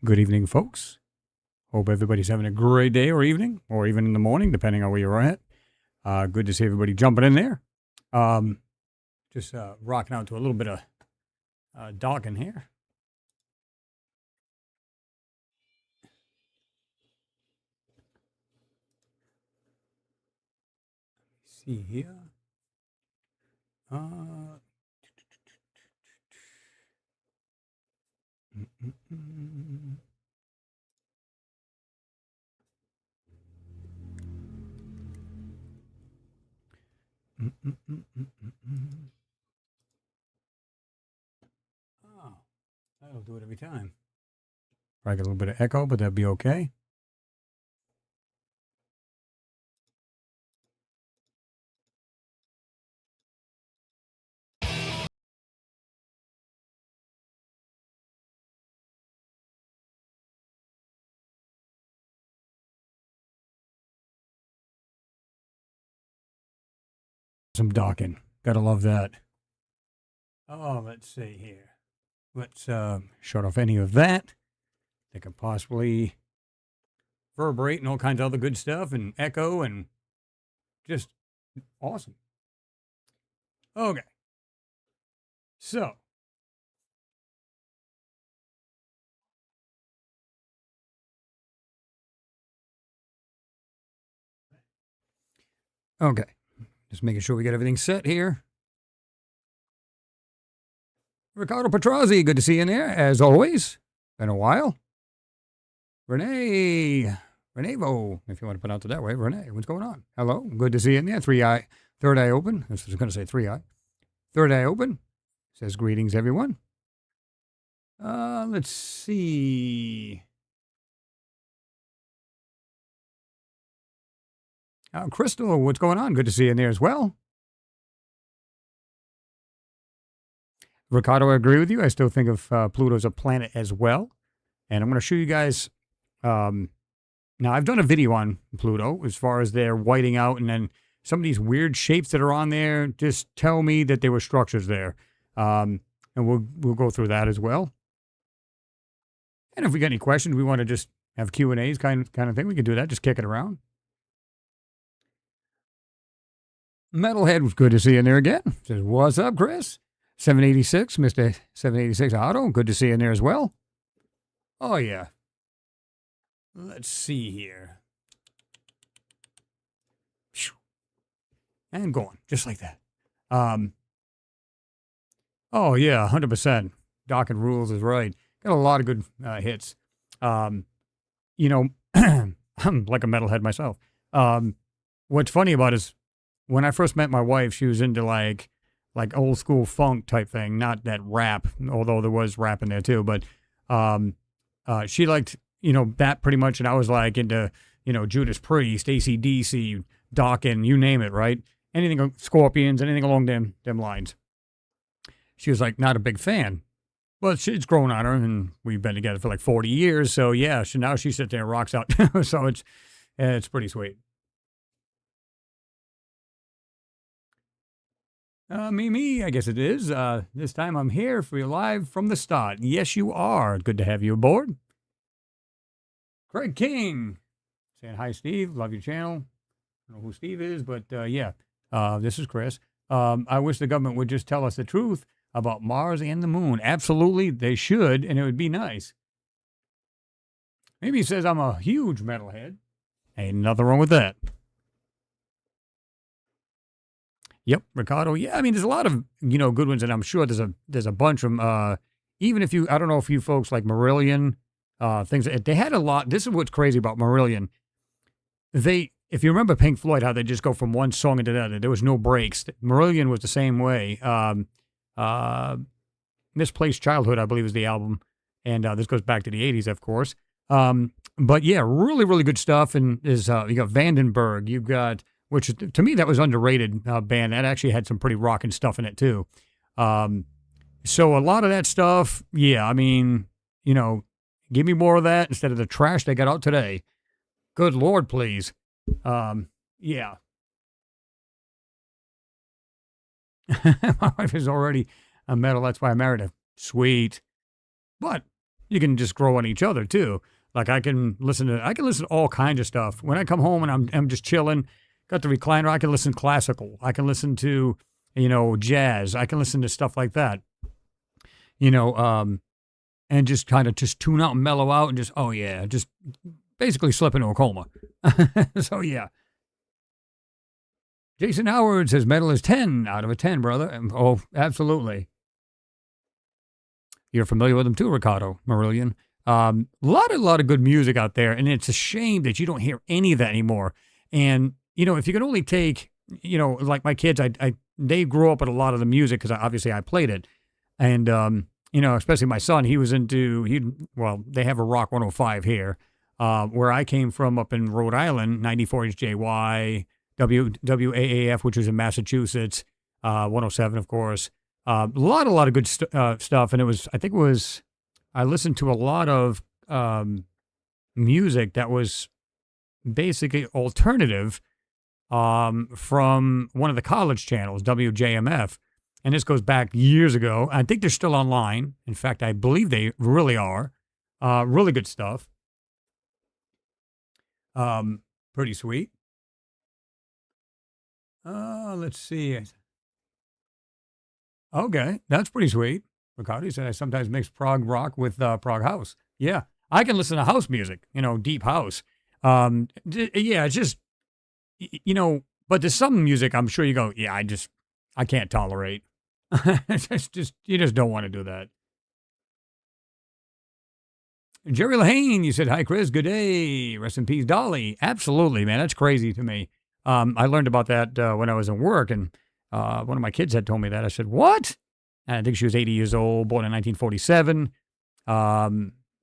Good evening, folks. Hope everybody's having a great day or evening, or even in the morning, depending on where you're at. Good to see everybody jumping in there. Just rocking out to a little bit of docking here. See here. Mm, mm, mm. Mm, mm, mm, mm, mm, mm. Oh, that'll do it every time. Probably get a little bit of echo, but that'd be okay. Some docking. Gotta love that. Oh, let's see here. Let's shut off any of that that could possibly reverberate and all kinds of other good stuff and echo and just awesome. Okay. So, okay. Just making sure we get everything set here. Ricardo Petrazzi, good to see you in there, as always. Been a while. Renee, Renevo, if you want to pronounce it that way. Renee, what's going on? Hello, good to see you in there. Third eye open. I was going to say 3 eye. Third eye open. Says greetings, everyone. Let's see. Crystal, what's going on? Good to see you in there as well. Ricardo, I agree with you. I still think of Pluto as a planet as well. And I'm going to show you guys. Now, I've done a video on Pluto as far as their whiting out, and then some of these weird shapes that are on there just tell me that there were structures there. And we'll go through that as well. And if we got any questions, we want to just have Q&As kind of thing, we can do that. Just kick it around. Metalhead was good to see you in there again. Says, what's up, Chris? 786, Mr. 786 Auto, good to see you in there as well. Oh, yeah. Let's see here. And going, just like that. Oh, yeah, 100%. Docking rules is right. Got a lot of good hits. You know, I'm like a metalhead myself. What's funny about it is when I first met my wife, she was into like old school funk type thing, not that rap, although there was rap in there too. But she liked, that pretty much. And I was like into, Judas Priest, AC/DC, Dokken, you name it, right? Anything, Scorpions, anything along them lines. She was like, not a big fan. But it's grown on her, and we've been together for like 40 years. So yeah, now she sits there and rocks out. So it's pretty sweet. Me, I guess it is. This time I'm here for you live from the start. Yes, you are. Good to have you aboard. Craig King saying, hi, Steve. Love your channel. I don't know who Steve is, but yeah, this is Chris. I wish the government would just tell us the truth about Mars and the moon. Absolutely, they should, and it would be nice. Maybe he says I'm a huge metalhead. Ain't nothing wrong with that. Yep, Ricardo. Yeah, I mean, there's a lot of, good ones, and I'm sure there's a bunch of them. Even if I don't know if you folks like Marillion, things, they had a lot. This is what's crazy about Marillion. If you remember Pink Floyd, how they just go from one song into the other, there was no breaks. Marillion was the same way. Misplaced Childhood, I believe, is the album, and this goes back to the 80s, of course. But yeah, really, really good stuff. And you got Vandenberg, you've got, which to me, that was underrated band. That actually had some pretty rocking stuff in it, too. So a lot of that stuff, yeah, I mean, give me more of that instead of the trash they got out today. Good Lord, please. Yeah. My wife is already a metal. That's why I married her. Sweet. But you can just grow on each other too. Like I can listen to all kinds of stuff. When I come home and I'm just chilling, got the recliner, I can listen classical. I can listen to, jazz. I can listen to stuff like that. You know, and just kind of just tune out and mellow out and just, oh yeah, just basically slip into a coma. So yeah. Jason Howard says metal is 10 out of a 10, brother. Oh, absolutely. You're familiar with him too, Ricardo Marillion. Lot of good music out there, and it's a shame that you don't hear any of that anymore. And if you can only take, like my kids, they grew up with a lot of the music because obviously I played it, and especially my son, he was into they have a Rock 105 here, where I came from up in Rhode Island, 94 HJY, WAAF, which was in Massachusetts, 107, of course. A lot of good stuff, and I listened to a lot of music that was basically alternative from one of the college channels, WJMF, and this goes back years ago. I think they're still online. In fact, I believe they really are. Really good stuff. Pretty sweet. Let's see. Okay, that's pretty sweet. Ricardo said I sometimes mix prog rock with prog house. Yeah, I can listen to house music, deep house. Yeah, it's just, but there's some music I'm sure you go, yeah, I can't tolerate. It's just, you just don't want to do that. Jerry Lahane, you said, hi, Chris, good day. Rest in peace, Dolly. Absolutely, man, that's crazy to me. I learned about that when I was in work, and one of my kids had told me that. I said, what? And I think she was 80 years old, born in 1947.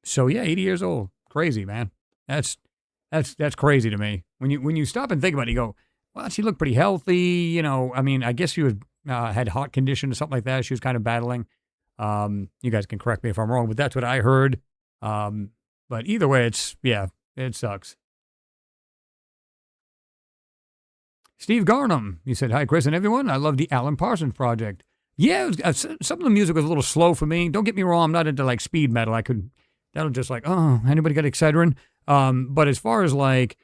So yeah, 80 years old. Crazy, man. That's crazy to me. When you stop and think about it, you go, well, she looked pretty healthy. I guess she was had heart condition or something like that. She was kind of battling. You guys can correct me if I'm wrong, but that's what I heard. But either way, it sucks. Steve Garnham, he said, hi, Chris and everyone. I love the Alan Parsons Project. Yeah, some of the music was a little slow for me. Don't get me wrong, I'm not into like speed metal. That'll just like, oh, anybody got Excedrin? But as far as like,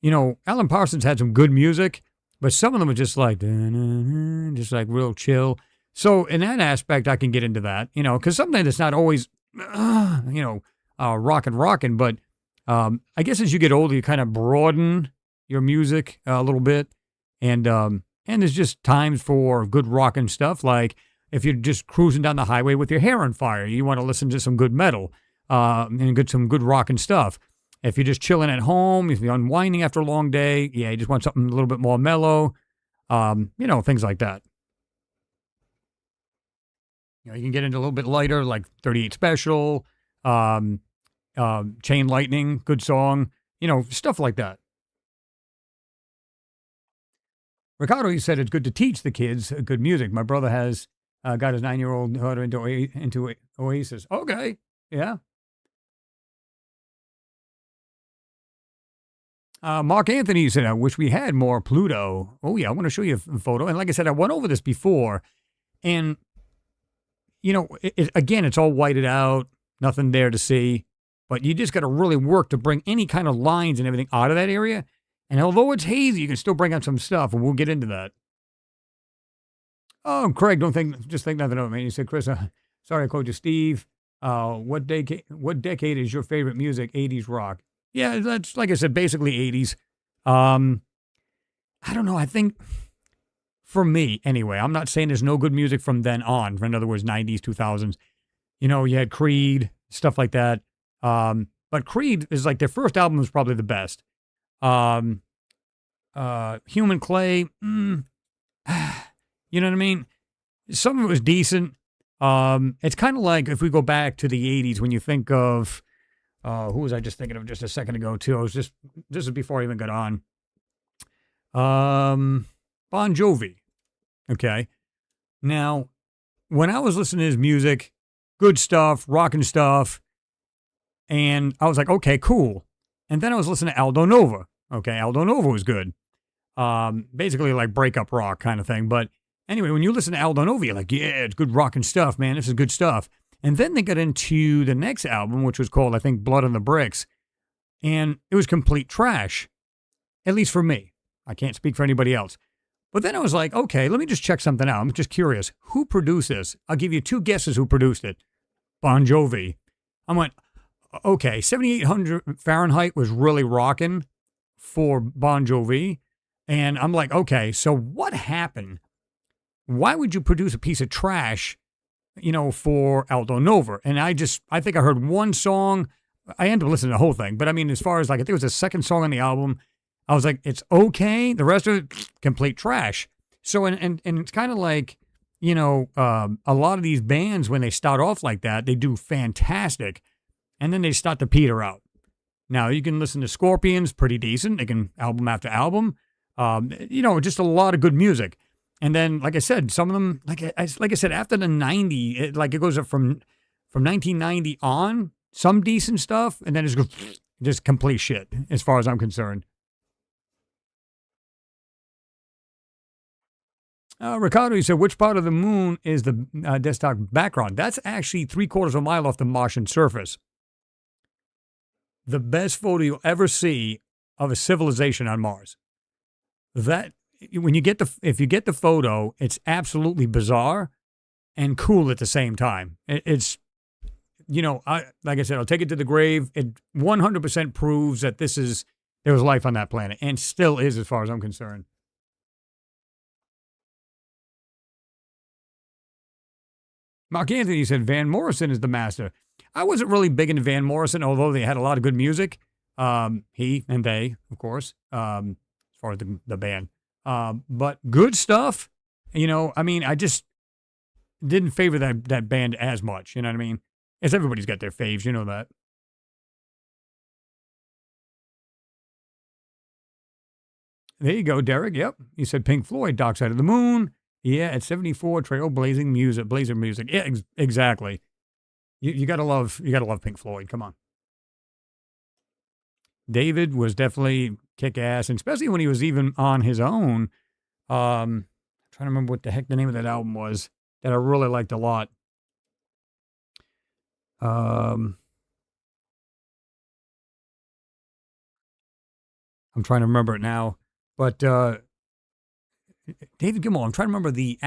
Alan Parsons had some good music, but some of them were just like real chill. So in that aspect, I can get into that, because sometimes it's not always, rockin', but I guess as you get older, you kind of broaden your music a little bit. And there's just times for good rockin' stuff. Like if you're just cruising down the highway with your hair on fire, you want to listen to some good metal, and get some good rockin' stuff. If you're just chilling at home, if you're unwinding after a long day, yeah, you just want something a little bit more mellow, things like that. You can get into a little bit lighter, like 38 Special, Chain Lightning, good song, stuff like that. Ricardo, he said it's good to teach the kids good music. My brother has got his 9-year-old daughter into Oasis. Okay, yeah. Mark Anthony said, I wish we had more Pluto. Oh, yeah, I want to show you a photo. And like I said, I went over this before. And, again, it's all whited out, nothing there to see. But you just got to really work to bring any kind of lines and everything out of that area. And although it's hazy, you can still bring out some stuff, and we'll get into that. Oh, Craig, just think nothing of it, man. He said, Chris, sorry I called you Steve. What decade is your favorite music? 80s rock. Yeah, that's, like I said, basically 80s. I don't know. I think, for me, anyway, I'm not saying there's no good music from then on. In other words, 90s, 2000s. You had Creed, stuff like that. But Creed is like, their first album was probably the best. Human Clay, you know what I mean? Some of it was decent. It's kind of like if we go back to the 80s when you think of, who was I just thinking of just a second ago too? This is before I even got on. Bon Jovi. Okay. Now, when I was listening to his music, good stuff, rockin' stuff, and I was like, okay, cool. And then I was listening to Aldo Nova. Okay, Aldo Nova was good. Basically like breakup rock kind of thing. But anyway, when you listen to Aldo Nova, you're like, yeah, it's good rockin' stuff, man. This is good stuff. And then they got into the next album, which was called, I think, Blood on the Bricks. And it was complete trash, at least for me. I can't speak for anybody else. But then I was like, okay, let me just check something out. I'm just curious. Who produced this? I'll give you two guesses who produced it. Bon Jovi. I went, okay, 7,800 Fahrenheit was really rocking for Bon Jovi. And I'm like, okay, so what happened? Why would you produce a piece of trash, for Aldo Nova? And I think I heard one song. I ended up listening to the whole thing. But I mean, as far as like, I think it was the second song on the album. I was like, it's okay. The rest of it, complete trash. So, and it's kind of like, a lot of these bands, when they start off like that, they do fantastic. And then they start to peter out. Now, you can listen to Scorpions, pretty decent. They can album after album. Just a lot of good music. And then, like I said, some of them, like I said, after the 90, it goes up from 1990 on, some decent stuff, and then it's just complete shit, as far as I'm concerned. Ricardo, you said, which part of the moon is the desktop background? That's actually 3/4 of a mile off the Martian surface. The best photo you'll ever see of a civilization on Mars. That, if you get the photo, it's absolutely bizarre and cool at the same time. It's, like I said, I'll take it to the grave. It 100% proves that there was life on that planet, and still is, as far as I'm concerned. Mark Anthony said Van Morrison is the master. I wasn't really big into Van Morrison, although they had a lot of good music. He and they, of course, as far as the band. But good stuff. I just didn't favor that band as much. You know what I mean? As everybody's got their faves, you know that. There you go, Derek. Yep. You said Pink Floyd, Dark Side of the Moon. Yeah, at 74, Trailblazing music, Blazer music. Yeah, exactly. You gotta love Pink Floyd. Come on. David was definitely kick ass, and especially when he was even on his own. I'm trying to remember what the heck the name of that album was that I really liked a lot. I'm trying to remember it now, but David Gilmour. I'm trying to remember the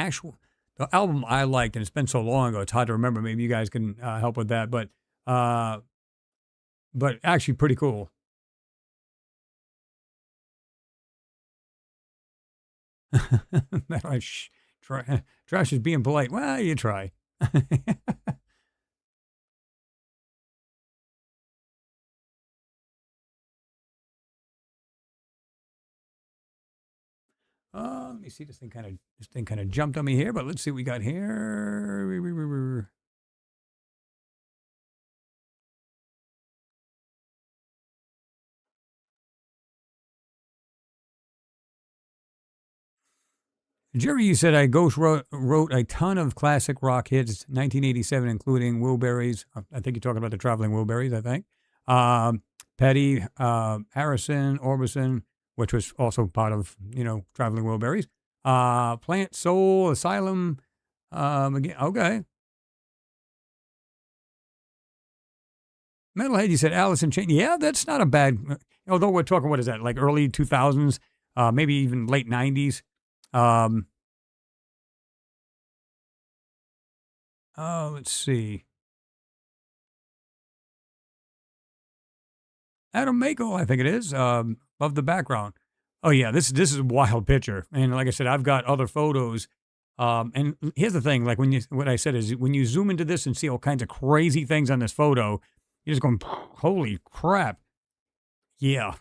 album I liked, and it's been so long ago, it's hard to remember. Maybe you guys can help with that, but actually pretty cool. Trash is being polite. Well, you try. Let me see. This thing kind of jumped on me here, but let's see what we got here. Jerry, you said Ghost wrote a ton of classic rock hits, 1987, including Wilburys. I think you're talking about the Traveling Wilburys, I think. Petty, Harrison, Orbison, which was also part of, Traveling Wilburys. Plant, Soul, Asylum. Again, okay. Metalhead, you said Alice in Chains. Yeah, that's not a bad, although we're talking, what is that, like early 2000s, maybe even late 90s. Let's see. Adam Mako, I think it is. Love the background. Oh yeah, this is a wild picture, and like I said, I've got other photos. And here's the thing: like what I said is, when you zoom into this and see all kinds of crazy things on this photo, you're just going, "Holy crap!" Yeah.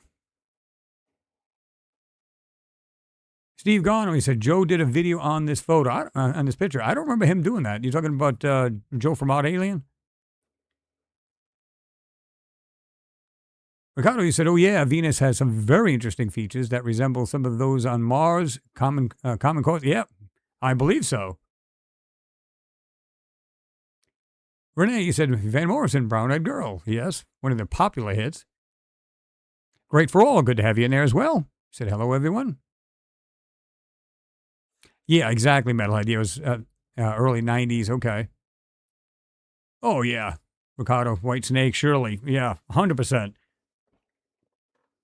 Steve Garner, he said Joe did a video on this photo, on this picture. I don't remember him doing that. You're talking about Joe from Out Alien? Ricardo, you said, oh yeah, Venus has some very interesting features that resemble some of those on Mars. Common cause. Yeah, I believe so. Renee, you said Van Morrison, Brown Eyed Girl. Yes, one of the popular hits. Great for all. Good to have you in there as well. Said hello, everyone. Yeah, exactly, Metalhead. Yeah, it was early 90s. Okay. Oh, yeah. Ricardo, White Snake, Shirley. Yeah, 100%. Of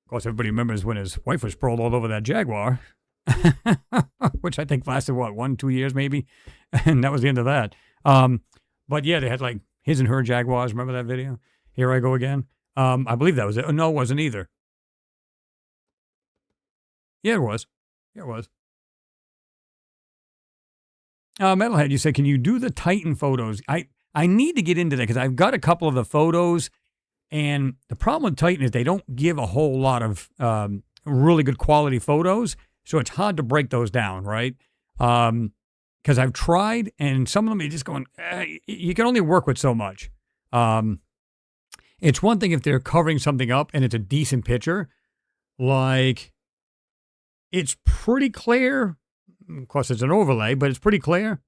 course, everybody remembers when his wife was sprawled all over that Jaguar, which I think lasted, what, 1, 2 years maybe? And that was the end of that. Um, but yeah, they had like his and her Jaguars. Remember that video? Here I go again. I believe that was it. Oh, no, it wasn't either. Yeah, it was. Yeah, it was. Metalhead, you said, can you do the Titan photos? I need to get into that because I've got a couple of the photos, and the problem with Titan is they don't give a whole lot of really good quality photos, so it's hard to break those down, right? Because I've tried, and some of them you're just going, you can only work with so much. It's one thing if they're covering something up and it's a decent picture, like it's pretty clear. Of course, it's an overlay, but it's pretty clear.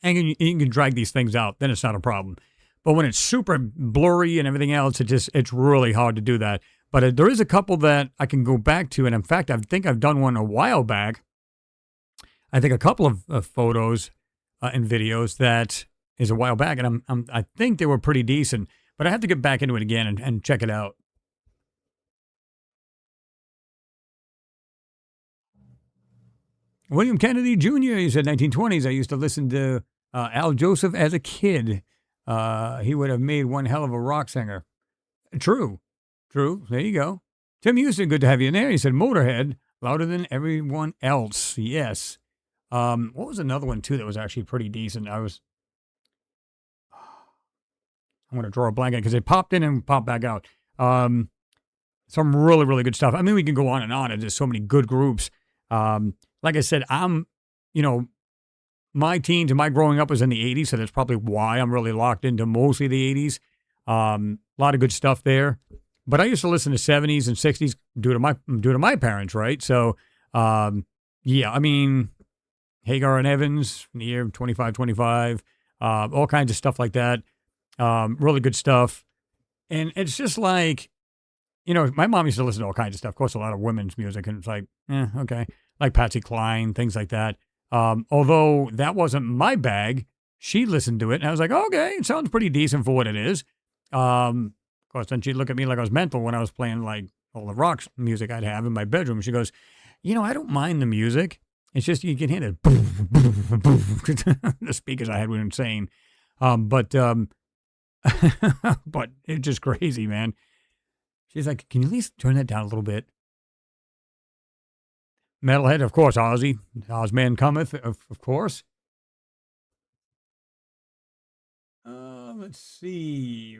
And you can drag these things out, then it's not a problem. But when it's super blurry and everything else, it's really hard to do that. But there is a couple that I can go back to, and in fact, I think I've done one a while back. I think a couple of photos and videos that is a while back, and I think they were pretty decent. But I have to get back into it again and check it out. William Kennedy Jr., he said 1920s. I used to listen to Al Joseph as a kid. He would have made one hell of a rock singer. True. There you go. Tim Houston, good to have you in there. He said Motorhead, louder than everyone else. Yes. What was another one, too, that was actually pretty decent? I'm going to draw a blank because they popped in and popped back out. Some really, really good stuff. I mean, we can go on and on. And there's so many good groups. Like I said, my teens and my growing up was in the 80s, so that's probably why I'm really locked into mostly the 80s. A lot of good stuff there. But I used to listen to 70s and 60s due to my parents, right? So, yeah, I mean, Hagar and Evans, in the year 25, all kinds of stuff like that. Really good stuff. And it's just like, my mom used to listen to all kinds of stuff. Of course, a lot of women's music, and it's like, okay. Like Patsy Cline, things like that. Although that wasn't my bag, she listened to it, and I was like, okay, it sounds pretty decent for what it is. Of course, then she'd look at me like I was mental when I was playing like all the rock music I'd have in my bedroom. She goes, I don't mind the music. It's just you can hear it. The speakers I had were insane. But it's just crazy, man. She's like, can you at least turn that down a little bit? Metalhead, of course, Ozzy. Ozman Cometh, of course. Let's see.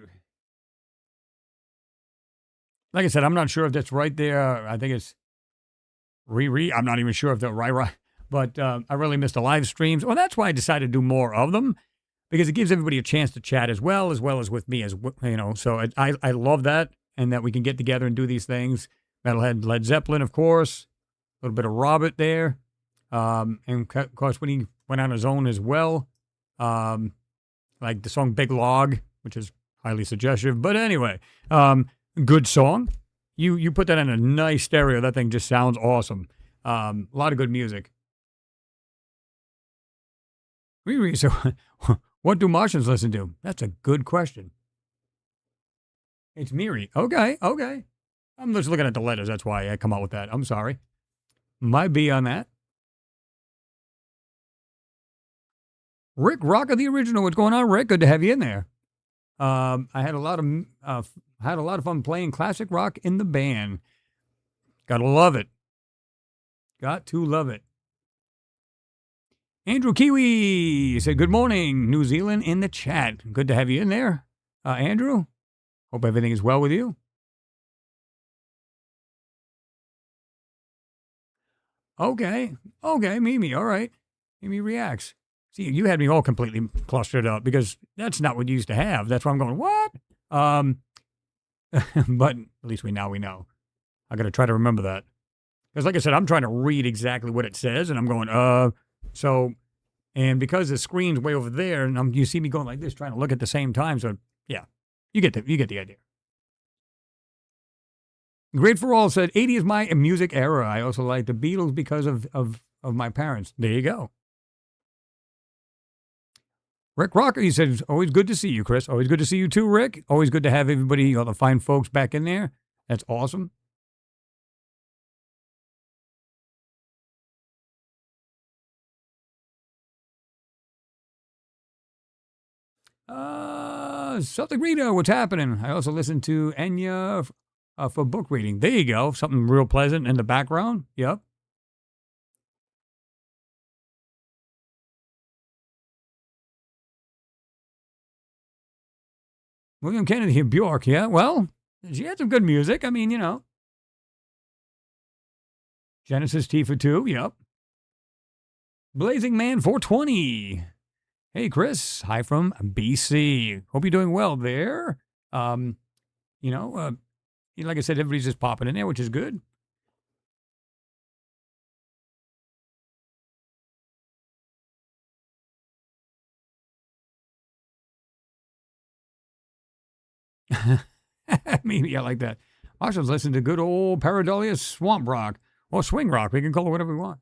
Like I said, I'm not sure if that's right there. I think it's Riri. I'm not even sure if they're right. But I really missed the live streams. Well, that's why I decided to do more of them, because it gives everybody a chance to chat as well as with me, So I love that, and that we can get together and do these things. Metalhead, Led Zeppelin, of course. A little bit of Robert there. And of course, when he went on his own as well, like the song Big Log, which is highly suggestive. But anyway, good song. You put that in a nice stereo. That thing just sounds awesome. A lot of good music. So, what do Martians listen to? That's a good question. It's Miri. Okay. I'm just looking at the letters. That's why I come out with that. I'm sorry. My B on that. Rick Rocker, the original. What's going on, Rick? Good to have you in there. I had a lot of fun playing classic rock in the band. Gotta love it. Got to love it. Andrew Kiwi said, good morning, New Zealand in the chat. Good to have you in there, Andrew. Hope everything is well with you. Okay, Mimi, all right. Mimi reacts. See, you had me all completely clustered up because that's not what you used to have. That's why I'm going, what? But at least we know. I got to try to remember that. Because like I said, I'm trying to read exactly what it says, and I'm going, and because the screen's way over there, and you see me going like this, trying to look at the same time. So yeah, you get the idea. Great for All said, 80 is my music era. I also like the Beatles because of my parents. There you go. Rick Rocker, he said, always good to see you, Chris. Always good to see you too, Rick. Always good to have everybody, all the fine folks back in there. That's awesome. Celtic Rita, what's happening? I also listen to Enya for book reading. There you go. Something real pleasant in the background. Yep. William Kennedy here, Bjork. Yeah, well, she had some good music. I mean, Genesis T for 2. Yep. Blazing Man 420. Hey, Chris. Hi from BC. Hope you're doing well there. Um, you know, uh, like I said, everybody's just popping in there, which is good. Maybe I like that. Marshall's listening to good old Pareidolia Swamp Rock or Swing Rock. We can call it whatever we want.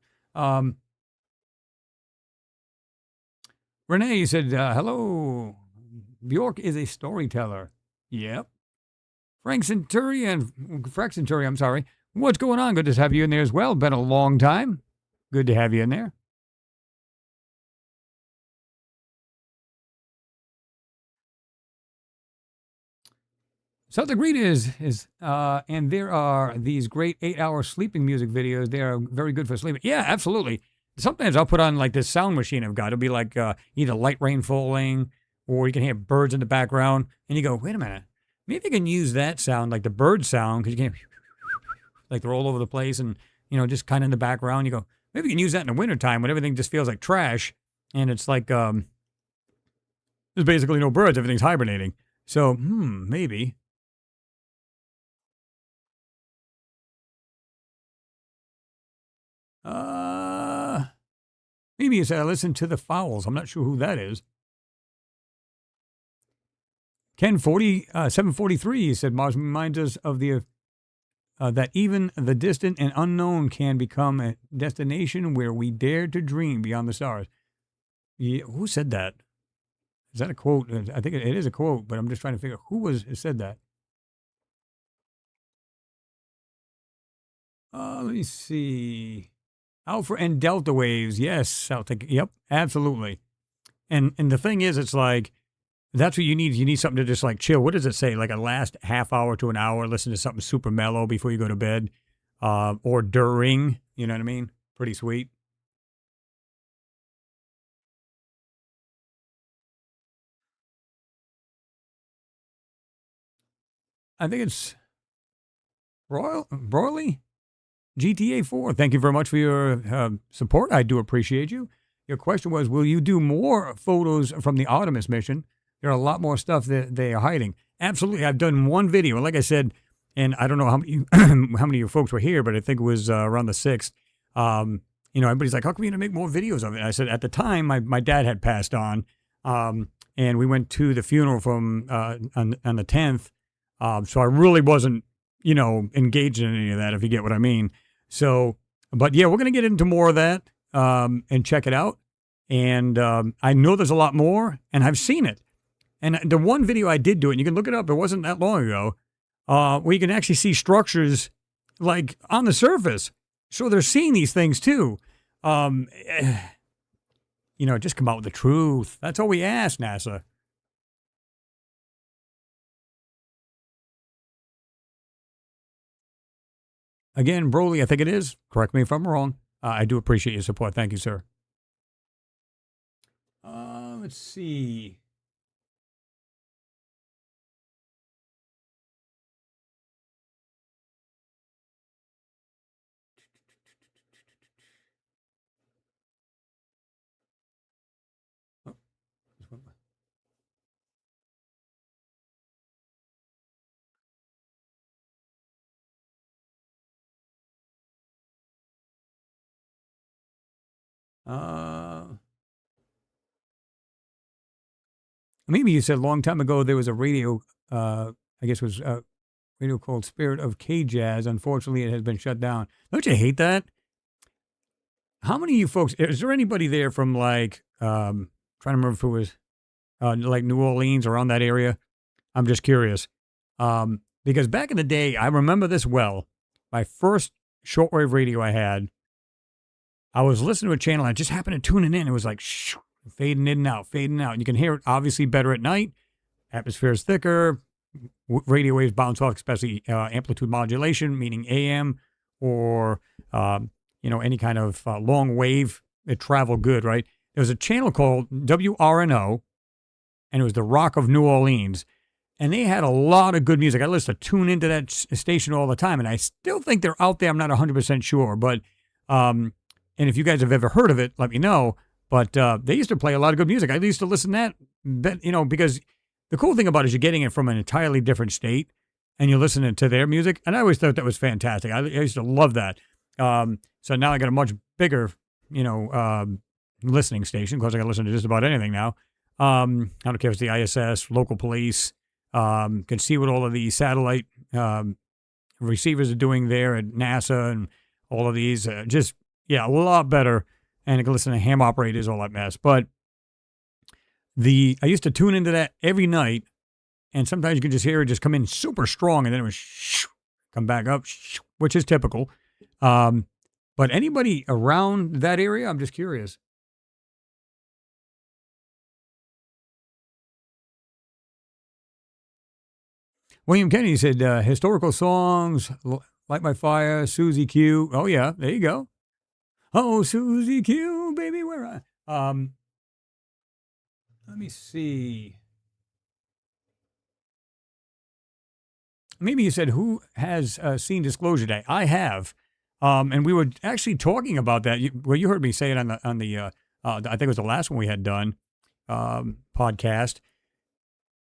Renee said, hello. Bjork is a storyteller. Yep. Frank Centurion, I'm sorry. What's going on? Good to have you in there as well. Been a long time. Good to have you in there. Celtic Read and there are these great 8-hour sleeping music videos. They are very good for sleeping. Yeah, absolutely. Sometimes I'll put on like this sound machine I've got. It'll be like either light rain falling or you can hear birds in the background. And you go, wait a minute. Maybe I can use that sound, like the bird sound, because you can't, like they're all over the place and, just kind of in the background. You go, maybe you can use that in the wintertime when everything just feels like trash. And it's like, there's basically no birds. Everything's hibernating. So, maybe. Maybe you said I listened to the Fowls. I'm not sure who that is. Ken 743 he said Mars reminds us of the that even the distant and unknown can become a destination where we dare to dream beyond the stars. Yeah, who said that? Is that a quote? I think it is a quote, but I'm just trying to figure out who said that. Let me see. Alpha and delta waves. Yes, I'll take. Yep, absolutely. And the thing is, it's like that's what you need. You need something to just like chill. What does it say? Like a last half hour to an hour, listen to something super mellow before you go to bed, or during. You know what I mean? Pretty sweet. I think it's Broily GTA 4. Thank you very much for your support. I do appreciate you. Your question was, will you do more photos from the Artemis mission? There are a lot more stuff that they are hiding. Absolutely. I've done one video. Like I said, and I don't know how many, how many of you folks were here, but I think it was around the 6th. Everybody's like, how come you don't make more videos of it? And I said, at the time, my dad had passed on, and we went to the funeral from on the 10th. So I really wasn't, engaged in any of that, if you get what I mean. So, but yeah, we're going to get into more of that and check it out. And I know there's a lot more, and I've seen it. And the one video I did do it, and you can look it up, it wasn't that long ago, where you can actually see structures like on the surface. So they're seeing these things too. Just come out with the truth. That's all we ask, NASA. Again, Broly, I think it is. Correct me if I'm wrong. I do appreciate your support. Thank you, sir. Let's see. Maybe you said a long time ago there was a radio, I guess it was a radio called Spirit of K-Jazz. Unfortunately, it has been shut down. Don't you hate that? How many of you folks, is there anybody there from like, trying to remember if it was like New Orleans, around that area? I'm just curious. Because back in the day, I remember this well. My first shortwave radio I had, I was listening to a channel, and I just happened to tune it in. It was like fading in and out, fading out. And you can hear it obviously better at night. Atmosphere is thicker. Radio waves bounce off, especially amplitude modulation, meaning AM or, any kind of long wave. It traveled good, right? There was a channel called WRNO, and it was the Rock of New Orleans. And they had a lot of good music. I used to tune into that station all the time, and I still think they're out there. I'm not 100% sure, but and if you guys have ever heard of it, let me know. But they used to play a lot of good music. I used to listen to that, because the cool thing about it is you're getting it from an entirely different state, and you're listening to their music. And I always thought that was fantastic. I used to love that. So now I got a much bigger, listening station, because I can listen to just about anything now. I don't care if it's the ISS, local police. Can see what all of the satellite receivers are doing there at NASA and all of these. A lot better. And I can listen to ham operators, all that mess. But I used to tune into that every night, and sometimes you can just hear it just come in super strong, and then it would come back up, which is typical. But anybody around that area, I'm just curious. William Kennedy said, historical songs, Light My Fire, Susie Q. Oh, yeah, there you go. Oh, Susie Q, baby, where I... let me see. Maybe you said, who has seen Disclosure Day? I have. And we were actually talking about that. You heard me say it on the I think it was the last one we had done, podcast.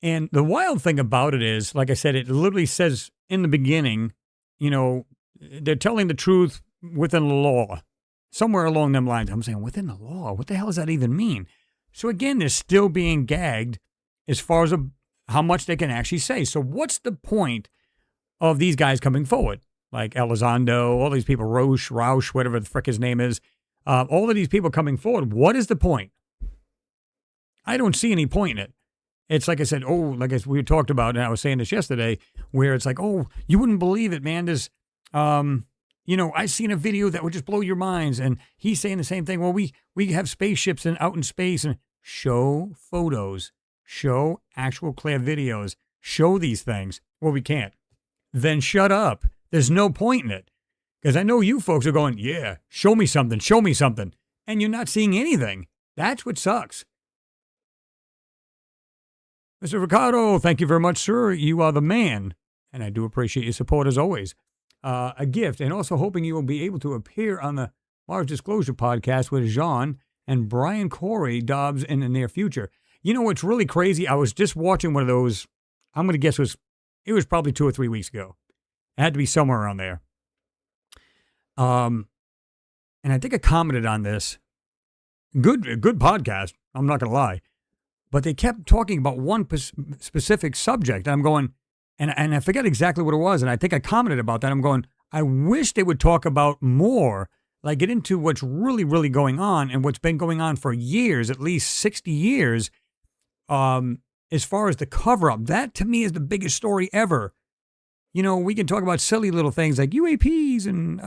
And the wild thing about it is, like I said, it literally says in the beginning, they're telling the truth within the law, somewhere along them lines. I'm saying, within the law? What the hell does that even mean? So again, they're still being gagged as far as how much they can actually say. So what's the point of these guys coming forward? Like Elizondo, all these people, Roush, whatever the frick his name is, all of these people coming forward. What is the point? I don't see any point in it. It's like I said, we talked about, and I was saying this yesterday, where it's like, you wouldn't believe it, man. There's, I seen a video that would just blow your minds. And he's saying the same thing. Well, we have spaceships out in space, and show photos, show actual clear videos, show these things. Well, we can't. Then shut up. There's no point in it. Because I know you folks are going, yeah, show me something. And you're not seeing anything. That's what sucks. Mr. Ricardo, thank you very much, sir. You are the man. And I do appreciate your support as always. A gift, and also hoping you will be able to appear on the Mars Disclosure podcast with Jean and Brian Corey Dobbs in the near future. You know what's really crazy? I was just watching one of those, I'm going to guess it was probably 2 or 3 weeks ago. It had to be somewhere around there. And I think I commented on this. Good podcast. I'm not going to lie. But they kept talking about one specific subject. I'm going, and I forget exactly what it was. And I think I commented about that. I'm going, I wish they would talk about more, like get into what's really, really going on and what's been going on for years, at least 60 years, as far as the cover-up. That, to me, is the biggest story ever. We can talk about silly little things like UAPs and,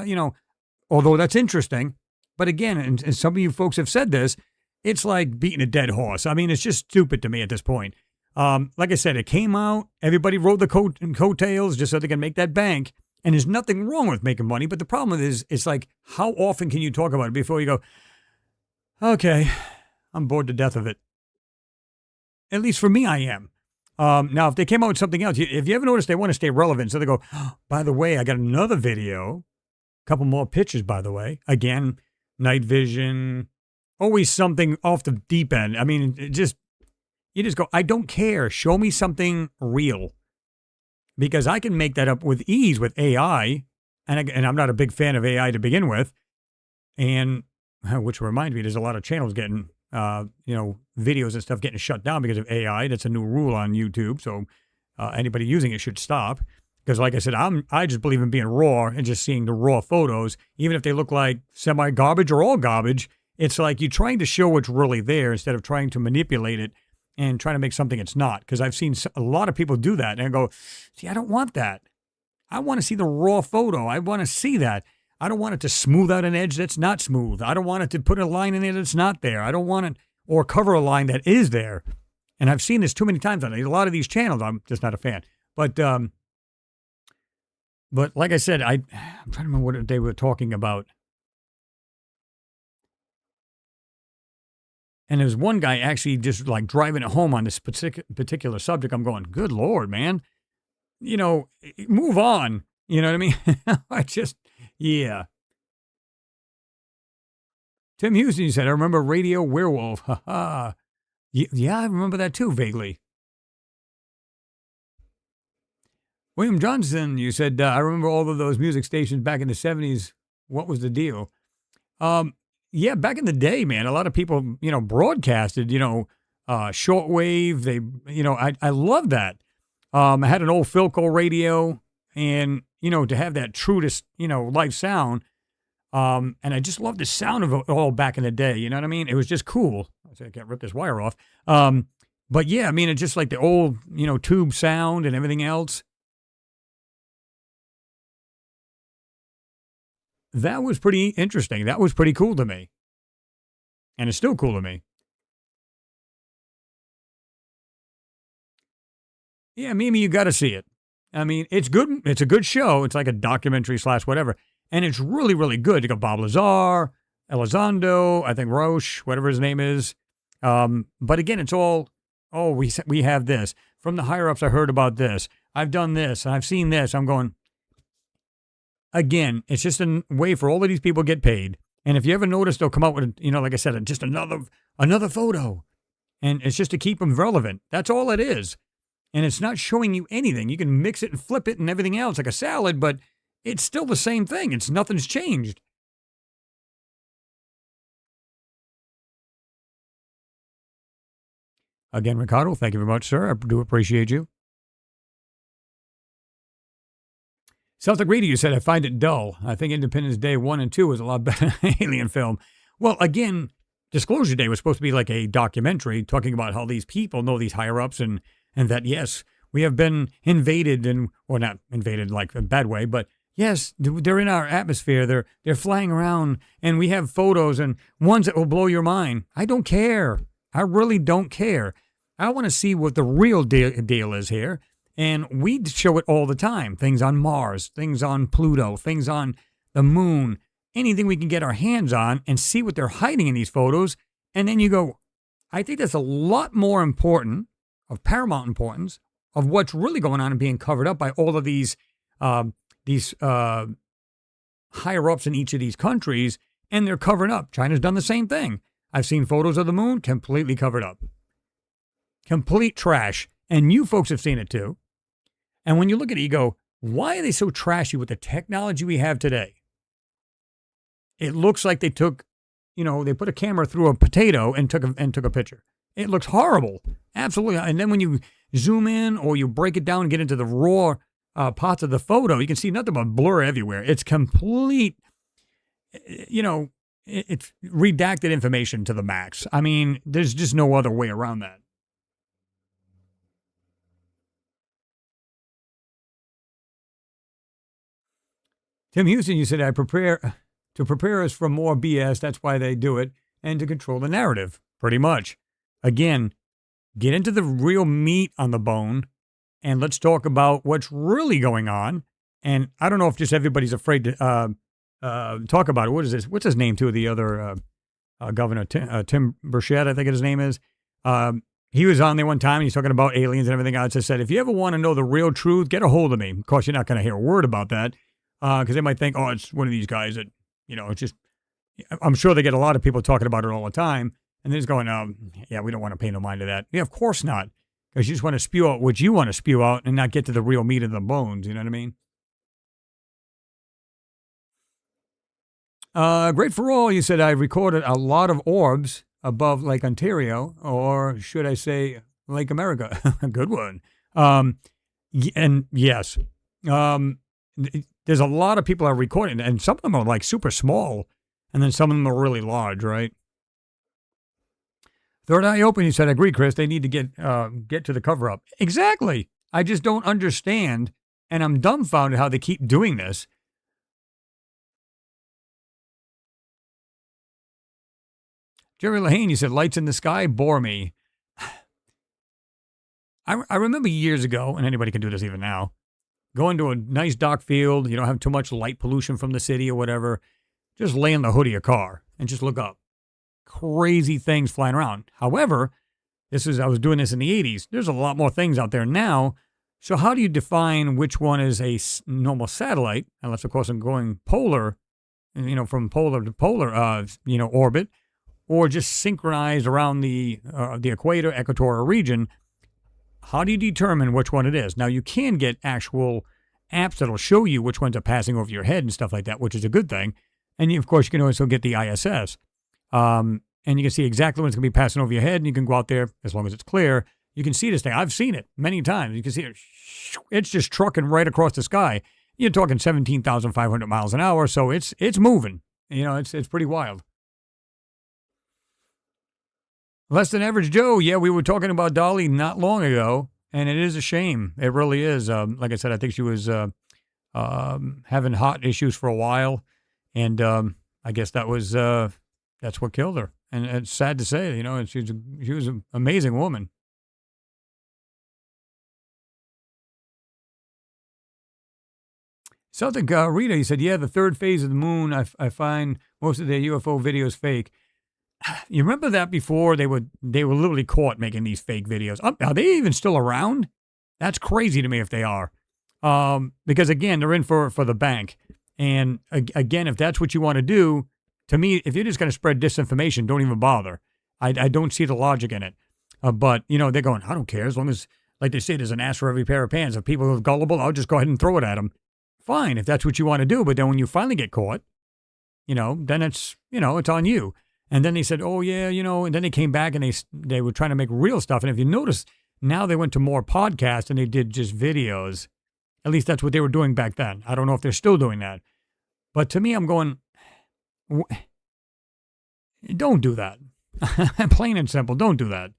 although that's interesting. But again, and some of you folks have said this, it's like beating a dead horse. I mean, it's just stupid to me at this point. Like I said, it came out. Everybody rode the coattails just so they can make that bank. And there's nothing wrong with making money. But the problem is, it's like, how often can you talk about it before you go, okay, I'm bored to death of it. At least for me, I am. Now, if they came out with something else, if you ever notice, they want to stay relevant. So they go, by the way, I got another video, a couple more pictures, by the way. Again, night vision, always something off the deep end. I mean, you just go, I don't care. Show me something real. Because I can make that up with ease with AI. And I'm not a big fan of AI to begin with. And, which reminds me, there's a lot of channels getting, videos and stuff getting shut down because of AI. That's a new rule on YouTube. So anybody using it should stop. Because like I said, I just believe in being raw and just seeing the raw photos. Even if they look like semi-garbage or all garbage, it's like you're trying to show what's really there instead of trying to manipulate it and trying to make something it's not. Because I've seen a lot of people do that and I go, see, I don't want that. I want to see the raw photo. I want to see that. I don't want it to smooth out an edge that's not smooth. I don't want it to put a line in there that's not there. I don't want it, or cover a line that is there. And I've seen this too many times on a lot of these channels. I'm just not a fan. But like I said, I'm trying to remember what they were talking about. And there's one guy actually just like driving it home on this particular subject. I'm going, good Lord, man. You know, move on. You know what I mean? I just, yeah. Tim Houston, you said, I remember Radio Werewolf. Ha ha. Yeah, I remember that too, vaguely. William Johnson, you said, I remember all of those music stations back in the 70s. What was the deal? Yeah, back in the day, man, a lot of people, broadcasted, shortwave. They, I love that. I had an old Philco radio and, to have that true to, life sound. And I just loved the sound of it all back in the day. You know what I mean? It was just cool. I can't rip this wire off. But yeah, I mean, it's just like the old, tube sound and everything else. That was pretty interesting. That was pretty cool to me. And it's still cool to me. Yeah, Mimi, you got to see it. I mean, it's good. It's a good show. It's like a documentary / whatever. And it's really, really good. You got Bob Lazar, Elizondo, I think Roche, whatever his name is. But again, it's all, we have this. From the higher-ups, I heard about this. I've done this. I've seen this. I'm going, again, it's just a way for all of these people to get paid. And if you ever notice, they'll come out with, like I said, just another photo. And it's just to keep them relevant. That's all it is. And it's not showing you anything. You can mix it and flip it and everything else like a salad, but it's still the same thing. Nothing's changed. Again, Ricardo, thank you very much, sir. I do appreciate you. Celtic Radio said, I find it dull. I think Independence Day 1 and 2 was a lot better than Alien film. Well, again, Disclosure Day was supposed to be like a documentary talking about how these people know these higher-ups and that, yes, we have been invaded or not invaded like a bad way, but yes, they're in our atmosphere. They're flying around and we have photos and ones that will blow your mind. I don't care. I really don't care. I want to see what the real deal is here. And we show it all the time. Things on Mars, things on Pluto, things on the moon, anything we can get our hands on and see what they're hiding in these photos. And then you go, I think that's a lot more important, of paramount importance, of what's really going on and being covered up by all of these higher-ups in each of these countries, and they're covered up. China's done the same thing. I've seen photos of the moon completely covered up. Complete trash. And you folks have seen it too. And when you look at it, you go, why are they so trashy with the technology we have today? It looks like they took, they put a camera through a potato and took a picture. It looks horrible. Absolutely. And then when you zoom in or you break it down and get into the raw parts of the photo, you can see nothing but blur everywhere. It's complete, it's redacted information to the max. I mean, there's just no other way around that. Tim Houston, you said, to prepare us for more BS. That's why they do it. And to control the narrative, pretty much. Again, get into the real meat on the bone and let's talk about what's really going on. And I don't know if just everybody's afraid to talk about it. What is this? What's his name too? The other governor, Tim Burchett, I think his name is. He was on there one time and he's talking about aliens and everything else. I said, if you ever want to know the real truth, get a hold of me. Of course, you're not going to hear a word about that because they might think, oh, it's one of these guys that, it's just, I'm sure they get a lot of people talking about it all the time. And they're just going, yeah, we don't want to pay no mind to that. Yeah, of course not. Because you just want to spew out what you want to spew out and not get to the real meat of the bones. You know what I mean? Great for all. You said I recorded a lot of orbs above Lake Ontario, or should I say Lake America? Good one. And yes, there's a lot of people are recording, and some of them are like super small, and then some of them are really large, right? Third eye open, he said, I agree, Chris. They need to get to the cover up. Exactly. I just don't understand, and I'm dumbfounded how they keep doing this. Jerry Lahane, you said, lights in the sky bore me. I remember years ago, and anybody can do this even now, going to a nice dark field, you don't have too much light pollution from the city or whatever, just lay in the hood of your car and just look up. Crazy things flying around. However, I was doing this in the 80s. There's a lot more things out there now. So how do you define which one is a normal satellite, unless, of course, I'm going polar, from polar to polar, orbit, or just synchronized around the equator, equatorial region? How do you determine which one it is? Now, you can get actual apps that'll show you which ones are passing over your head and stuff like that, which is a good thing. And, of course, you can also get the ISS. And you can see exactly when it's going to be passing over your head, and you can go out there, as long as it's clear, you can see this thing. I've seen it many times. You can see it. It's just trucking right across the sky. You're talking 17,500 miles an hour, so it's moving. It's pretty wild. Less than average Joe. Yeah, we were talking about Dolly not long ago, and it is a shame. It really is. Like I said, I think she was having heart issues for a while, and I guess that's what killed her. And it's sad to say, she was an amazing woman. Celtic Rita, he said, yeah, the third phase of the moon, I find most of their UFO videos fake. You remember that before they were literally caught making these fake videos? Are they even still around? That's crazy to me if they are. Because again, they're in for the bank. And again, if that's what you want to do, to me, if you're just going to spread disinformation, don't even bother. I don't see the logic in it. But, they're going, I don't care. As long as, like they say, there's an ass for every pair of pants. If people are gullible, I'll just go ahead and throw it at them. Fine, if that's what you want to do. But then when you finally get caught, then it's on you. And then they said, oh, yeah, and then they came back and they were trying to make real stuff. And if you notice, now they went to more podcasts and they did just videos. At least that's what they were doing back then. I don't know if they're still doing that. But to me, I'm going, don't do that. Plain and simple, don't do that.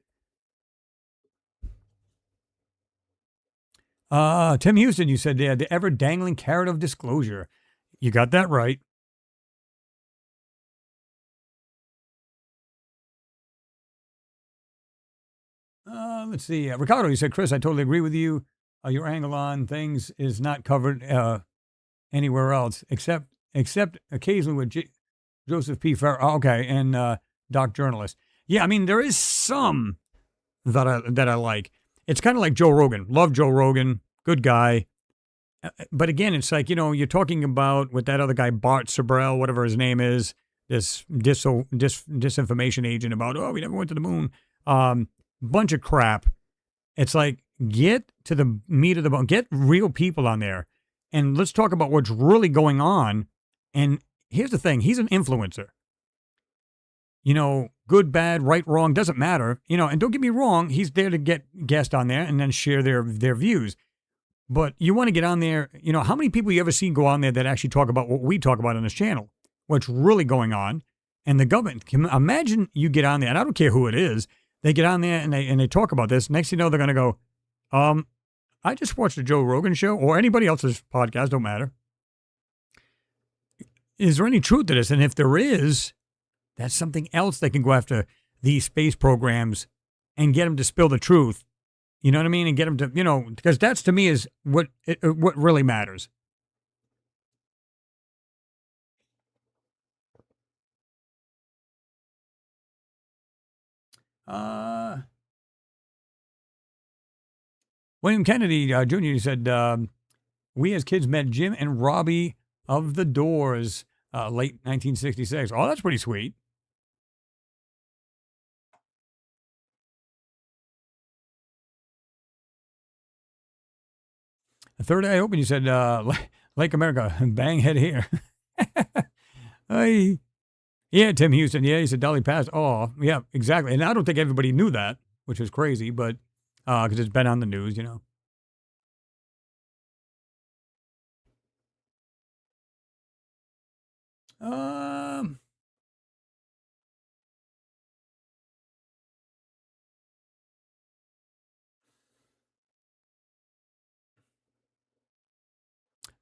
Tim Houston, you said the ever dangling carrot of disclosure. You got that right. Let's see. Ricardo, you said, Chris, I totally agree with you. Your angle on things is not covered anywhere else, except occasionally with Joseph P. Farr. Oh, okay, and Doc Journalist. Yeah, I mean, there is some that I like. It's kind of like Joe Rogan. Love Joe Rogan. Good guy. But again, it's like, you're talking about with that other guy, Bart Sabrell, whatever his name is, this disinformation agent about, we never went to the moon. Bunch of crap. It's like, get to the meat of the bone. Get real people on there. And let's talk about what's really going on. And here's the thing. He's an influencer. Good, bad, right, wrong, doesn't matter. And don't get me wrong, he's there to get guests on there and then share their views. But you want to get on there, how many people you ever seen go on there that actually talk about what we talk about on this channel, what's really going on, and the government. Imagine you get on there, and I don't care who it is, they get on there and they talk about this. Next thing you know, they're going to go, I just watched the Joe Rogan show or anybody else's podcast, don't matter. Is there any truth to this? And if there is, that's something else they can go after these space programs and get them to spill the truth. You know what I mean? And get them to, because that's to me is what really matters. William Kennedy Jr. said, we as kids met Jim and Robbie of the Doors, late 1966. Oh, that's pretty sweet. The third eye open, you said, Lake America, bang head here. Yeah, Tim Houston. Yeah, he said Dolly passed. Oh, yeah, exactly. And I don't think everybody knew that, which was crazy, but because it's been on the news, Um,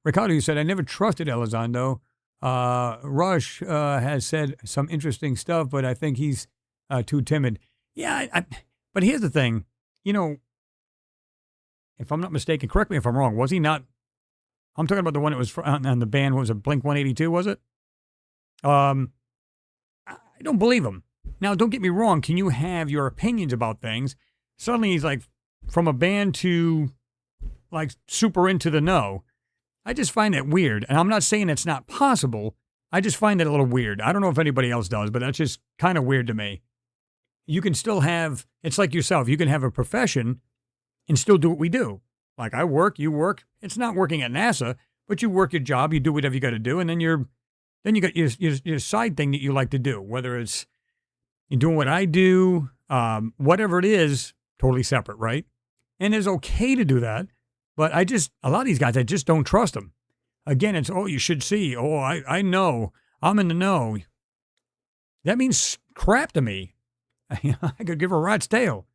Ricardo, you said, I never trusted Elizondo. Rush has said some interesting stuff, but I think he's too timid. Yeah, but here's the thing. You know, if I'm not mistaken, correct me if I'm wrong, was he not? I'm talking about the one that was on the band, what was it, Blink 182, was it? I don't believe him. Now, don't get me wrong. Can you have your opinions about things? Suddenly he's like, from a band to like super into the know. I just find that weird. And I'm not saying it's not possible. I just find it a little weird. I don't know if anybody else does, but that's just kind of weird to me. You can still have, it's like yourself. You can have a profession and still do what we do. Like I work, you work. It's not working at NASA, but you work your job, you do whatever you got to do, and then you got your side thing that you like to do. Whether it's you're doing what I do, whatever it is, totally separate, right? And it's okay to do that, but a lot of these guys, I just don't trust them. Again, it's, oh, you should see. Oh, I know. I'm in the know. That means crap to me. I could give a rat's tail.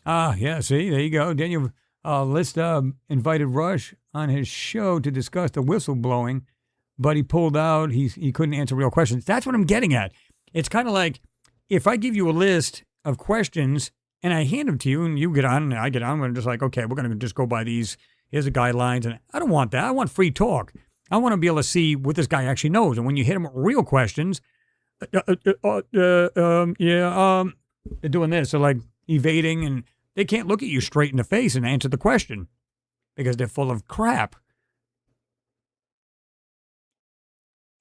Yeah, see, there you go. Daniel List invited Rush on his show to discuss the whistleblowing, but he pulled out. He couldn't answer real questions. That's what I'm getting at. It's kind of like if I give you a list of questions and I hand them to you and you get on and I get on, I'm just like, okay, we're going to just go by these. Here's the guidelines. And I don't want that. I want free talk. I want to be able to see what this guy actually knows. And when you hit him with real questions, they're doing this. They're like evading and they can't look at you straight in the face and answer the question because they're full of crap.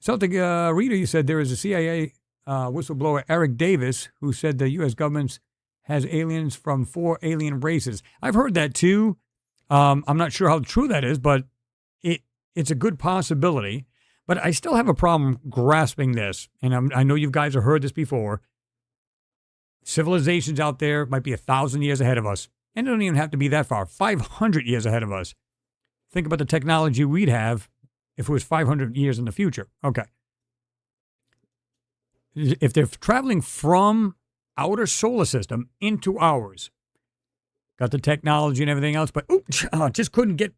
Celtic Reader, you said there is a CIA whistleblower, Eric Davis, who said the U.S. government has aliens from 4 alien races. I've heard that too. I'm not sure how true that is, but it's a good possibility. But I still have a problem grasping this, and I know you guys have heard this before. Civilizations out there might be 1,000 years ahead of us, and it don't even have to be that far, 500 years ahead of us. Think about the technology we'd have if it was 500 years in the future. Okay. If they're traveling from outer solar system into ours, got the technology and everything else, but just couldn't get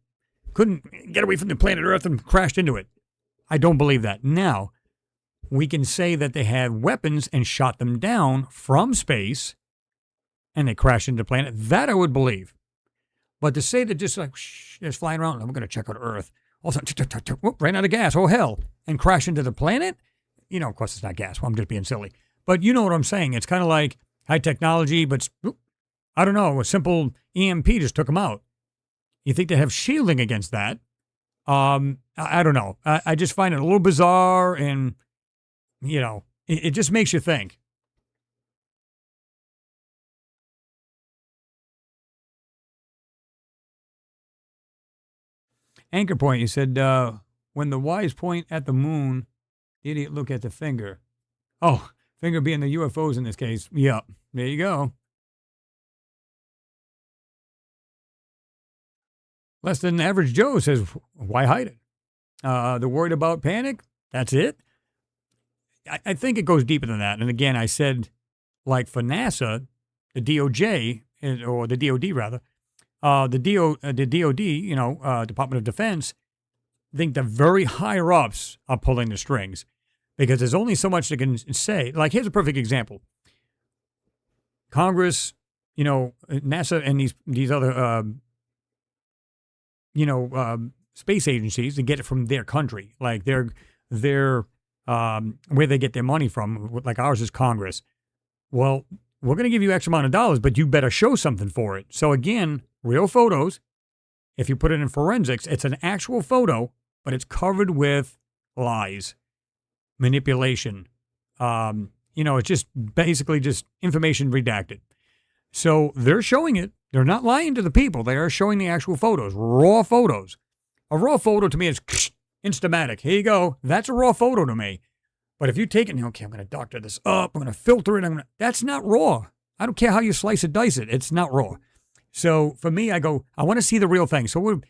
away from the planet Earth and crashed into it. I don't believe that. Now, we can say that they have weapons and shot them down from space and they crashed into the planet. That I would believe. But to say that just like, just flying around, we're going to check out Earth. All of a sudden, ran out of gas. Oh, hell. And crash into the planet? You know, of course, it's not gas. Well, I'm just being silly. But you know what I'm saying. It's kind of like high technology, but I don't know. A simple EMP just took them out. You think they have shielding against that? I don't know. I just find it a little bizarre and, you know, it just makes you think. Anchor point, you said, when the wise point at the moon, the idiot look at the finger. Oh, finger being the UFOs in this case. Yep. There you go. Less than average Joe says, why hide it? They're worried about panic. That's it. I think it goes deeper than that. And again, I said, like for NASA, the DOJ, or the DOD rather, the DOD, you know, Department of Defense, think the very higher ups are pulling the strings because there's only so much they can say. Like, here's a perfect example. Congress, you know, NASA and these other, space agencies to get it from their country. Like their where they get their money from, like ours is Congress. Well, we're going to give you X amount of dollars, but you better show something for it. So again, real photos. If you put it in forensics, it's an actual photo, but it's covered with lies, manipulation. It's just basically just information redacted. So they're showing it. They're not lying to the people. They are showing the actual photos, raw photos. A raw photo to me is Instamatic. Here you go. That's a raw photo to me. But if you take it, okay, I'm going to doctor this up. I'm going to filter it. That's not raw. I don't care how you slice it, dice it. It's not raw. So for me, I want to see the real thing. So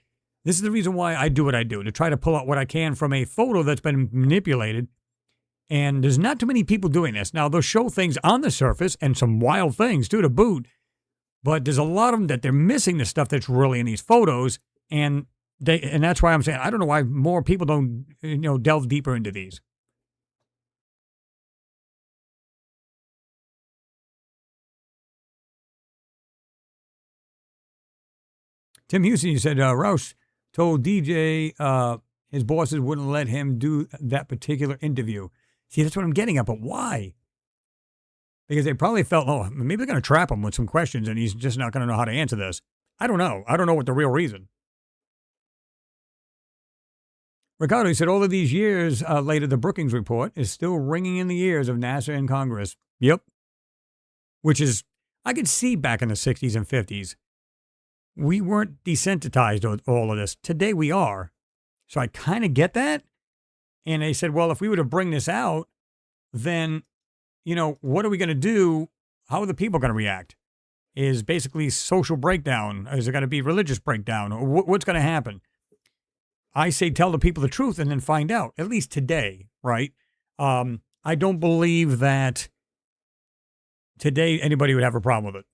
this is the reason why I do what I do, to try to pull out what I can from a photo that's been manipulated And there's not too many people doing this. Now, they'll show things on the surface and some wild things, too, to boot. But there's a lot of them that they're missing the stuff that's really in these photos. And that's why I'm saying I don't know why more people don't, delve deeper into these. Tim Houston, you said Roush told DJ his bosses wouldn't let him do that particular interview. See, that's what I'm getting at, but why? Because they probably felt, maybe they're going to trap him with some questions and he's just not going to know how to answer this. I don't know. I don't know what the real reason. Ricardo, he said, all of these years later, the Brookings report is still ringing in the ears of NASA and Congress. Yep. Which is, I could see back in the 60s and 50s. We weren't desensitized to all of this. Today we are. So I kind of get that. And they said, well, if we were to bring this out, then, what are we going to do? How are the people going to react? Is basically social breakdown? Is it going to be religious breakdown? Or what's going to happen? I say tell the people the truth and then find out, at least today, right? I don't believe that today anybody would have a problem with it.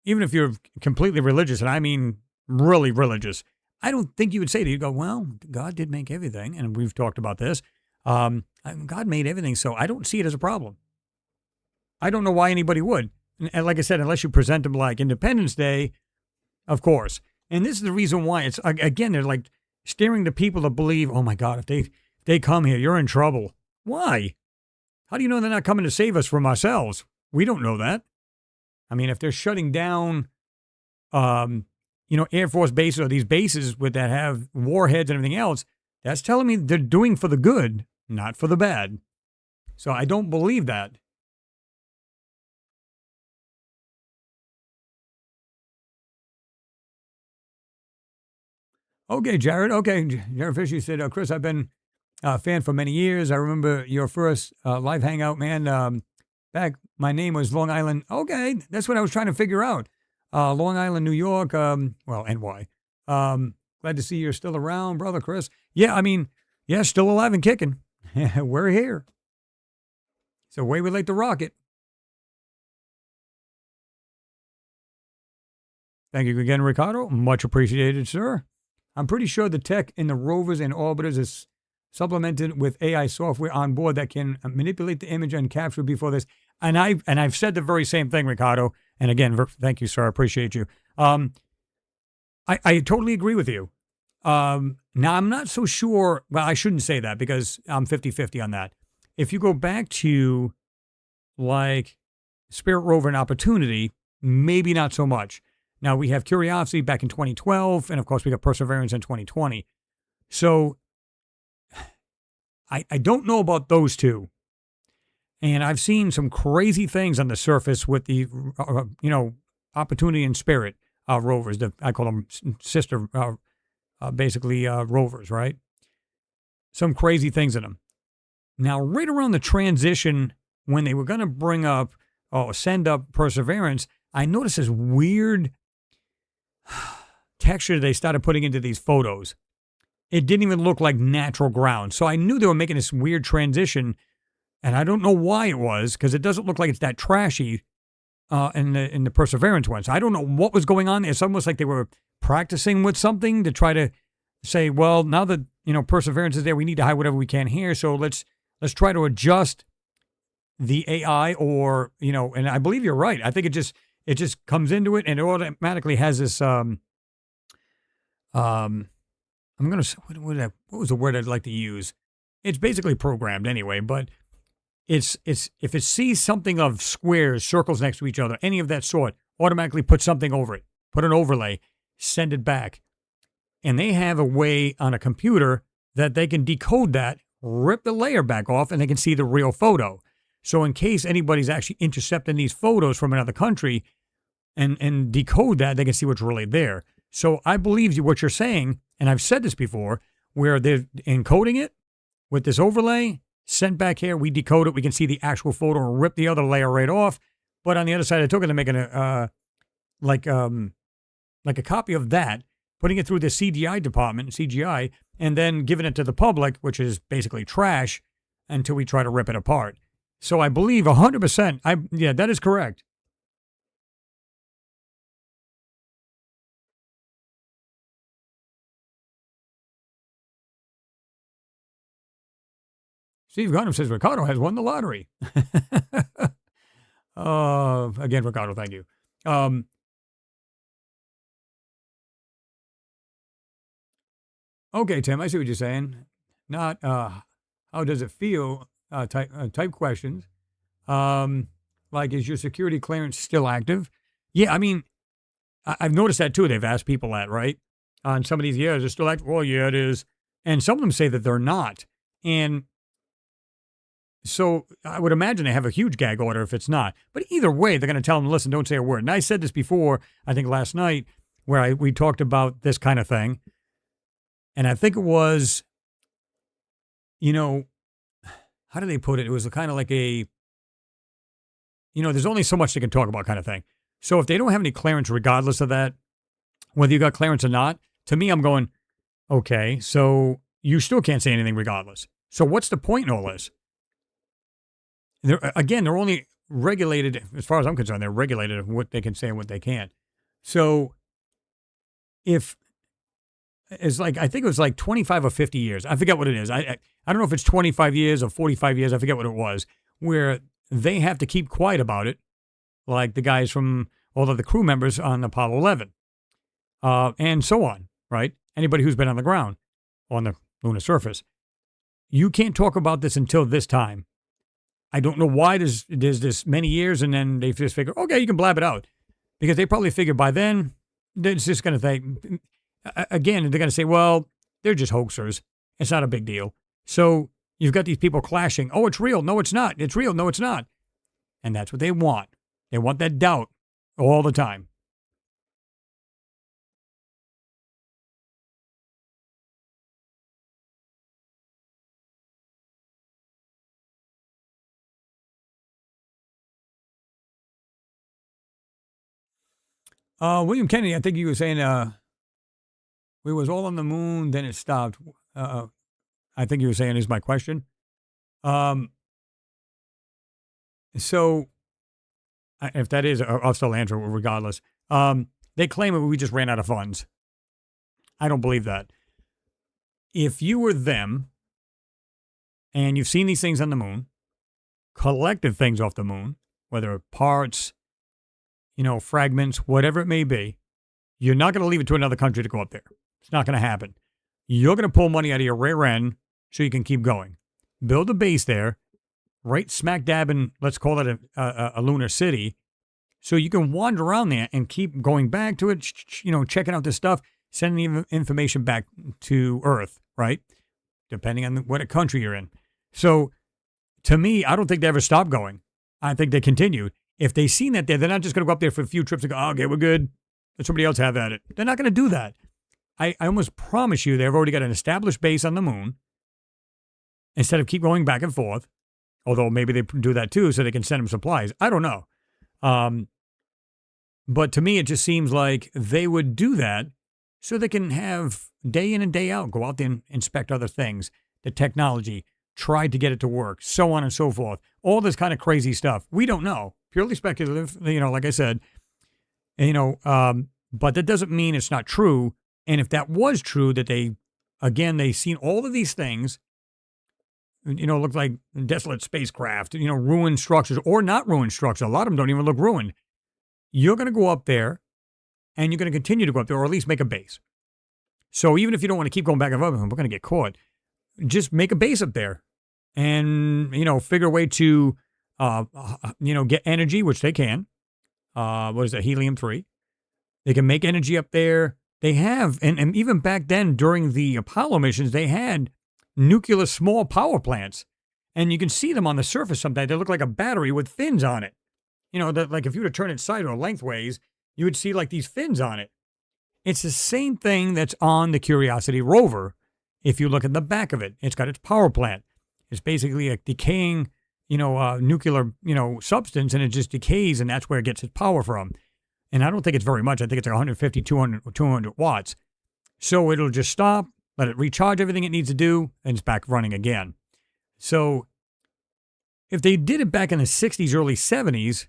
Even if you're completely religious, and I mean really religious, I don't think you would say that. You go, well, God did make everything, and we've talked about this. God made everything, so I don't see it as a problem. I don't know why anybody would. And like I said, unless you present them like Independence Day, of course. And this is the reason why. It's, again, they're like steering the people to believe, oh my God, if they come here, you're in trouble. Why? How do you know they're not coming to save us from ourselves? We don't know that. I mean, if they're shutting down, Air Force bases or these bases that have warheads and everything else, that's telling me they're doing for the good, not for the bad. So I don't believe that. Okay, Jared. Okay, Jared Fisher said, Chris, I've been a fan for many years. I remember your first live hangout, man. Back, my name was Long Island. Okay, that's what I was trying to figure out. Long Island, New York, NY. Glad to see you're still around, brother Chris. Yeah, still alive and kicking. We're here. So away we like to rock it. Thank you again, Ricardo. Much appreciated, sir. I'm pretty sure the tech in the rovers and orbiters is supplemented with AI software on board that can manipulate the image and capture before this. And I've said the very same thing, Ricardo. And again, thank you, sir. I appreciate you. I totally agree with you. Now, I'm not so sure. Well, I shouldn't say that because I'm 50-50 on that. If you go back to like Spirit Rover and Opportunity, maybe not so much. Now, we have Curiosity back in 2012, and of course, we got Perseverance in 2020. So I don't know about those two. And I've seen some crazy things on the surface with the, Opportunity and Spirit rovers. I call them sister, rovers, right? Some crazy things in them. Now, right around the transition, when they were going to send up Perseverance, I noticed this weird texture they started putting into these photos. It didn't even look like natural ground. So I knew they were making this weird transition, and I don't know why it was, because it doesn't look like it's that trashy in the Perseverance one. So I don't know what was going on. It's almost like they were practicing with something to try to say, well, now that Perseverance is there, we need to hide whatever we can here. So let's try to adjust the AI, or and I believe you're right. I think it just comes into it and it automatically has this. I'm gonna say, what was the word I'd like to use? It's basically programmed anyway, but it's if it sees something of squares, circles next to each other, any of that sort, automatically put something over it, put an overlay, send it back, and they have a way on a computer that they can decode that, rip the layer back off, and they can see the real photo. So in case anybody's actually intercepting these photos from another country and decode that, they can see what's really there. So I believe what you're saying, and I've said this before, where they're encoding it with this overlay, sent back here, we decode it, we can see the actual photo and rip the other layer right off. But on the other side, I took it and making like a copy of that, putting it through the CGI department, and then giving it to the public, which is basically trash, until we try to rip it apart. So I believe 100%. Yeah, that is correct. Steve Gunham says Ricardo has won the lottery. Again, Ricardo, thank you. Okay, Tim, I see what you're saying. Not how does it feel type questions. Like, is your security clearance still active? Yeah, I mean, I've noticed that too. They've asked people that, right? On some of these, yeah, is it still active? Well, yeah, it is. And some of them say that they're not. And so I would imagine they have a huge gag order if it's not. But either way, they're going to tell them, listen, don't say a word. And I said this before, I think last night, where we talked about this kind of thing. And I think it was, how do they put it? It was kind of like there's only so much they can talk about kind of thing. So if they don't have any clearance, regardless of that, whether you got clearance or not, to me, I'm going, okay, so you still can't say anything regardless. So what's the point in all this? They're only regulated, as far as I'm concerned, they're regulated of what they can say and what they can't. So if it's like, I think it was like 25 or 50 years. I forget what it is. I don't know if it's 25 years or 45 years. I forget what it was, where they have to keep quiet about it, like the guys from all of the crew members on Apollo 11, and so on, right? Anybody who's been on the ground, on the lunar surface. You can't talk about this until this time. I don't know why there's this many years, and then they just figure, okay, you can blab it out. Because they probably figure by then, it's just going to think, again, they're going to say, well, they're just hoaxers. It's not a big deal. So you've got these people clashing. Oh, it's real. No, it's not. It's real. No, it's not. And that's what they want. They want that doubt all the time. William Kennedy, I think you were saying we was all on the moon, then it stopped. I think you were saying is my question. So if that is, I'll still answer it regardless. They claim that we just ran out of funds. I don't believe that. If you were them and you've seen these things on the moon, collected things off the moon, whether parts, fragments, whatever it may be, you're not going to leave it to another country to go up there. It's not going to happen. You're going to pull money out of your rear end so you can keep going. Build a base there, right smack dab in, let's call it a lunar city, so you can wander around there and keep going back to it, checking out this stuff, sending the information back to Earth, right? Depending on what country you're in. So to me, I don't think they ever stopped going. I think they continued. If they seen that there, they're not just going to go up there for a few trips and go, oh, okay, we're good. Let somebody else have at it. They're not going to do that. I almost promise you they've already got an established base on the moon instead of keep going back and forth, although maybe they do that too so they can send them supplies. I don't know. But to me, it just seems like they would do that so they can have day in and day out, go out there and inspect other things, the technology, try to get it to work, so on and so forth. All this kind of crazy stuff. We don't know. Purely speculative, like I said. But that doesn't mean it's not true. And if that was true, that they seen all of these things, look like desolate spacecraft, ruined structures or not ruined structures. A lot of them don't even look ruined. You're going to go up there and you're going to continue to go up there or at least make a base. So even if you don't want to keep going back and forth, we're going to get caught. Just make a base up there and, figure a way to, get energy, which they can. What is that? Helium-3. They can make energy up there. They have, and even back then during the Apollo missions, they had nuclear small power plants. And you can see them on the surface sometimes. They look like a battery with fins on it. Like if you were to turn it side or lengthways, you would see like these fins on it. It's the same thing that's on the Curiosity rover. If you look at the back of it, it's got its power plant. It's basically a decaying, nuclear, substance, and it just decays, and that's where it gets its power from. And I don't think it's very much. I think it's like 150, 200 watts. So it'll just stop, let it recharge everything it needs to do, and it's back running again. So if they did it back in the 60s, early 70s,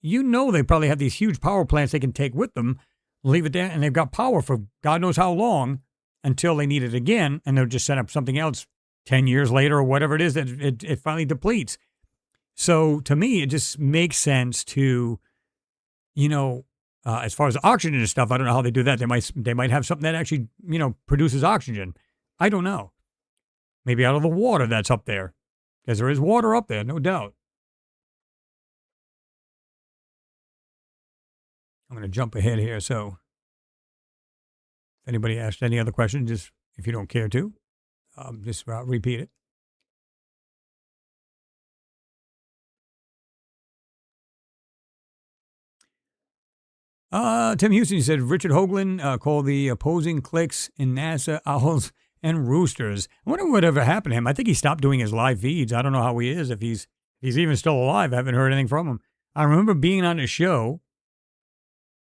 they probably have these huge power plants they can take with them, leave it there, and they've got power for God knows how long until they need it again, and they'll just set up something else 10 years later or whatever it is that it finally depletes. So to me, it just makes sense to, as far as oxygen and stuff, I don't know how they do that. They might have something that actually, produces oxygen. I don't know. Maybe out of the water that's up there, because there is water up there, no doubt. I'm going to jump ahead here. So if anybody asks any other questions, just if you don't care to, just repeat it. Tim Houston said Richard Hoagland called the opposing cliques in NASA owls and roosters. I wonder whatever happened to him. I think he stopped doing his live feeds. I don't know how he is, if he's even still alive. I haven't heard anything from him. I remember being on a show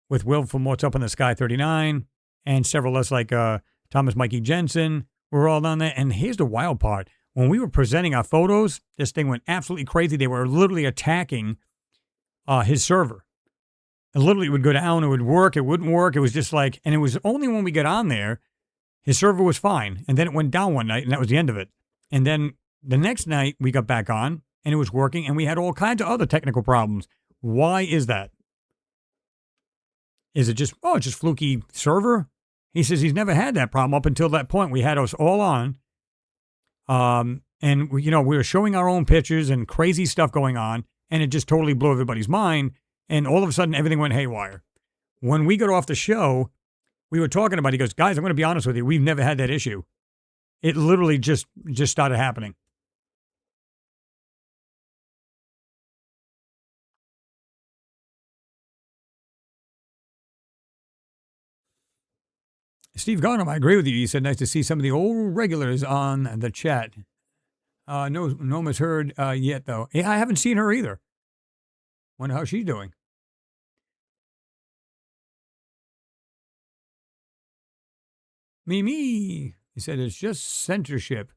with Will from What's Up in the Sky 39 and several others like Thomas Mikey Jensen. We're all on there. And here's the wild part. When we were presenting our photos, this thing went absolutely crazy. They were literally attacking his server. And literally, it would go down, it would work, it wouldn't work. It was just like, and it was only when we got on there, his server was fine. And then it went down one night, and that was the end of it. And then the next night, we got back on, and it was working, and we had all kinds of other technical problems. Why is that? Is it just, it's just fluky server? He says he's never had that problem up until that point. We had us all on, and, we were showing our own pictures and crazy stuff going on, and it just totally blew everybody's mind. And all of a sudden, everything went haywire. When we got off the show, we were talking about it. He goes, guys, I'm going to be honest with you. We've never had that issue. It literally just started happening. Steve Garnham, I agree with you. He said, nice to see some of the old regulars on the chat. No one's heard yet, though. Yeah, I haven't seen her either. Wonder how she's doing. Me. He said it's just censorship,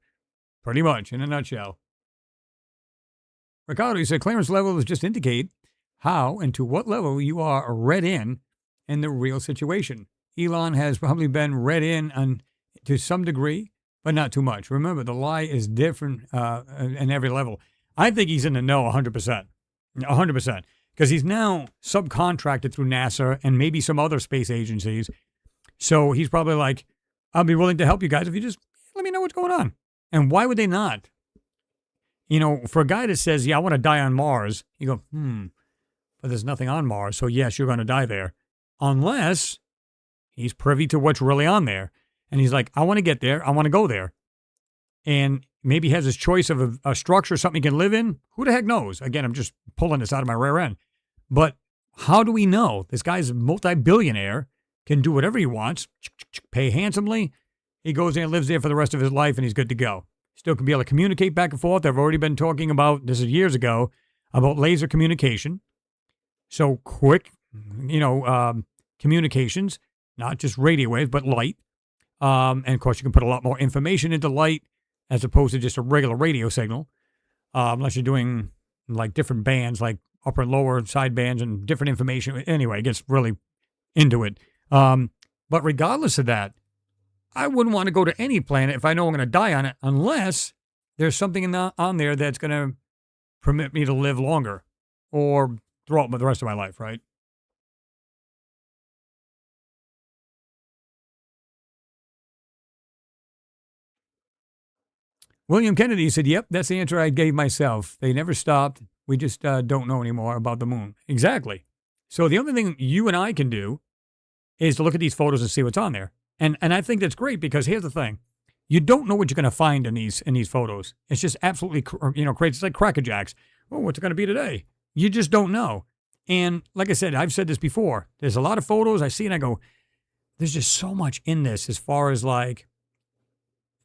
pretty much, in a nutshell. Ricardo, he said clearance levels just indicate how and to what level you are read in the real situation. Elon has probably been read in to some degree, but not too much. Remember, the lie is different in every level. I think he's in the know 100%. 100%. Because he's now subcontracted through NASA and maybe some other space agencies. So he's probably like, I'll be willing to help you guys if you just let me know what's going on. And why would they not? For a guy that says, yeah, I want to die on Mars, you go, but there's nothing on Mars. So yes, you're going to die there. Unless he's privy to what's really on there. And he's like, I want to get there. I want to go there. And maybe he has his choice of a structure, something he can live in. Who the heck knows? Again, I'm just pulling this out of my rear end. But how do we know? This guy's a multi-billionaire, can do whatever he wants, pay handsomely. He goes there and lives there for the rest of his life, and he's good to go. Still can be able to communicate back and forth. I've already been talking about, this is years ago, about laser communication. So quick, communications, not just radio waves, but light. And of course, you can put a lot more information into light as opposed to just a regular radio signal, unless you're doing like different bands, like upper and lower side bands and different information. Anyway, it gets really into it. But regardless of that, I wouldn't want to go to any planet if I know I'm going to die on it, unless there's something on there that's going to permit me to live longer or throughout the rest of my life, right? William Kennedy said, yep, that's the answer I gave myself. They never stopped. We just don't know anymore about the moon. Exactly. So the only thing you and I can do is to look at these photos and see what's on there. And I think that's great, because here's the thing. You don't know what you're going to find in these photos. It's just absolutely, crazy. It's like Cracker Jacks. Oh, what's it going to be today? You just don't know. And like I said, I've said this before. There's a lot of photos I see and I go, there's just so much in this, as far as like,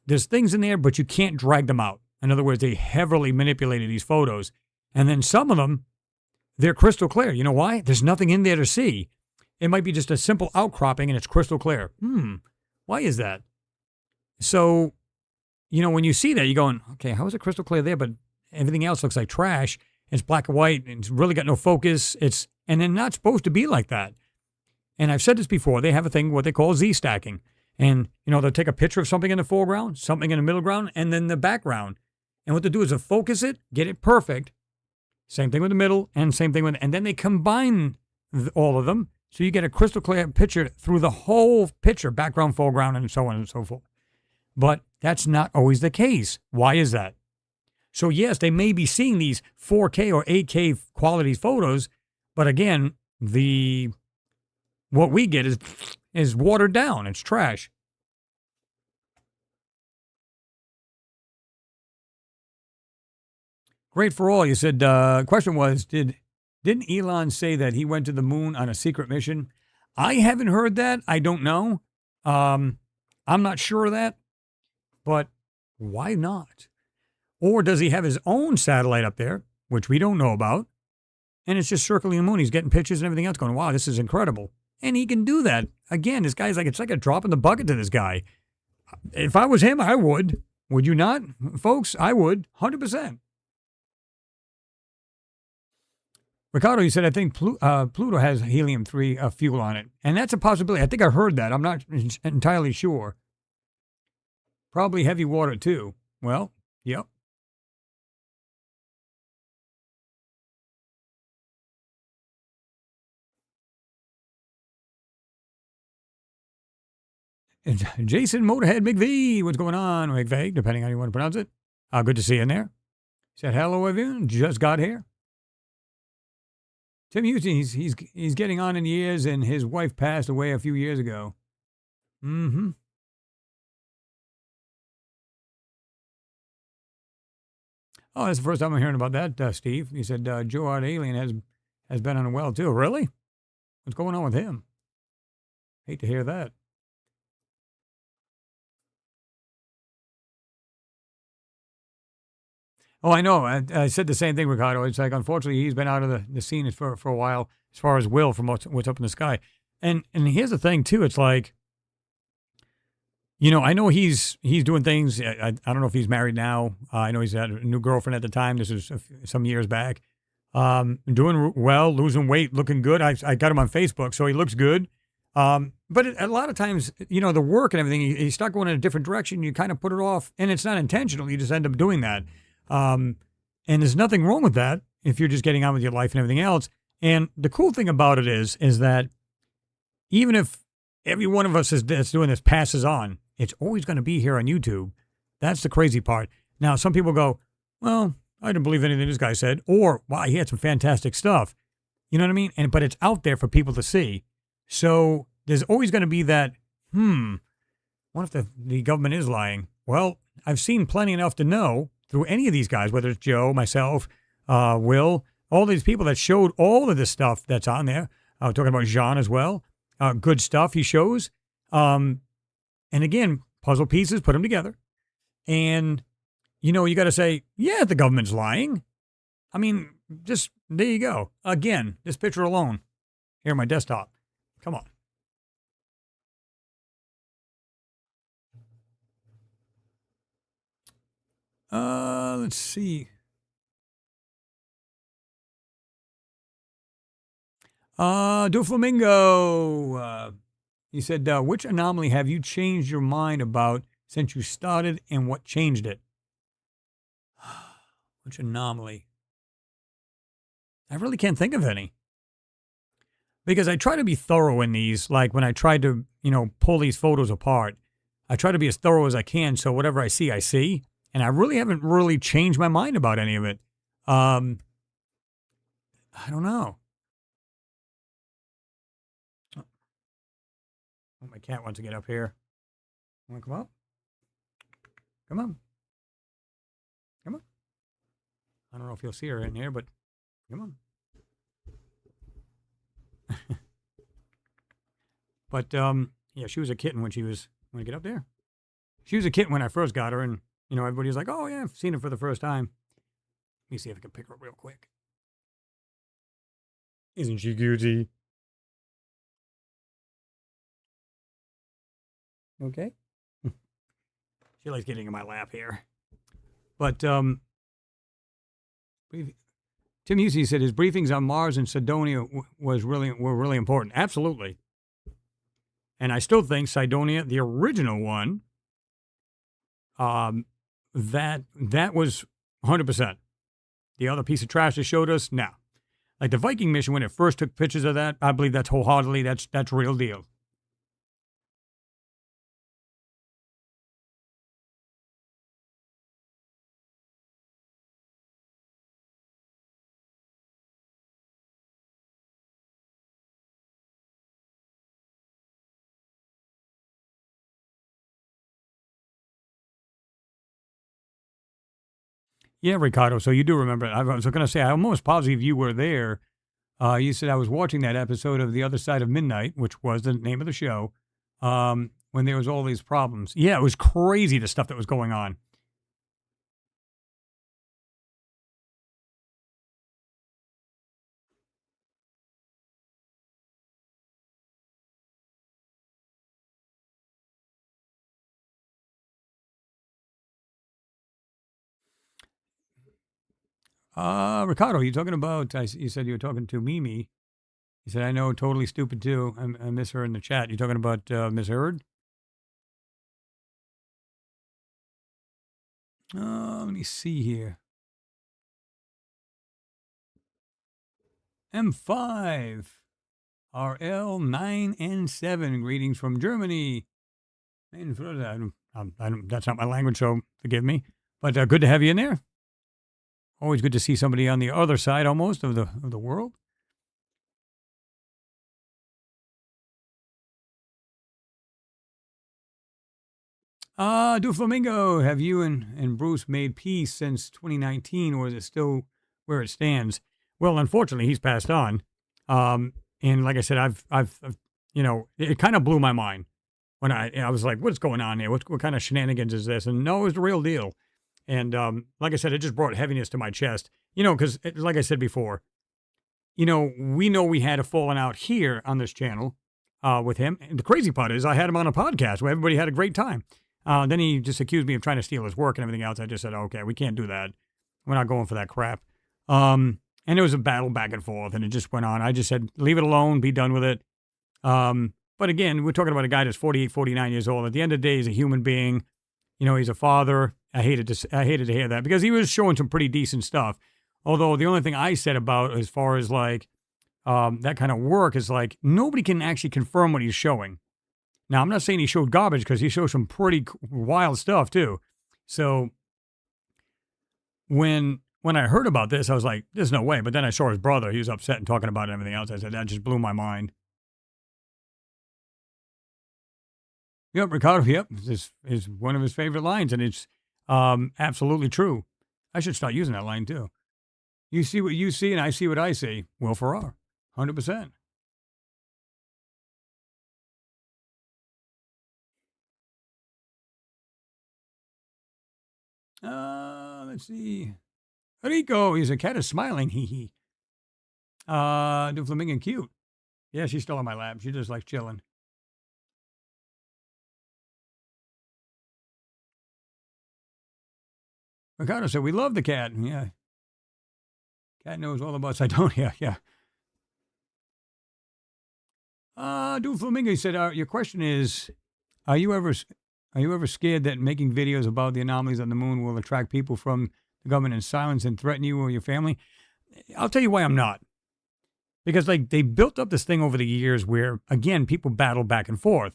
there's things in there, but you can't drag them out. In other words, they heavily manipulated these photos. And then some of them, they're crystal clear. You know why? There's nothing in there to see. It might be just a simple outcropping and it's crystal clear. Why is that? So, when you see that, you're going, okay, how is it crystal clear there, but everything else looks like trash. It's black and white, and it's really got no focus. And they're not supposed to be like that. And I've said this before. They have a thing what they call Z stacking, and they'll take a picture of something in the foreground, something in the middle ground, and then the background. And what they do is they'll focus it, get it perfect. Same thing with the middle, and same thing with, and then they combine all of them, so you get a crystal clear picture through the whole picture, background, foreground, and so on and so forth. But that's not always the case. Why is that? So yes, they may be seeing these 4K or 8K quality photos, but again, what we get is watered down. It's trash. Great for all. You said, question was, didn't Elon say that he went to the moon on a secret mission? I haven't heard that. I don't know. I'm not sure of that, but why not? Or does he have his own satellite up there, which we don't know about, and it's just circling the moon? He's getting pictures and everything else going, wow, this is incredible. And he can do that. Again, this guy's it's like a drop in the bucket to this guy. If I was him, I would. Would you not, folks? I would, 100%. Ricardo, you said, I think Pluto has helium-3 fuel on it. And that's a possibility. I think I heard that. I'm not entirely sure. Probably heavy water, too. Well, yep. And Jason Motorhead McVee, what's going on, McVeigh, depending on how you want to pronounce it. Good to see you in there. Said, hello, everyone. Just got here. Tim Houston, he's getting on in years, and his wife passed away a few years ago. Mm-hmm. Oh, that's the first time I'm hearing about that, Steve. He said Joe Art Alien has been on a well, too. Really? What's going on with him? Hate to hear that. Oh, I know. I said the same thing, Ricardo. It's like, unfortunately, he's been out of the scene for a while as far as Will from what's up in the sky. And here's the thing, too. It's like, I know he's doing things. I don't know if he's married now. I know he's had a new girlfriend at the time. This was some years back. Doing well, losing weight, looking good. I got him on Facebook, so he looks good. But a lot of times, the work and everything, you start going in a different direction. You kind of put it off, and it's not intentional. You just end up doing that. And there's nothing wrong with that if you're just getting on with your life and everything else. And the cool thing about it is that even if every one of us that's doing this passes on, it's always going to be here on YouTube. That's the crazy part. Now, some people go, well, I didn't believe anything this guy said, or, wow, he had some fantastic stuff. You know what I mean? But it's out there for people to see. So there's always going to be that, what if the government is lying? Well, I've seen plenty enough to know through any of these guys, whether it's Joe, myself, Will, all these people that showed all of this stuff that's on there. Talking about Jean as well. Good stuff he shows. And again, puzzle pieces, put them together. And, you got to say, yeah, the government's lying. I mean, just, there you go. Again, this picture alone, here on my desktop. Come on. Let's see. Doflamingo. He said, which anomaly have you changed your mind about since you started, and what changed it? Which anomaly? I really can't think of any. Because I try to be thorough in these, like when I try to, pull these photos apart. I try to be as thorough as I can, so whatever I see, I see. And I really haven't really changed my mind about any of it. I don't know. Oh, my cat wants to get up here. Want to come up? Come on. Come on. I don't know if you'll see her in here, but come on. But, yeah, she was a kitten when she was, want to get up there? She was a kitten when I first got her, and, everybody was like, oh, yeah, I've seen her for the first time. Let me see if I can pick her up real quick. Isn't she cutie? Okay. She likes getting in my lap here. But, Tim Husey said his briefings on Mars and Cydonia were really important. Absolutely. And I still think Cydonia, the original one, that was 100%. The other piece of trash they showed us, no. Like the Viking mission, when it first took pictures of that, I believe that's wholeheartedly, that's real deal. Yeah, Ricardo. So you do remember it. I was going to say, I'm almost positive you were there. You said I was watching that episode of The Other Side of Midnight, which was the name of the show, when there was all these problems. Yeah, it was crazy, the stuff that was going on. Ricardo, you talking about, you said you were talking to Mimi. He said, I know, totally stupid too. I miss her in the chat. You talking about Miss Heard? Let me see here. M5, RL 9 and 7. Greetings from Germany. That's not my language, so forgive me. But good to have you in there. Always good to see somebody on the other side, almost, of the world. Flamingo, have you and Bruce made peace since 2019, or is it still where it stands? Well, unfortunately, he's passed on. And like I said, I've it kind of blew my mind when I was like, what's going on here? What kind of shenanigans is this? And no, it was the real deal. And like I said, it just brought heaviness to my chest. Because like I said before, we know we had a falling out here on this channel with him. And the crazy part is I had him on a podcast where everybody had a great time. Then he just accused me of trying to steal his work and everything else. I just said, okay, we can't do that. We're not going for that crap. And it was a battle back and forth, and it just went on. I just said, leave it alone, be done with it. But again, we're talking about a guy that's 48, 49 years old. At the end of the day, he's a human being. He's a father. I hated to hear that because he was showing some pretty decent stuff. Although the only thing I said about as far as like that kind of work is like nobody can actually confirm what he's showing. Now, I'm not saying he showed garbage because he showed some pretty wild stuff too. So when I heard about this, I was like, there's no way. But then I saw his brother. He was upset and talking about it and everything else. I said, that just blew my mind. Yep, Ricardo, yep. This is one of his favorite lines, and it's absolutely true. I should start using that line too. You see what you see, and I see what I see. Will Ferrar, 100%. Let's see. Rico, he's a cat is smiling. Hee hee. Flamingo cute. Yeah, she's still on my lap. She just likes chilling. Ricardo said, we love the cat. Yeah. Cat knows all about Cydonia. Yeah. Flamingo said, your question is, are you ever scared that making videos about the anomalies on the moon will attract people from the government in silence and threaten you or your family? I'll tell you why I'm not. Because like they built up this thing over the years where, again, people battle back and forth.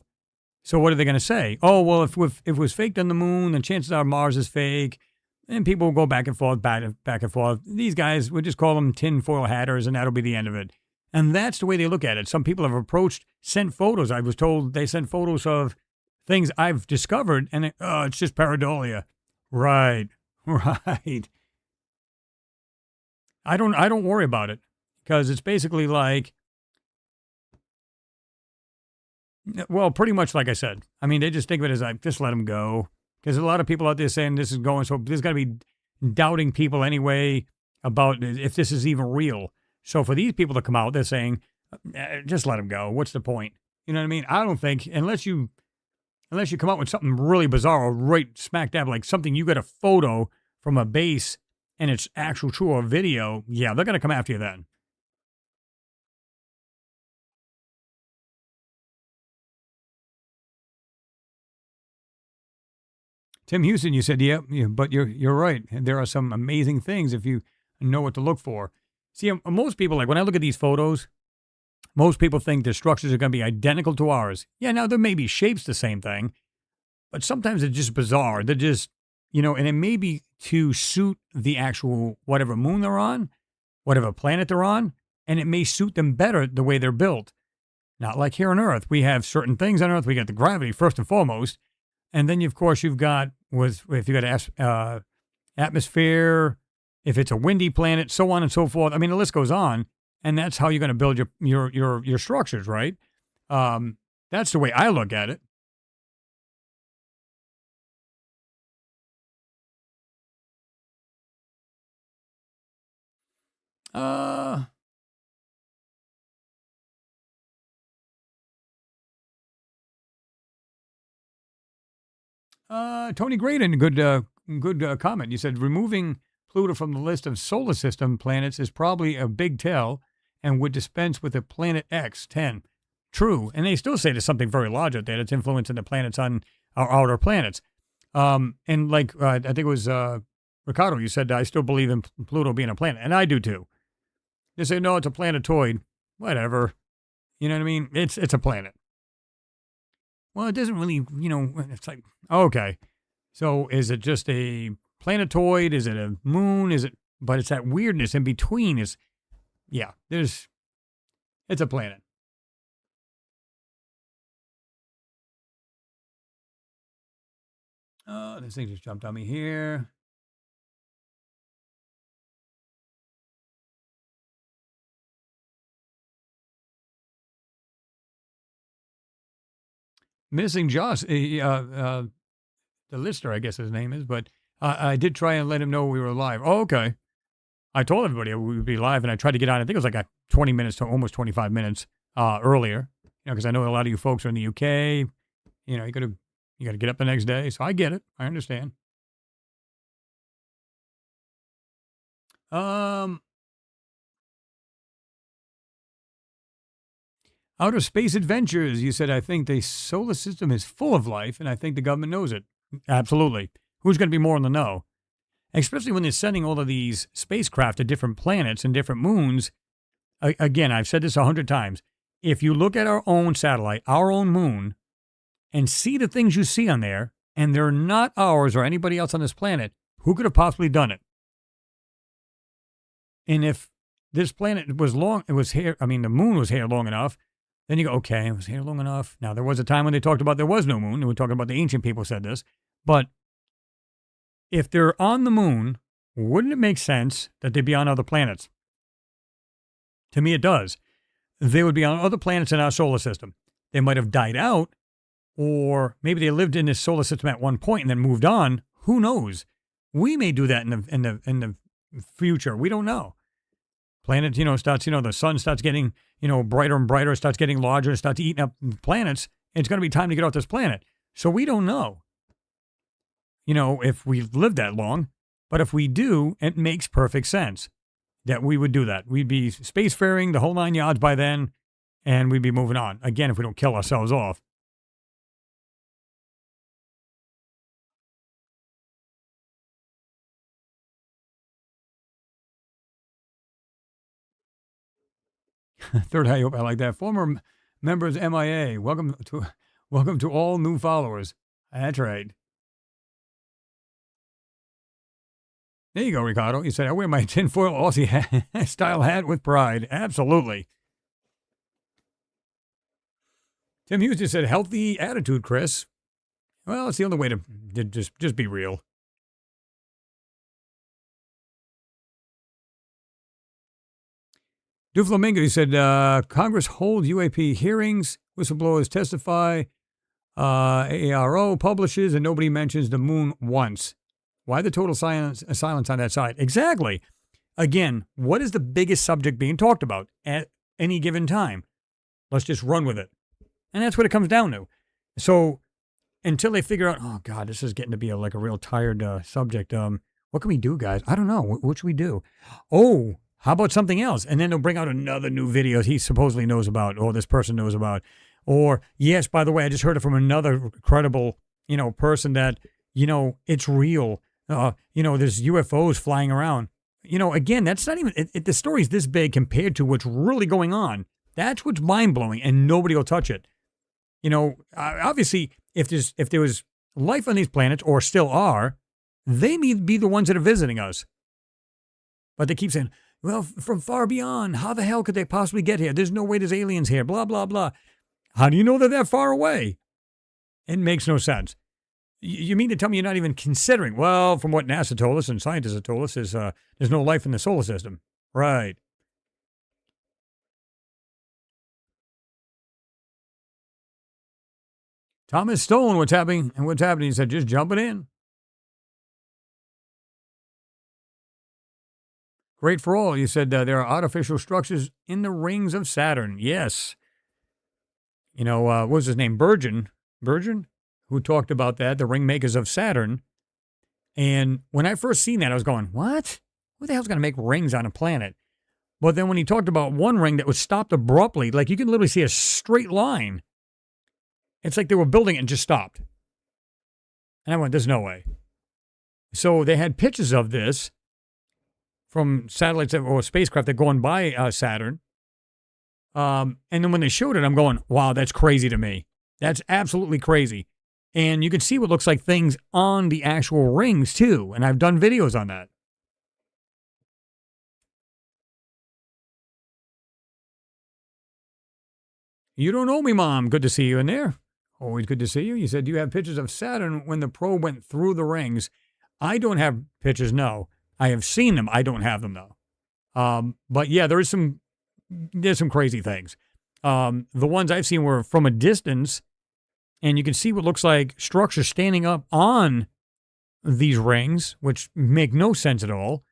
So what are they going to say? Oh, well, if it was faked on the moon, then chances are Mars is fake. And people will go back and forth, back and forth. These guys, we'll just call them tinfoil hatters, and that'll be the end of it. And that's the way they look at it. Some people have sent photos. I was told they sent photos of things I've discovered, and it's just pareidolia. Right, right. I don't worry about it because it's basically like, well, pretty much like I said. I mean, they just think of it as like, just let them go. Because a lot of people out there saying this is going, so there's got to be doubting people anyway about if this is even real. So for these people to come out, they're saying, just let them go. What's the point? You know what I mean? I don't think, unless you come out with something really bizarre or right smack dab, like something you got a photo from a base and it's actual true or video, yeah, they're going to come after you then. Tim Houston, you said, yeah, but you're right. There are some amazing things if you know what to look for. See, most people, like when I look at these photos, most people think the structures are going to be identical to ours. Yeah, now there may be shapes the same thing, but sometimes it's just bizarre. They're just, and it may be to suit the actual whatever moon they're on, whatever planet they're on, and it may suit them better the way they're built. Not like here on Earth. We have certain things on Earth. We got the gravity first and foremost, and then of course you've got if you got atmosphere, if it's a windy planet, so on and so forth. I mean, the list goes on, and that's how you're going to build your structures, right? That's the way I look at it. Uh, Tony Graydon, good comment. You said removing Pluto from the list of solar system planets is probably a big tell and would dispense with the planet X10. True, and they still say there's something very large out there that's influencing the planets on our outer planets. And like I think it was Ricardo, you said I still believe in Pluto being a planet, and I do too. They say no, it's a planetoid. Whatever, you know what I mean? It's a planet. Well, it doesn't really, it's like, okay. So is it just a planetoid? Is it a moon? But it's that weirdness in between yeah, it's a planet. Oh, this thing just jumped on me here. Missing Josh, the listener, I guess his name is, but I did try and let him know we were live. Oh, okay. I told everybody we would be live, and I tried to get on. I think it was like 20 minutes to almost 25 minutes earlier, because I know a lot of you folks are in the UK. You got to get up the next day, so I get it. I understand. Outer space adventures. You said, I think the solar system is full of life, and I think the government knows it. Absolutely. Who's going to be more in the know? Especially when they're sending all of these spacecraft to different planets and different moons. Again, I've said this 100 times. If you look at our own satellite, our own moon, and see the things you see on there, and they're not ours or anybody else on this planet, who could have possibly done it? And if this planet was it was here, I mean, the moon was here long enough, then you go, okay, it was here long enough. Now, there was a time when they talked about there was no moon. They were talking about the ancient people said this. But if they're on the moon, wouldn't it make sense that they'd be on other planets? To me, it does. They would be on other planets in our solar system. They might have died out, or maybe they lived in this solar system at one point and then moved on. Who knows? We may do that in the future. We don't know. Planet, starts, the sun starts getting, brighter and brighter, starts getting larger, starts eating up planets. It's going to be time to get off this planet. So we don't know, if we've lived that long. But if we do, it makes perfect sense that we would do that. We'd be spacefaring the whole 9 yards by then, and we'd be moving on. Again, if we don't kill ourselves off. Third eye open. I like that. Former members MIA. Welcome to all new followers. That's right. There you go, Ricardo. You said, I wear my tinfoil Aussie style hat with pride. Absolutely. Tim Hughes just said, healthy attitude, Chris. Well, it's the only way to just be real. Duflamingo, he said, Congress holds UAP hearings, whistleblowers testify, AARO publishes, and nobody mentions the moon once. Why the total silence on that side? Exactly. Again, what is the biggest subject being talked about at any given time? Let's just run with it. And that's what it comes down to. So until they figure out, oh, God, this is getting to be like a real tired subject. What can we do, guys? I don't know. What should we do? Oh, how about something else? And then they'll bring out another new video he supposedly knows about, or this person knows about. Or, yes, by the way, I just heard it from another credible, person that, it's real. There's UFOs flying around. Again, that's not even, the story's this big compared to what's really going on. That's what's mind-blowing, and nobody will touch it. Obviously, if there was life on these planets, or still are, they may be the ones that are visiting us. But they keep saying, well, from far beyond, how the hell could they possibly get here? There's no way there's aliens here, blah, blah, blah. How do you know they're that far away? It makes no sense. You mean to tell me you're not even considering? Well, from what NASA told us and scientists have told us, is there's no life in the solar system. Right. Thomas Stone, what's happening? And what's happening? He said, just jumping in. Great for all. You said there are artificial structures in the rings of Saturn. Yes. What was his name? Burgeon, who talked about that, the ring makers of Saturn. And when I first seen that, I was going, what? Who the hell's going to make rings on a planet? But then when he talked about one ring that was stopped abruptly, like you can literally see a straight line. It's like they were building it and just stopped. And I went, there's no way. So they had pictures of this from satellites or spacecraft that are going by Saturn. And then when they showed it, I'm going, wow, that's crazy to me. That's absolutely crazy. And you can see what looks like things on the actual rings, too. And I've done videos on that. You don't know me, Mom. Good to see you in there. Always good to see you. You said, do you have pictures of Saturn when the probe went through the rings? I don't have pictures, no. I have seen them. I don't have them, though. But yeah, there's some crazy things. The ones I've seen were from a distance, and you can see what looks like structures standing up on these rings, which make no sense at all.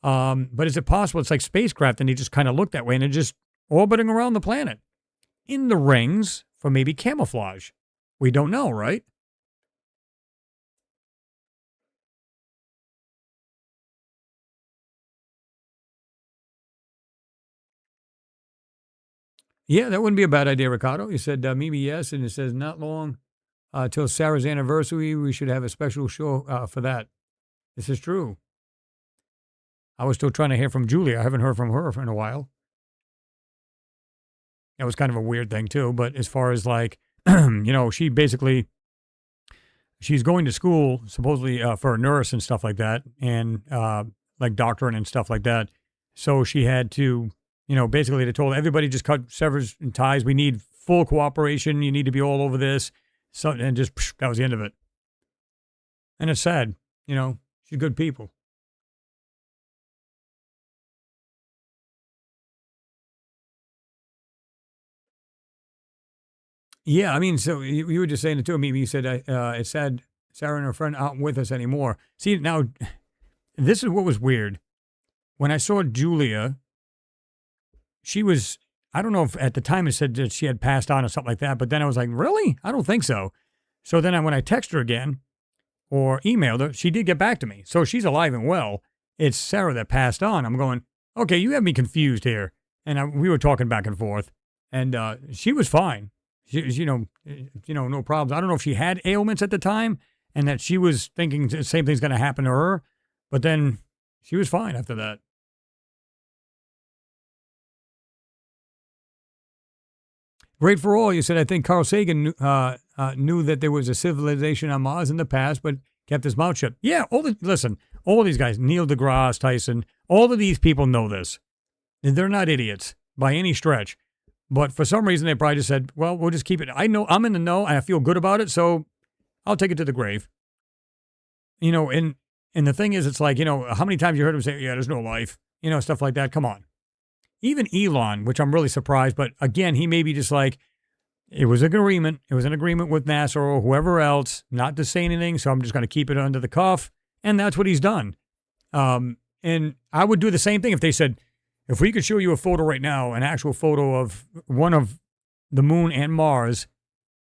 But is it possible it's like spacecraft and they just kind of look that way and they're just orbiting around the planet in the rings for maybe camouflage? We don't know, right? Yeah, that wouldn't be a bad idea, Ricardo. You said maybe yes, and it says not long till Sarah's anniversary. We should have a special show for that. This is true. I was still trying to hear from Julia. I haven't heard from her in a while. That was kind of a weird thing, too. But as far as like, she's going to school, supposedly for a nurse and stuff like that, and like doctorate and stuff like that. So she had to, basically they told everybody just cut severs and ties. We need full cooperation. You need to be all over this. So, and just, that was the end of it. And it's sad, she's good people. Yeah, I mean, so you were just saying it too. Maybe you said it's sad Sarah and her friend aren't with us anymore. See, now, this is what was weird. When I saw Julia, she was, I don't know if at the time it said that she had passed on or something like that, but then I was like, really? I don't think so. So then when I texted her again or emailed her, she did get back to me. So she's alive and well. It's Sarah that passed on. I'm going, okay, you have me confused here. And we were talking back and forth, and she was fine. She, no problems. I don't know if she had ailments at the time and that she was thinking the same thing's going to happen to her, but then she was fine after that. Great for all. You said, I think Carl Sagan knew that there was a civilization on Mars in the past, but kept his mouth shut. Yeah, listen, all these guys, Neil deGrasse Tyson, all of these people know this. They're not idiots by any stretch. But for some reason, they probably just said, well, we'll just keep it. I know I'm in the know and I feel good about it, so I'll take it to the grave. And the thing is, it's like, how many times you heard him say, yeah, there's no life, stuff like that. Come on. Even Elon, which I'm really surprised, but again, he may be just like, it was an agreement. It was an agreement with NASA or whoever else not to say anything, so I'm just going to keep it under the cuff. And that's what he's done. And I would do the same thing if they said, if we could show you a photo right now, an actual photo of one of the moon and Mars,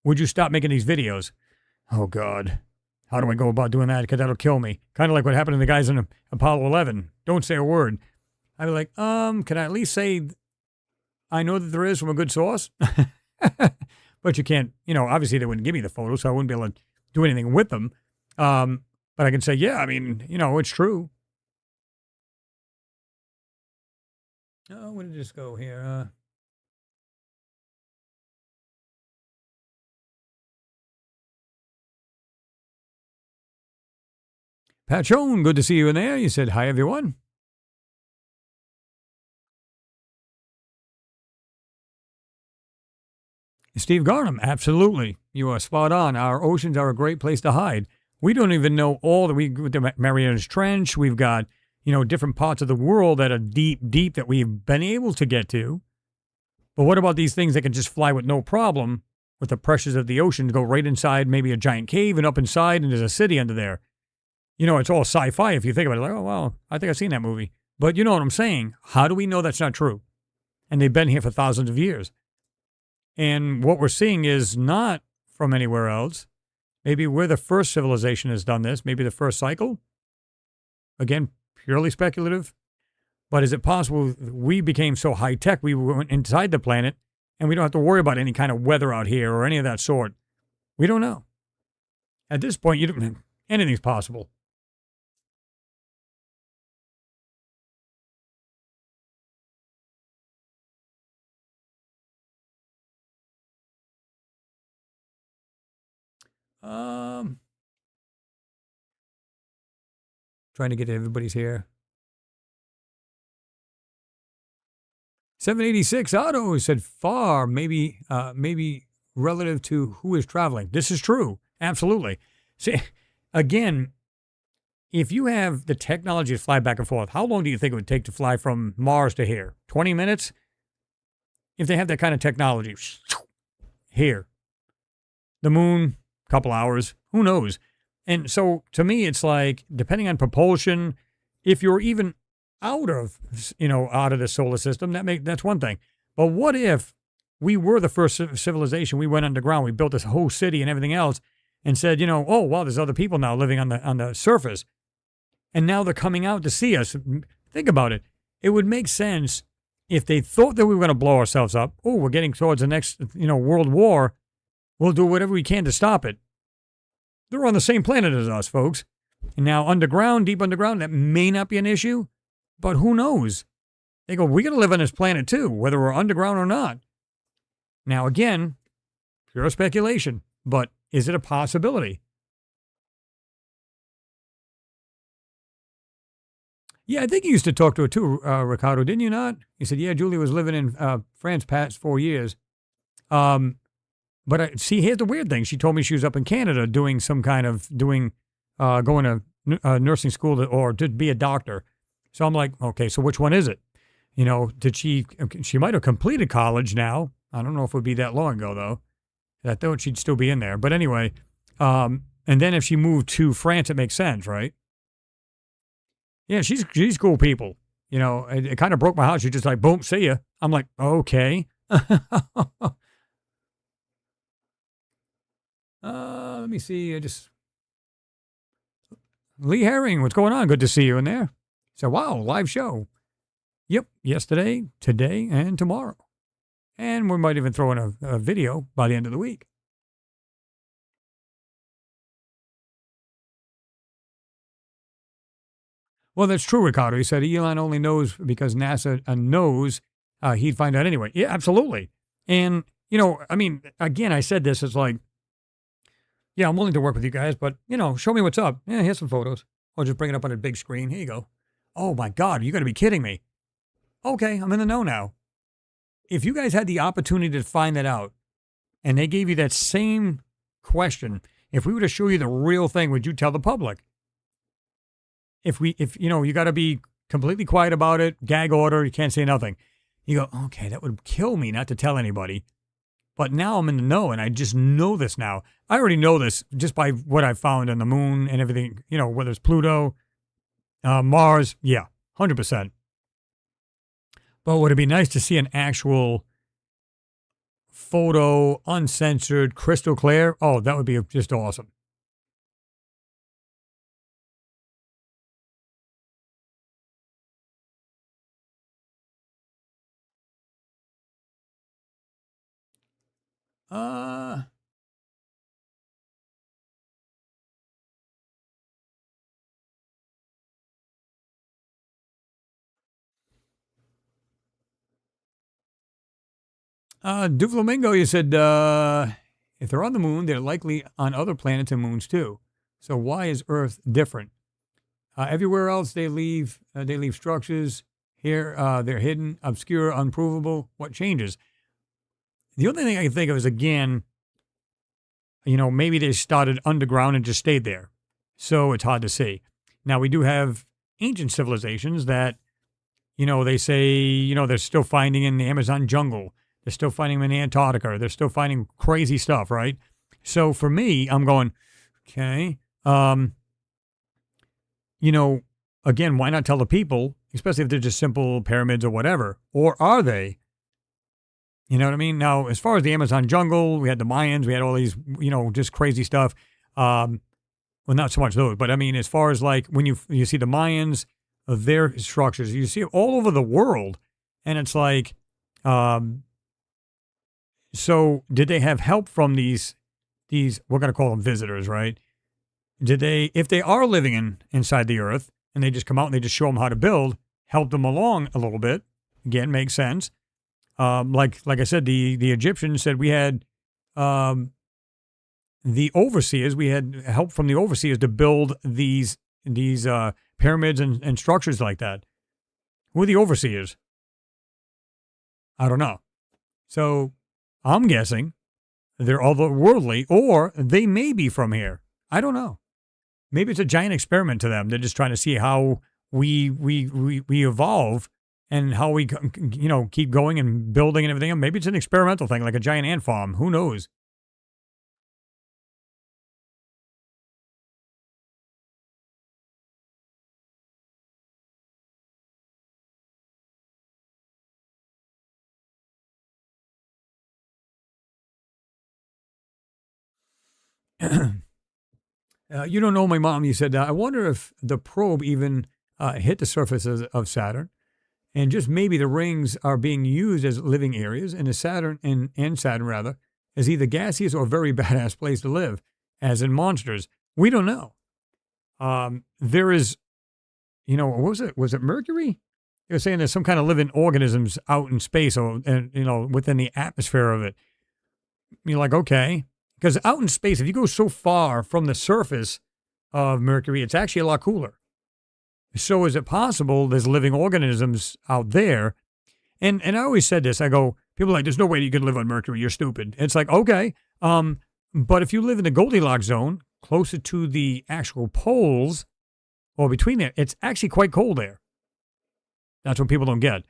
would you stop making these videos? Oh, God. How do I go about doing that? Because that'll kill me. Kind of like what happened to the guys in Apollo 11. Don't say a word. I'd be like, can I at least say I know that there is from a good source? But you can't, obviously they wouldn't give me the photos, so I wouldn't be able to do anything with them. But I can say, yeah, I mean, it's true. Oh, where did this go here? Patchone, good to see you in there. You said, hi, everyone. Steve Garnham, absolutely. You are spot on. Our oceans are a great place to hide. We don't even know all that with the Marianas Trench. We've got, different parts of the world that are deep, deep that we've been able to get to. But what about these things that can just fly with no problem with the pressures of the ocean, go right inside maybe a giant cave and up inside and there's a city under there? It's all sci-fi if you think about it. Like, oh, wow, I think I've seen that movie. But you know what I'm saying? How do we know that's not true? And they've been here for thousands of years. And what we're seeing is not from anywhere else. Maybe we're the first civilization has done this. Maybe the first cycle. Again, purely speculative. But is it possible we became so high-tech we went inside the planet and we don't have to worry about any kind of weather out here or any of that sort? We don't know. At this point, anything's possible. Trying to get everybody's here. 786 Auto said far, maybe relative to who is traveling. This is true. Absolutely. See, again, if you have the technology to fly back and forth, how long do you think it would take to fly from Mars to here? 20 minutes? If they have that kind of technology, here. The moon, a couple hours, who knows? And so to me, it's like, depending on propulsion, if you're even out of the solar system, that's one thing. But what if we were the first civilization? We went underground, we built this whole city and everything else, and said, oh, wow, there's other people now living on the surface. And now they're coming out to see us. Think about it. It would make sense if they thought that we were going to blow ourselves up. Oh, we're getting towards the next, world war. We'll do whatever we can to stop it. They're on the same planet as us, folks. And now underground, deep underground, that may not be an issue, but who knows? They go, we got to live on this planet too, whether we're underground or not. Now, again, pure speculation, but is it a possibility? Yeah, I think you used to talk to her too, Ricardo, didn't you not? He said, yeah, Julie was living in France past 4 years. But see, here's the weird thing. She told me she was up in Canada doing some kind of going to nursing school or to be a doctor. So I'm like, okay, so which one is it? Did she might have completed college now. I don't know if it would be that long ago, though. I thought she'd still be in there. But anyway, and then if she moved to France, it makes sense, right? Yeah, she's cool people. It kind of broke my heart. She's just like, boom, see ya. I'm like, okay. Let me see. Lee Herring, what's going on? Good to see you in there. So, wow, live show. Yep, yesterday, today, and tomorrow. And we might even throw in a video by the end of the week. Well, that's true, Ricardo. He said Elon only knows because NASA knows he'd find out anyway. Yeah, absolutely. And, again, I said this, it's like, yeah, I'm willing to work with you guys, but, show me what's up. Yeah, here's some photos. Or just bring it up on a big screen. Here you go. Oh, my God, you got to be kidding me. Okay, I'm in the know now. If you guys had the opportunity to find that out, and they gave you that same question, if we were to show you the real thing, would you tell the public? If you got to be completely quiet about it, gag order, you can't say nothing. You go, okay, that would kill me not to tell anybody. But now I'm in the know, and I just know this now. I already know this just by what I found on the moon and everything, whether it's Pluto, Mars, yeah, 100%. But would it be nice to see an actual photo, uncensored, crystal clear? Oh, that would be just awesome. Uh, Duflamingo, you said if they're on the moon, they're likely on other planets and moons too. So why is Earth different? Everywhere else, they leave structures. Here, they're hidden, obscure, unprovable. What changes? The only thing I can think of is again, maybe they started underground and just stayed there, so it's hard to see. Now we do have ancient civilizations that they say they're still finding in the Amazon jungle. They're still finding them in Antarctica. They're still finding crazy stuff, right? So for me, I'm going, okay. you know, again, why not tell the people, especially if they're just simple pyramids or whatever? Or are they? You know what I mean? Now, as far as the Amazon jungle, we had the Mayans, we had all these, just crazy stuff. Well, not so much those, but I mean, as far as like when you see the Mayans, their structures, you see it all over the world, and it's like, so did they have help from these we're going to call them visitors, right? Did they, if they are living inside the earth and they just come out and they just show them how to build, help them along a little bit? Again, makes sense. Like I said, the Egyptians said we had the overseers. We had help from the overseers to build these pyramids and structures like that. Who are the overseers? I don't know. So I'm guessing they're otherworldly, or they may be from here. I don't know. Maybe it's a giant experiment to them. They're just trying to see how we evolve and how we keep going and building and everything. Maybe it's an experimental thing, like a giant ant farm. Who knows? You don't know my mom. You said, I wonder if the probe even hit the surface of Saturn, and just maybe the rings are being used as living areas, and the Saturn and Saturn rather is either gaseous or very badass place to live, as in monsters. We don't know. There is, what was it? Was it Mercury? They were saying there's some kind of living organisms out in space, or and within the atmosphere of it. You're like, okay, because out in space, if you go so far from the surface of Mercury, it's actually a lot cooler. So is it possible there's living organisms out there? And I always said this. I go, people are like, there's no way you can live on Mercury. You're stupid. It's like, okay. But if you live in the Goldilocks zone, closer to the actual poles or between there, it's actually quite cold there. That's what people don't get.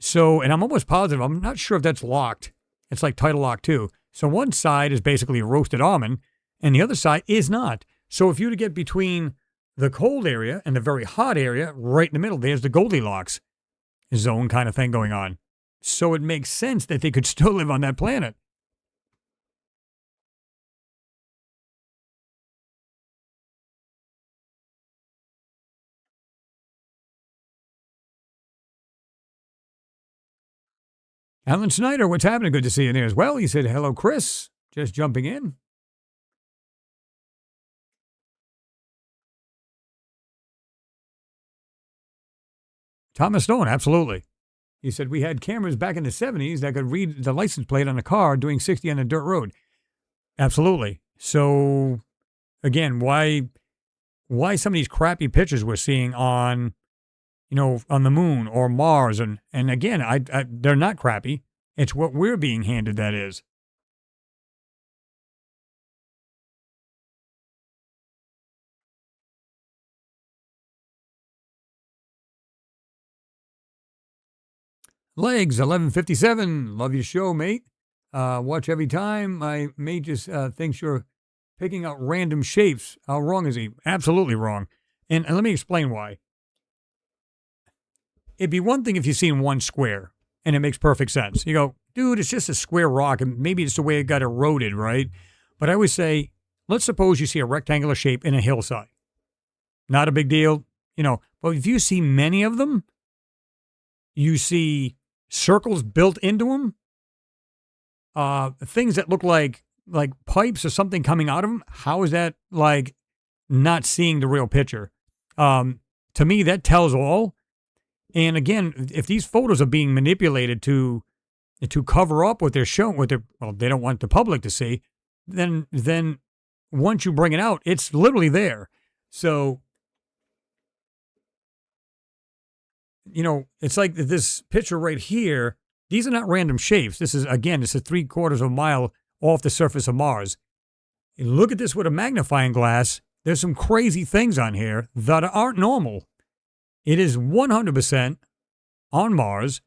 So, and I'm almost positive, I'm not sure if that's locked. It's like tidal lock too. So one side is basically a roasted almond and the other side is not. So if you were to get between the cold area and the very hot area, right in the middle, there's the Goldilocks zone kind of thing going on. So it makes sense that they could still live on that planet. Alan Snyder, what's happening? Good to see you there as well. He said, hello, Chris. Just jumping in. Thomas Stone, absolutely. He said, we had cameras back in the 70s that could read the license plate on a car doing 60 on a dirt road. Absolutely. So, again, why some of these crappy pictures we're seeing on, on the moon or Mars? And again, they're not crappy. It's what we're being handed that is. Legs, 1157. Love your show, mate. Watch every time. My mate just thinks you're picking out random shapes. How wrong is he? Absolutely wrong. And let me explain why. It'd be one thing if you seen one square and it makes perfect sense. You go, dude, it's just a square rock and maybe it's the way it got eroded, right? But I always say, let's suppose you see a rectangular shape in a hillside. Not a big deal, But if you see many of them, you see circles built into them, things that look like pipes or something coming out of them. How is that like not seeing the real picture? To me, that tells all. And again, if these photos are being manipulated to cover up what they're showing, well, they don't want the public to see, then once you bring it out, it's literally there. So, it's like this picture right here. These are not random shapes. This is, again, it's a 3/4 of a mile off the surface of Mars. And look at this with a magnifying glass. There's some crazy things on here that aren't normal. It is 100% on Mars,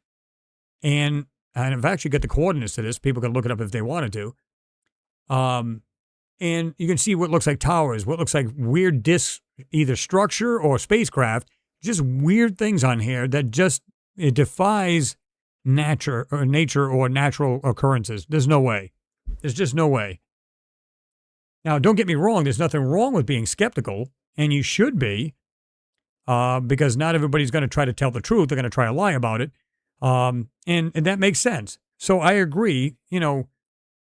and I've actually got the coordinates to this. People can look it up if they wanted to. And you can see what looks like towers, what looks like weird discs, either structure or spacecraft. Just weird things on here that it defies nature or natural occurrences. There's no way. There's just no way. Now, don't get me wrong. There's nothing wrong with being skeptical, and you should be, because not everybody's going to try to tell the truth. They're going to try to lie about it. And that makes sense. So I agree.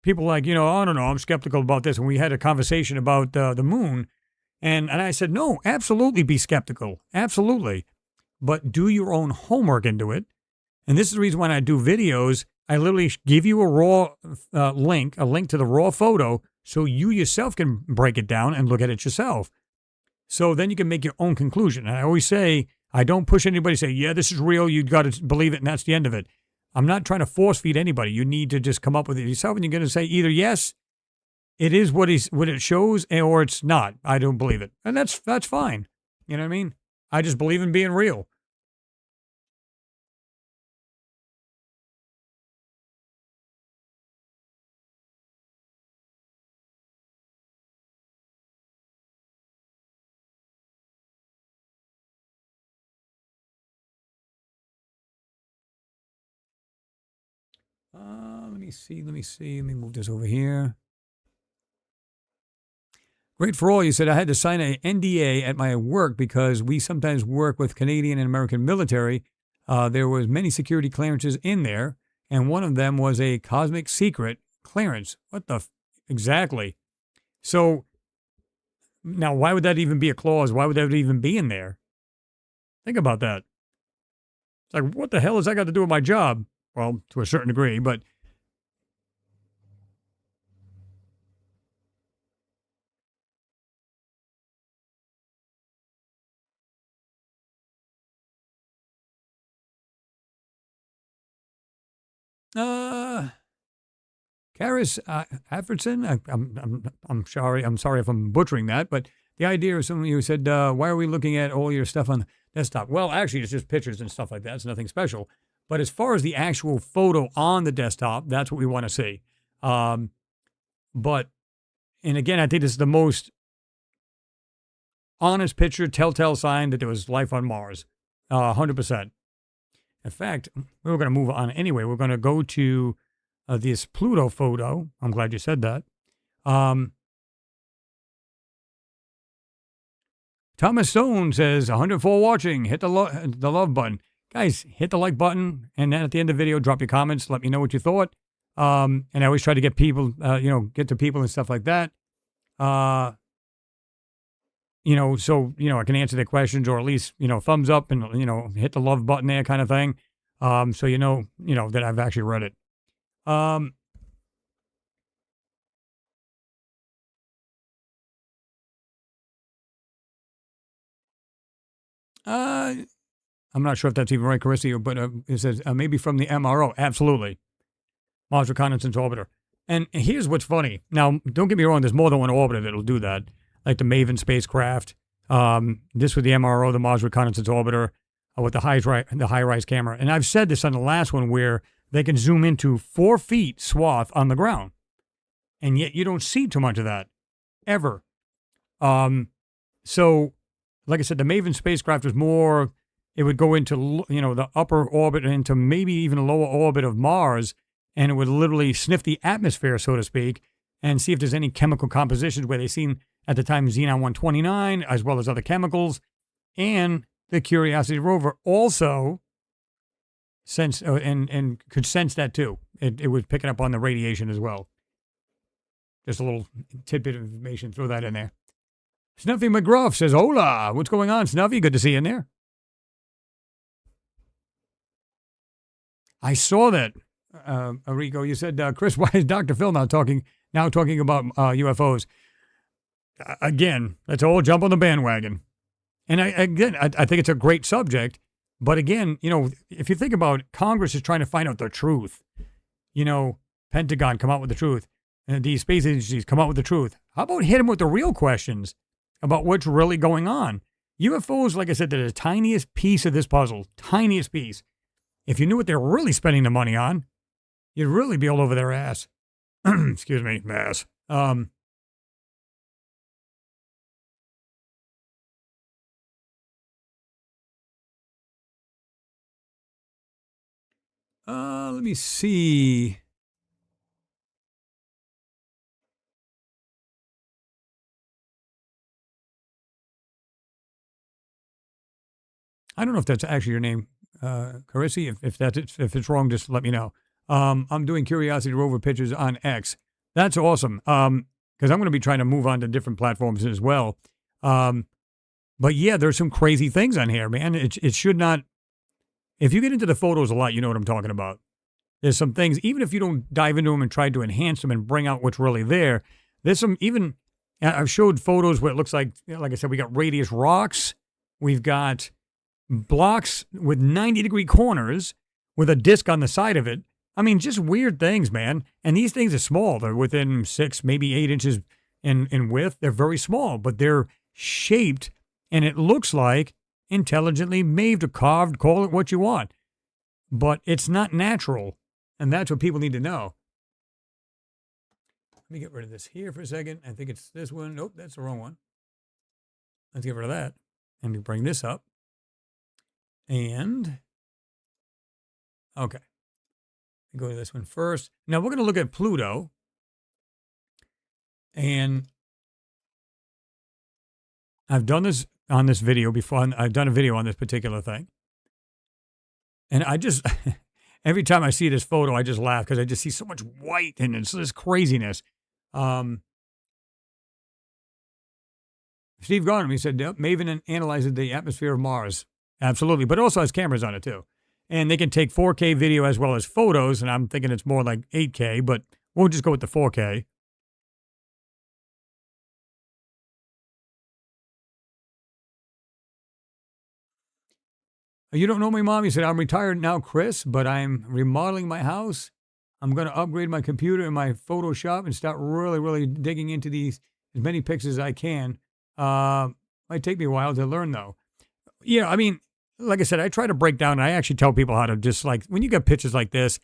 People like, I don't know, I'm skeptical about this. And we had a conversation about the moon. And I said, no, absolutely be skeptical. Absolutely. But do your own homework into it. And this is the reason why I do videos. I literally give you a raw link to the raw photo, so you yourself can break it down and look at it yourself. So then you can make your own conclusion. And I always say, I don't push anybody to say, yeah, this is real. You got to believe it. And that's the end of it. I'm not trying to force feed anybody. You need to just come up with it yourself. And you're going to say either, yes, it is what it shows, or it's not. I don't believe it. And that's fine. You know what I mean? I just believe in being real. Let me see. Let me move this over here. Great for all. You said I had to sign an NDA at my work because we sometimes work with Canadian and American military. There was many security clearances in there, and one of them was a cosmic secret clearance. What the exactly? So now, why would that even be a clause? Why would that even be in there? Think about that. It's like, what the hell has that got to do with my job? Well, to a certain degree, but Karis Afferson, I'm sorry. I'm sorry if I'm butchering that, but the idea of someone who said, "Why are we looking at all your stuff on the desktop?" Well, actually, it's just pictures and stuff like that. It's nothing special. But as far as the actual photo on the desktop, that's what we want to see. But and again, I think this is the most honest picture, telltale sign that there was life on Mars. 100%. In fact, we were going to move on anyway. We're going to go to this Pluto photo. I'm glad you said that. Thomas Stone says, 104 watching. Hit the love button. Guys, hit the like button. And then at the end of the video, drop your comments. Let me know what you thought. And I always try to get people, get to people and stuff like that. So, I can answer their questions, or at least, thumbs up and, hit the love button there kind of thing. So, that I've actually read it. I'm not sure if that's even right, Carissa, but it says maybe from the MRO. Absolutely. Mars Reconnaissance Orbiter. And here's what's funny. Now, don't get me wrong, there's more than one orbiter that'll do that, like the Maven spacecraft. This with the MRO, the Mars Reconnaissance Orbiter, with the high-rise camera. And I've said this on the last one where they can zoom into 4 feet swath on the ground. And yet you don't see too much of that, ever. So, like I said, the Maven spacecraft was more, it would go into, the upper orbit, into maybe even a lower orbit of Mars, and it would literally sniff the atmosphere, so to speak, and see if there's any chemical compositions where they seen, at the time, Xenon-129, as well as other chemicals. And the Curiosity rover also sense and could sense that too. It was picking up on the radiation as well. Just a little tidbit of information. Throw that in there. Snuffy McGruff says, "Hola, what's going on, Snuffy? Good to see you in there." I saw that, Rico. You said, Chris, why is Dr. Phil now talking about UFOs? Again, let's all jump on the bandwagon. And I think it's a great subject. But again, if you think about it, Congress is trying to find out the truth. Pentagon come out with the truth. And these space agencies come out with the truth. How about hit them with the real questions about what's really going on? UFOs, like I said, they're the tiniest piece of this puzzle. Tiniest piece. If you knew what they're really spending the money on, you'd really be all over their ass. Excuse me, ass. Let me see. I don't know if that's actually your name, Carissy. If it's wrong, just let me know. I'm doing Curiosity Rover pictures on X. That's awesome. Because I'm going to be trying to move on to different platforms as well. But yeah, there's some crazy things on here, man. It should not. If you get into the photos a lot, you know what I'm talking about. There's some things, even if you don't dive into them and try to enhance them and bring out what's really there. There's some even. I've showed photos where it looks like I said, we got radius rocks. We've got blocks with 90-degree corners with a disc on the side of it. I mean, just weird things, man. And these things are small. They're within 6, maybe 8 inches in width. They're very small, but they're shaped, and it looks like intelligently made or carved, call it what you want. But it's not natural, and that's what people need to know. Let me get rid of this here for a second. I think it's this one. Nope, that's the wrong one. Let's get rid of that. Let me bring this up. And, okay. Go to this one first. Now we're going to look at Pluto. And I've done this on this video before. I've done a video on this particular thing. And I just, every time I see this photo, I just laugh because I just see so much white and it's this craziness. Steve Garner, he said, Maven analyzes the atmosphere of Mars. Absolutely. But it also has cameras on it too. And they can take 4K video as well as photos. And I'm thinking it's more like 8K, but we'll just go with the 4K. You don't know me, Mom? He said, I'm retired now, Chris, but I'm remodeling my house. I'm going to upgrade my computer and my Photoshop and start really, really digging into these as many pics as I can. Might take me a while to learn, though. Yeah, I mean, like I said, I try to break down, and I actually tell people how to just like, when you get pictures like this,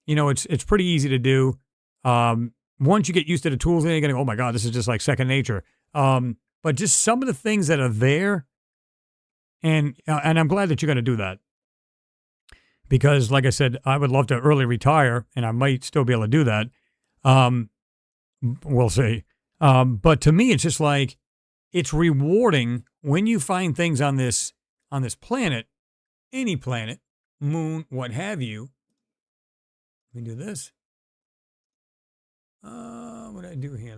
it's pretty easy to do. Once you get used to the tools, then you're going to go, oh my God, this is just like second nature. But just some of the things that are there, and I'm glad that you're going to do that. Because like I said, I would love to early retire, and I might still be able to do that. We'll see. But to me, it's just like, it's rewarding when you find things on this planet, any planet, moon, what have you. Let me do this. What did I do here?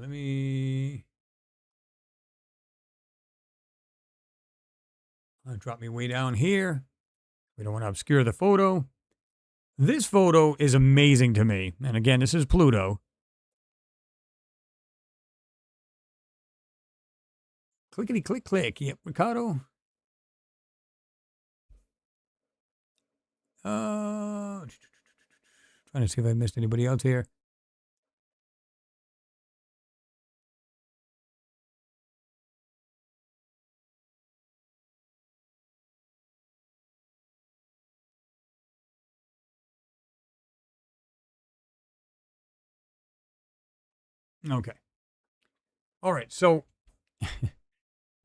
I'll drop me way down here. We don't want to obscure the photo. This photo is amazing to me. And again, this is Pluto. Clickety click click. Yep, Ricardo. Trying to see if I missed anybody else here. Okay. All right. So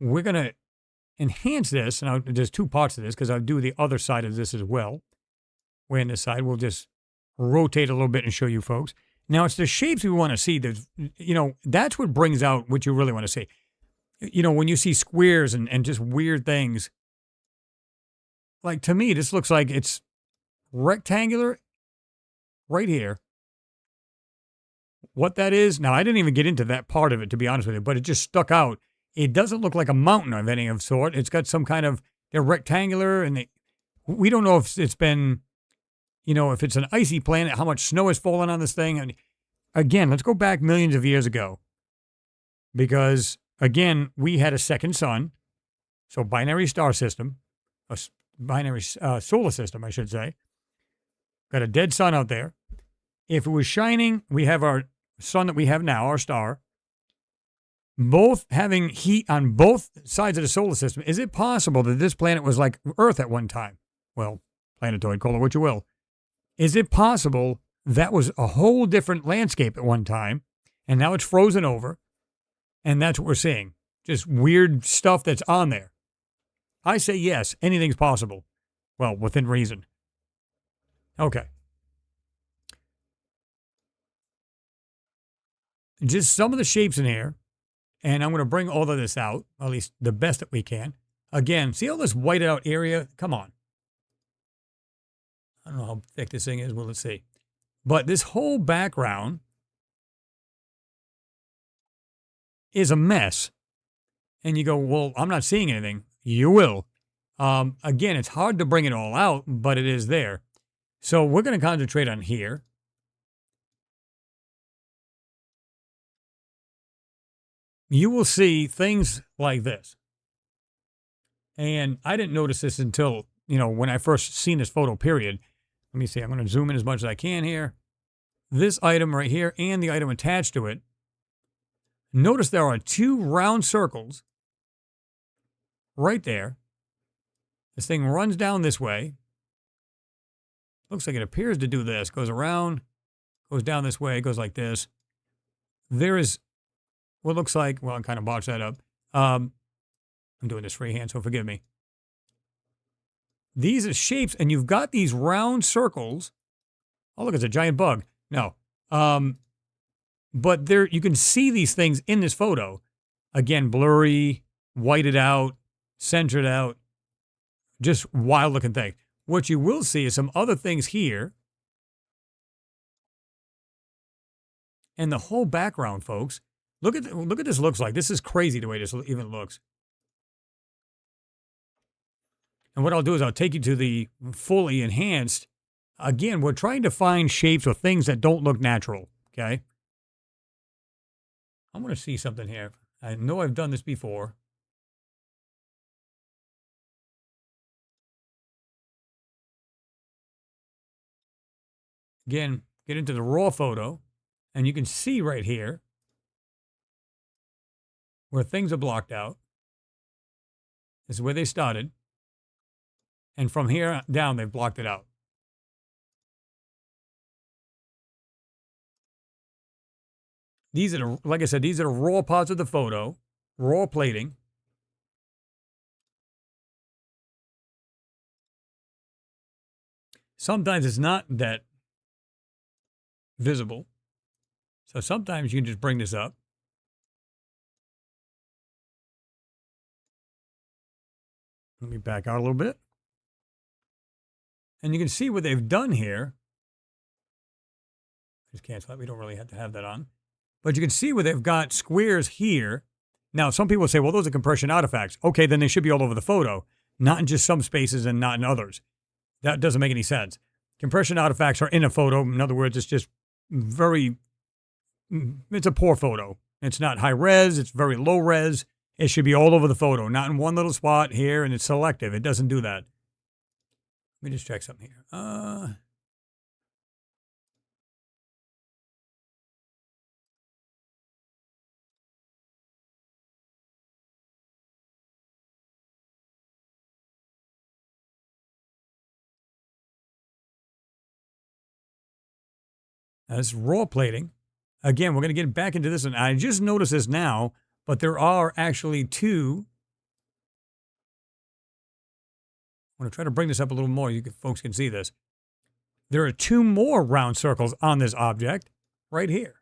we're going to enhance this. And there's two parts to this because I'll do the other side of this as well. Where on this side, we'll just rotate a little bit and show you folks. Now, it's the shapes we want to see. That's what brings out what you really want to see. When you see squares and just weird things. Like, to me, this looks like it's rectangular right here. What that is, now I didn't even get into that part of it, to be honest with you, but it just stuck out. It doesn't look like a mountain of any of sort. It's got some kind of, they're rectangular, and we don't know if it's been, if it's an icy planet, how much snow has fallen on this thing. And again, let's go back millions of years ago, because again, we had a second sun, so binary star system, binary solar system, I should say. Got a dead sun out there. If it was shining, we have our sun that we have now, our star, both having heat on both sides of the solar system. Is it possible that this planet was like Earth at one time? Well, planetoid, call it what you will. Is it possible that was a whole different landscape at one time, and now it's frozen over, and that's what we're seeing? Just weird stuff that's on there. I say yes, anything's possible. Well, within reason. Okay. Just some of the shapes in here, and I'm going to bring all of this out, at least the best that we can. Again, see all this whited out area? Come on. I don't know how thick this thing is. Well, let's see. But this whole background is a mess. And you go, well, I'm not seeing anything. You will. Again, it's hard to bring it all out, but it is there. So we're going to concentrate on here. You will see things like this. And I didn't notice this until, when I first seen this photo, period. Let me see. I'm going to zoom in as much as I can here. This item right here and the item attached to it. Notice there are two round circles right there. This thing runs down this way. Looks like it appears to do this. Goes around, goes down this way, goes like this. There is what looks like, well, I kind of botched that up. I'm doing this freehand, so forgive me. These are shapes, and you've got these round circles. Oh, look, it's a giant bug. No. But there, you can see these things in this photo. Again, blurry, whited out, centered out. Just wild looking thing. What you will see is some other things here. And the whole background, folks. Look at this looks like. This is crazy the way this even looks. And what I'll do is I'll take you to the fully enhanced. Again, we're trying to find shapes or things that don't look natural, okay? I want to see something here. I know I've done this before. Again, get into the raw photo, and you can see right here where things are blocked out. This is where they started. And from here down, they've blocked it out. These are, like I said, these are the raw parts of the photo, raw plating. Sometimes it's not that visible. So sometimes you can just bring this up. Let me back out a little bit. And you can see what they've done here. Just cancel that. We don't really have to have that on. But you can see where they've got squares here. Now, some people say, well, those are compression artifacts. Okay, then they should be all over the photo, not in just some spaces and not in others. That doesn't make any sense. Compression artifacts are in a photo. In other words, it's just it's a poor photo. It's not high res. It's very low res. It should be all over the photo, not in one little spot here, and it's selective. It doesn't do that. Let me just check something here. That's raw plating. Again, we're going to get back into this, and I just noticed this now, but there are actually two. I'm going to try to bring this up a little more. Folks can see this. There are two more round circles on this object right here.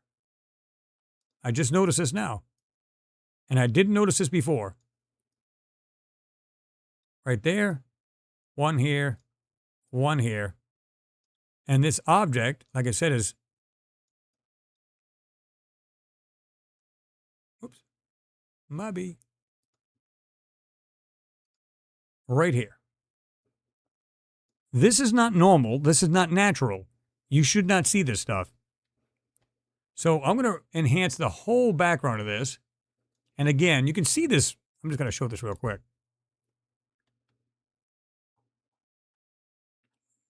I just noticed this now. And I didn't notice this before. Right there, one here, one here. And this object, like I said, is, oops, might be right here. This is not normal. This is not natural. You should not see this stuff. So I'm going to enhance the whole background of this. And again, you can see this. I'm just going to show this real quick.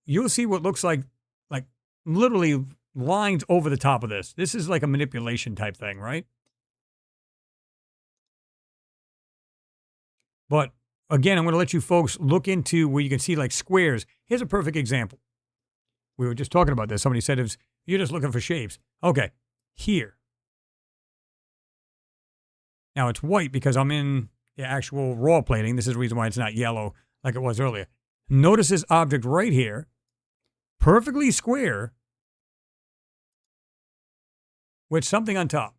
You'll see what looks like literally lines over the top of this. This is like a manipulation type thing, right? But again, I'm going to let you folks look into where you can see like squares. Here's a perfect example. We were just talking about this. Somebody said you're just looking for shapes. Okay, here. Now it's white because I'm in the actual raw plating. This is the reason why it's not yellow like it was earlier. Notice this object right here, perfectly square, with something on top.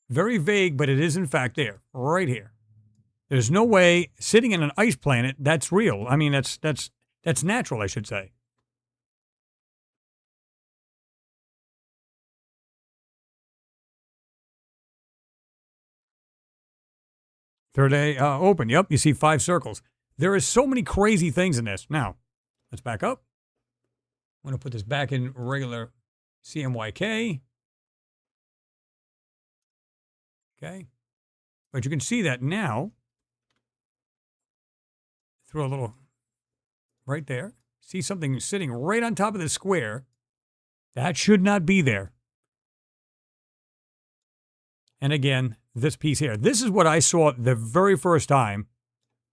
Very vague, but it is in fact there, right here. There's no way sitting in an ice planet that's real. I mean, that's natural, I should say. Third eye open. Yep, you see 5 circles. There is so many crazy things in this. Now, let's back up. I'm going to put this back in regular CMYK. Okay. But you can see that now through a little right there. See something sitting right on top of the square. That should not be there. And again, this piece here. This is what I saw the very first time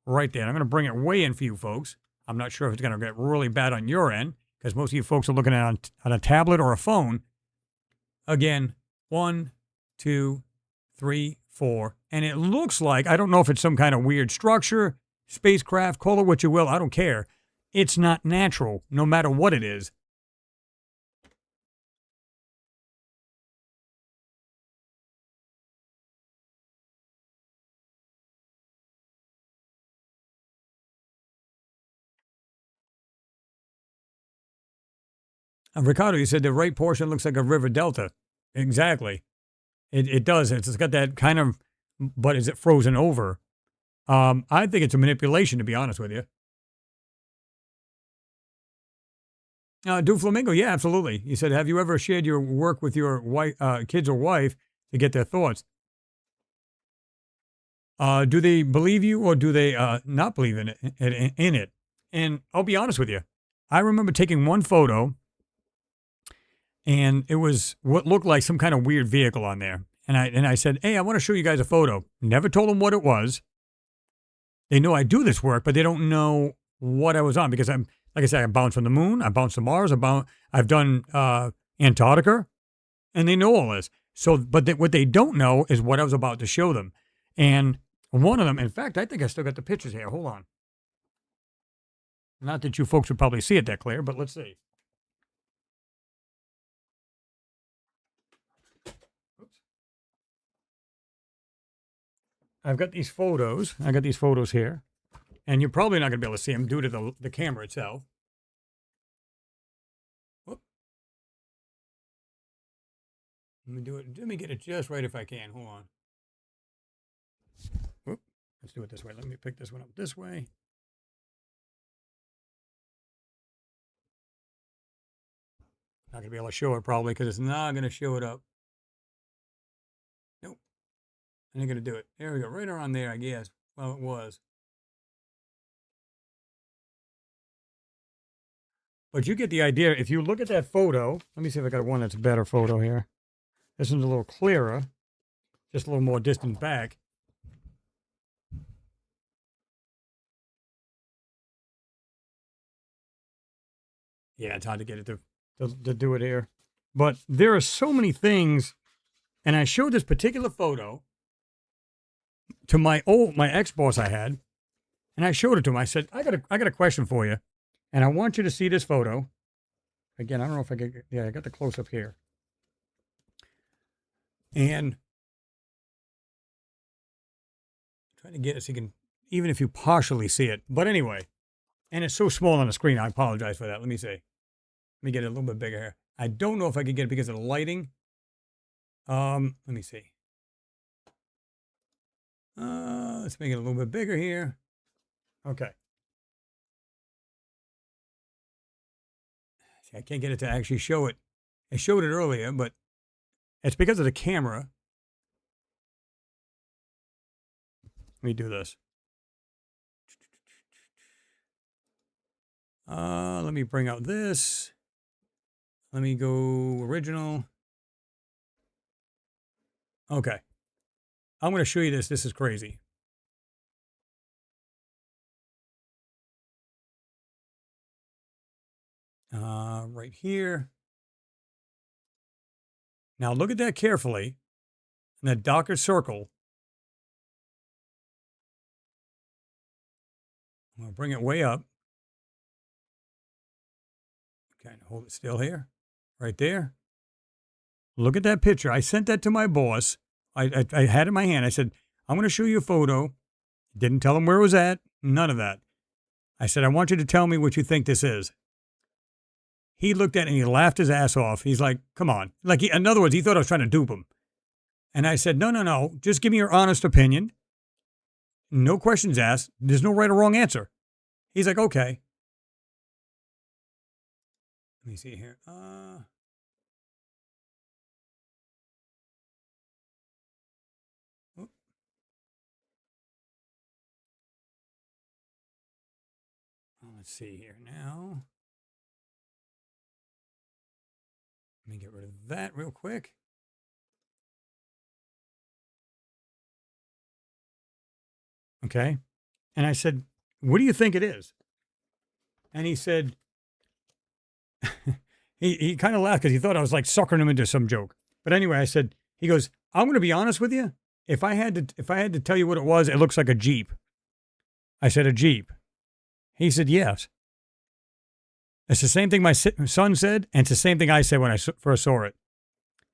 right there. I'm going to bring it way in for you folks. I'm not sure if it's going to get really bad on your end because most of you folks are looking at it on a tablet or a phone. Again, 1, 2, 3, 4. And it looks like, I don't know if it's some kind of weird structure, spacecraft, call it what you will. I don't care. It's not natural, no matter what it is. Ricardo, you said the right portion looks like a river delta. Exactly. It does. It's got that kind of, but is it frozen over? I think it's a manipulation, to be honest with you. Do Flamingo, yeah, absolutely. He said, have you ever shared your work with your wife, kids or wife to get their thoughts? Do they believe you or do they not believe in it? And I'll be honest with you. I remember taking one photo and it was what looked like some kind of weird vehicle on there. And I said, hey, I want to show you guys a photo. Never told them what it was. They know I do this work, but they don't know what I was on because I'm, like I said, I bounced from the moon, I bounced to Mars, I've done Antarctica, and they know all this. So, but what they don't know is what I was about to show them. And one of them, in fact, I think I still got the pictures here. Hold on. Not that you folks would probably see it that clear, but let's see. Oops. I've got these photos. I got these photos here. And you're probably not going to be able to see them due to the camera itself. Whoop. Let me do it. Let me get it just right if I can. Hold on. Whoop. Let's do it this way. Let me pick this one up this way. Not going to be able to show it probably because it's not going to show it up. Nope. I ain't going to do it. There we go. Right around there, I guess. Well, it was. But you get the idea. If you look at that photo, let me see if I got one that's a better photo here. This one's a little clearer, just a little more distant back. Yeah, it's hard to get it to do it here. But there are so many things, and I showed this particular photo to my ex-boss I had, and I showed it to him. I said, I got a question for you, and I want you to see this photo. Again, I don't know if I get, yeah, I got the close-up here. And trying to get it so you can, even if you partially see it. But anyway, And it's so small on the screen. I apologize for that. Let me see. Let me get it a little bit bigger here. I don't know if I could get it because of the lighting. Let me see. Let's make it a little bit bigger here. Okay. See, I can't get it to actually show it. I showed it earlier, but it's because of the camera. Let me do this. Let me bring out this. Let me go original. Okay. I'm going to show you this. This is crazy. Right here. Now look at that carefully. In that darker circle. I'm going to bring it way up. Okay, hold it still here. Right there. Look at that picture. I sent that to my boss. I had it in my hand. I said, I'm going to show you a photo. Didn't tell him where it was at. None of that. I said, I want you to tell me what you think this is. He looked at it and he laughed his ass off. He's like, come on. Like, in other words, he thought I was trying to dupe him. And I said, no. Just give me your honest opinion. No questions asked. There's no right or wrong answer. He's like, okay. Let me see here. Let's see here now. Let me get rid of that real quick. Okay. And I said, what do you think it is? And he said, he kind of laughed because he thought I was like suckering him into some joke. But anyway, I said, he goes, I'm going to be honest with you. If I had to tell you what it was, it looks like a Jeep. I said, a Jeep. He said, yes. It's the same thing my son said, and it's the same thing I said when I first saw it.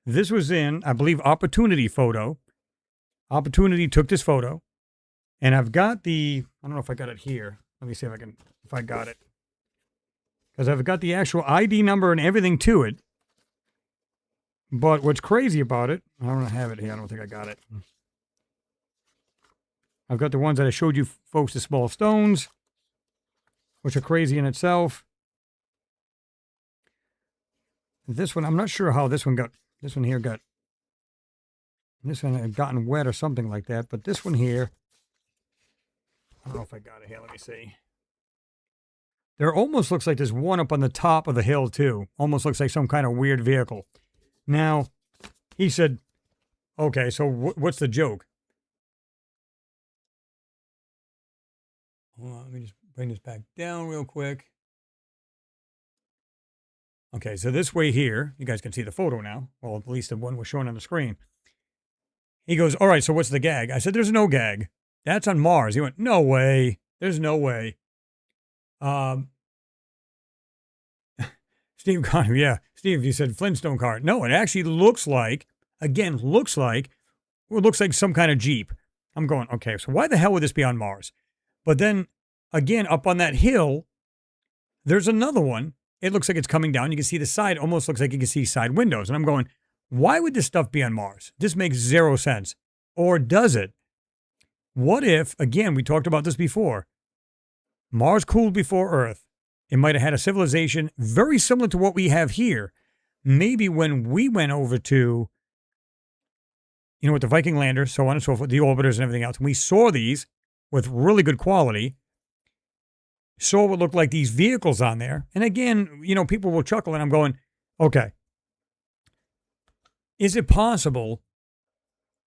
This was in, I believe, Opportunity photo. Opportunity took this photo, and I've got I don't know if I got it here. Let me see if I got it. Because I've got the actual ID number and everything to it. But what's crazy about it, I don't have it here. I don't think I got it. I've got the ones that I showed you folks, the small stones, which are crazy in itself. This one, I'm not sure how this one had gotten wet or something like that. But this one here, I don't know if I got it here. Let me see. There almost looks like there's one up on the top of the hill, too. Almost looks like some kind of weird vehicle. Now, he said, okay, so what's the joke? Hold on, let me just bring this back down real quick. Okay, so this way here, you guys can see the photo now. Well, at least the one was shown on the screen. He goes, all right, so what's the gag? I said, there's no gag. That's on Mars. He went, no way. There's no way. Steve Connor, yeah. Steve, you said Flintstone car. No, it actually looks like some kind of Jeep. I'm going, okay, so why the hell would this be on Mars? But then, again, up on that hill, there's another one. It looks like it's coming down. You can see the side, almost looks like you can see side windows. And I'm going, why would this stuff be on Mars? This makes zero sense. Or does it? What if, again, we talked about this before, Mars cooled before Earth. It might have had a civilization very similar to what we have here. Maybe when we went over to, with the Viking landers, so on and so forth, the orbiters and everything else, and we saw these with really good quality, saw what looked like these vehicles on there. And again, people will chuckle, and I'm going, okay, is it possible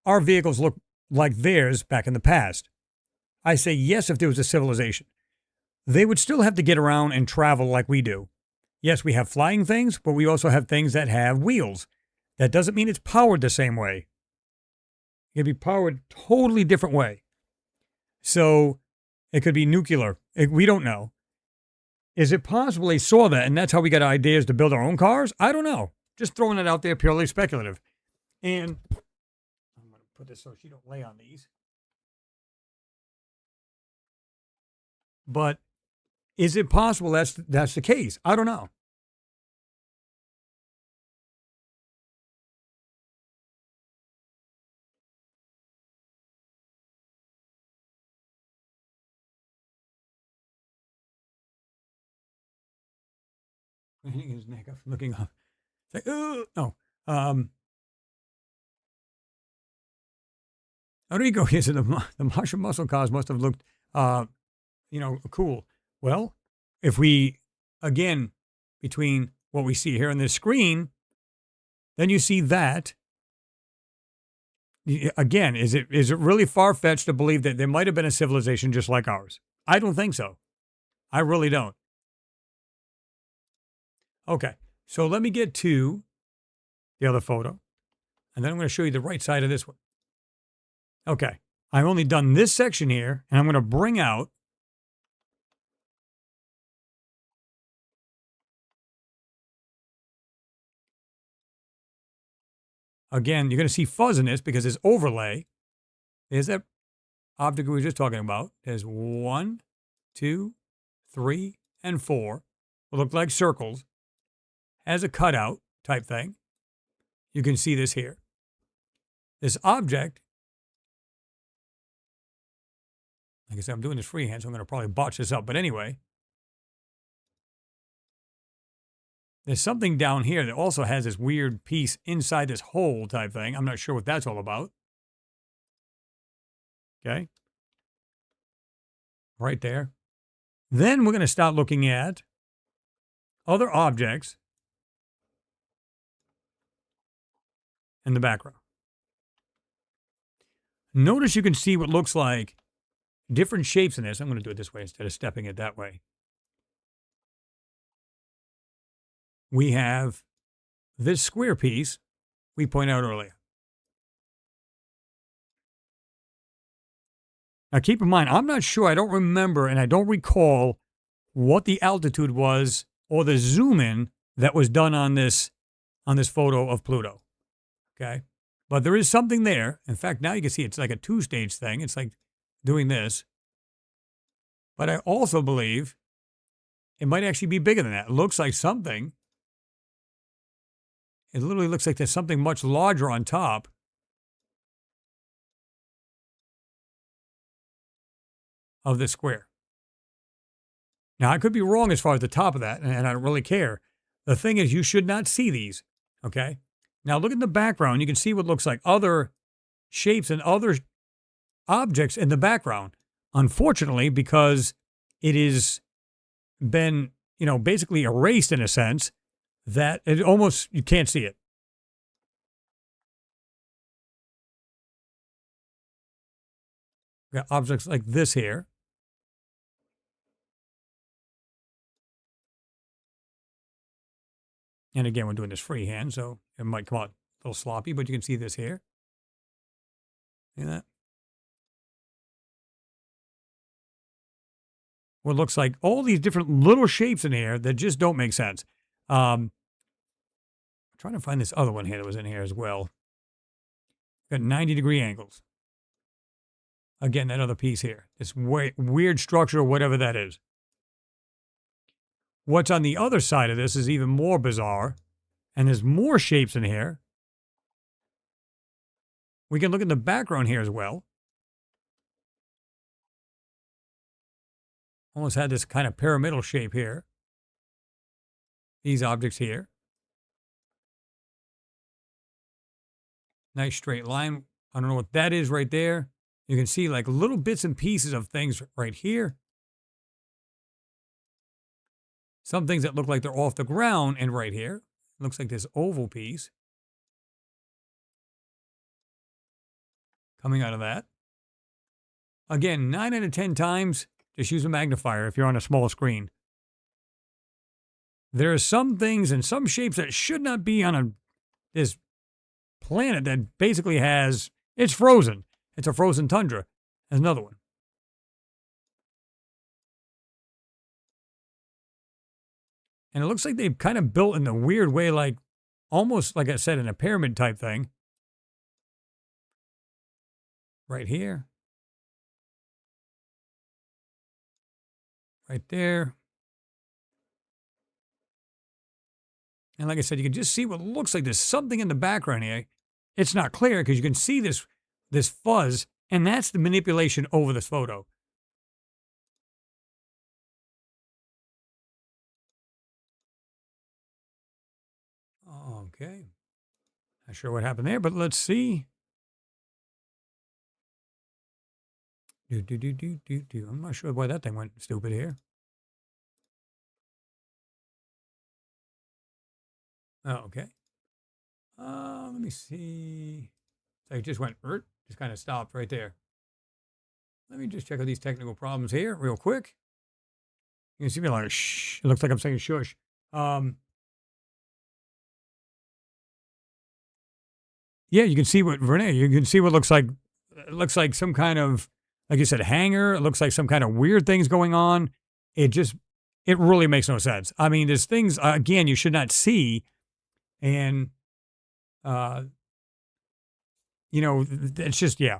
our vehicles look like theirs back in the past? I say yes if there was a civilization. They would still have to get around and travel like we do. Yes, we have flying things, but we also have things that have wheels. That doesn't mean it's powered the same way. It could be powered totally different way. So it could be nuclear. We don't know. Is it possible they saw that and that's how we got ideas to build our own cars? I don't know. Just throwing it out there, purely speculative. And I'm going to put this so she don't lay on these. But Is it possible that's the case? I don't know. His neck up, looking up. It's like, no. How do you go? Yes, the Martian muscle cars must have looked, cool. Well, if we, again, between what we see here on this screen, then you see that. Again, is it really far fetched to believe that there might have been a civilization just like ours? I don't think so. I really don't. Okay, so let me get to the other photo, and then I'm going to show you the right side of this one. Okay, I've only done this section here, and I'm going to bring out again. You're going to see fuzziness because there's overlay. There's that object we were just talking about. There's 1, 2, 3, and 4. Will look like circles. Has a cutout type thing. You can see this here. This object, like I said, I'm doing this freehand, so I'm going to probably botch this up. But anyway, there's something down here that also has this weird piece inside this hole type thing. I'm not sure what that's all about. Okay. Right there. Then we're going to start looking at other objects in the background. Notice you can see what looks like different shapes in this. I'm going to do it this way instead of stepping it that way. We have this square piece we pointed out earlier. Now keep in mind, I'm not sure, I don't remember, and I don't recall what the altitude was or the zoom in that was done on this photo of Pluto. Okay? But there is something there. In fact, now you can see it's like a 2-stage thing. It's like doing this. But I also believe it might actually be bigger than that. It looks like something. It literally looks like there's something much larger on top of this square. Now, I could be wrong as far as the top of that, and I don't really care. The thing is, you should not see these, okay? Now, look at the background. You can see what looks like other shapes and other objects in the background. Unfortunately, because it has been, basically erased in a sense, that it almost, you can't see it. We got objects like this here. And again, we're doing this freehand, so it might come out a little sloppy, but you can see this here. See that? What looks like all these different little shapes in here that just don't make sense. I'm trying to find this other one here that was in here as well. Got 90-degree angles. Again, that other piece here. This weird structure or whatever that is. What's on the other side of this is even more bizarre. And there's more shapes in here. We can look at the background here as well. Almost had this kind of pyramidal shape here. These objects here. Nice straight line. I don't know what that is right there. You can see like little bits and pieces of things right here. Some things that look like they're off the ground, and right here. Looks like this oval piece coming out of that. Again, 9 out of 10 times, just use a magnifier if you're on a small screen. There are some things and some shapes that should not be on this planet that basically it's frozen. It's a frozen tundra. There's another one. And it looks like they've kind of built in a weird way, like almost, like I said, in a pyramid type thing. Right here. Right there. And like I said, you can just see what looks like there's something in the background here. It's not clear because you can see this fuzz, and that's the manipulation over this photo. Okay. Not sure what happened there, but let's see. I'm not sure why that thing went stupid here. Oh, okay. Let me see. So it just went, just kind of stopped right there. Let me just check out these technical problems here real quick. You can see me like, shh. It looks like I'm saying shush. Yeah, you can see what, Renee, you can see what looks like, it looks like some kind of, like you said, hanger. It looks like some kind of weird things going on. It really makes no sense. I mean, there's things, again, you should not see. And, it's just, yeah.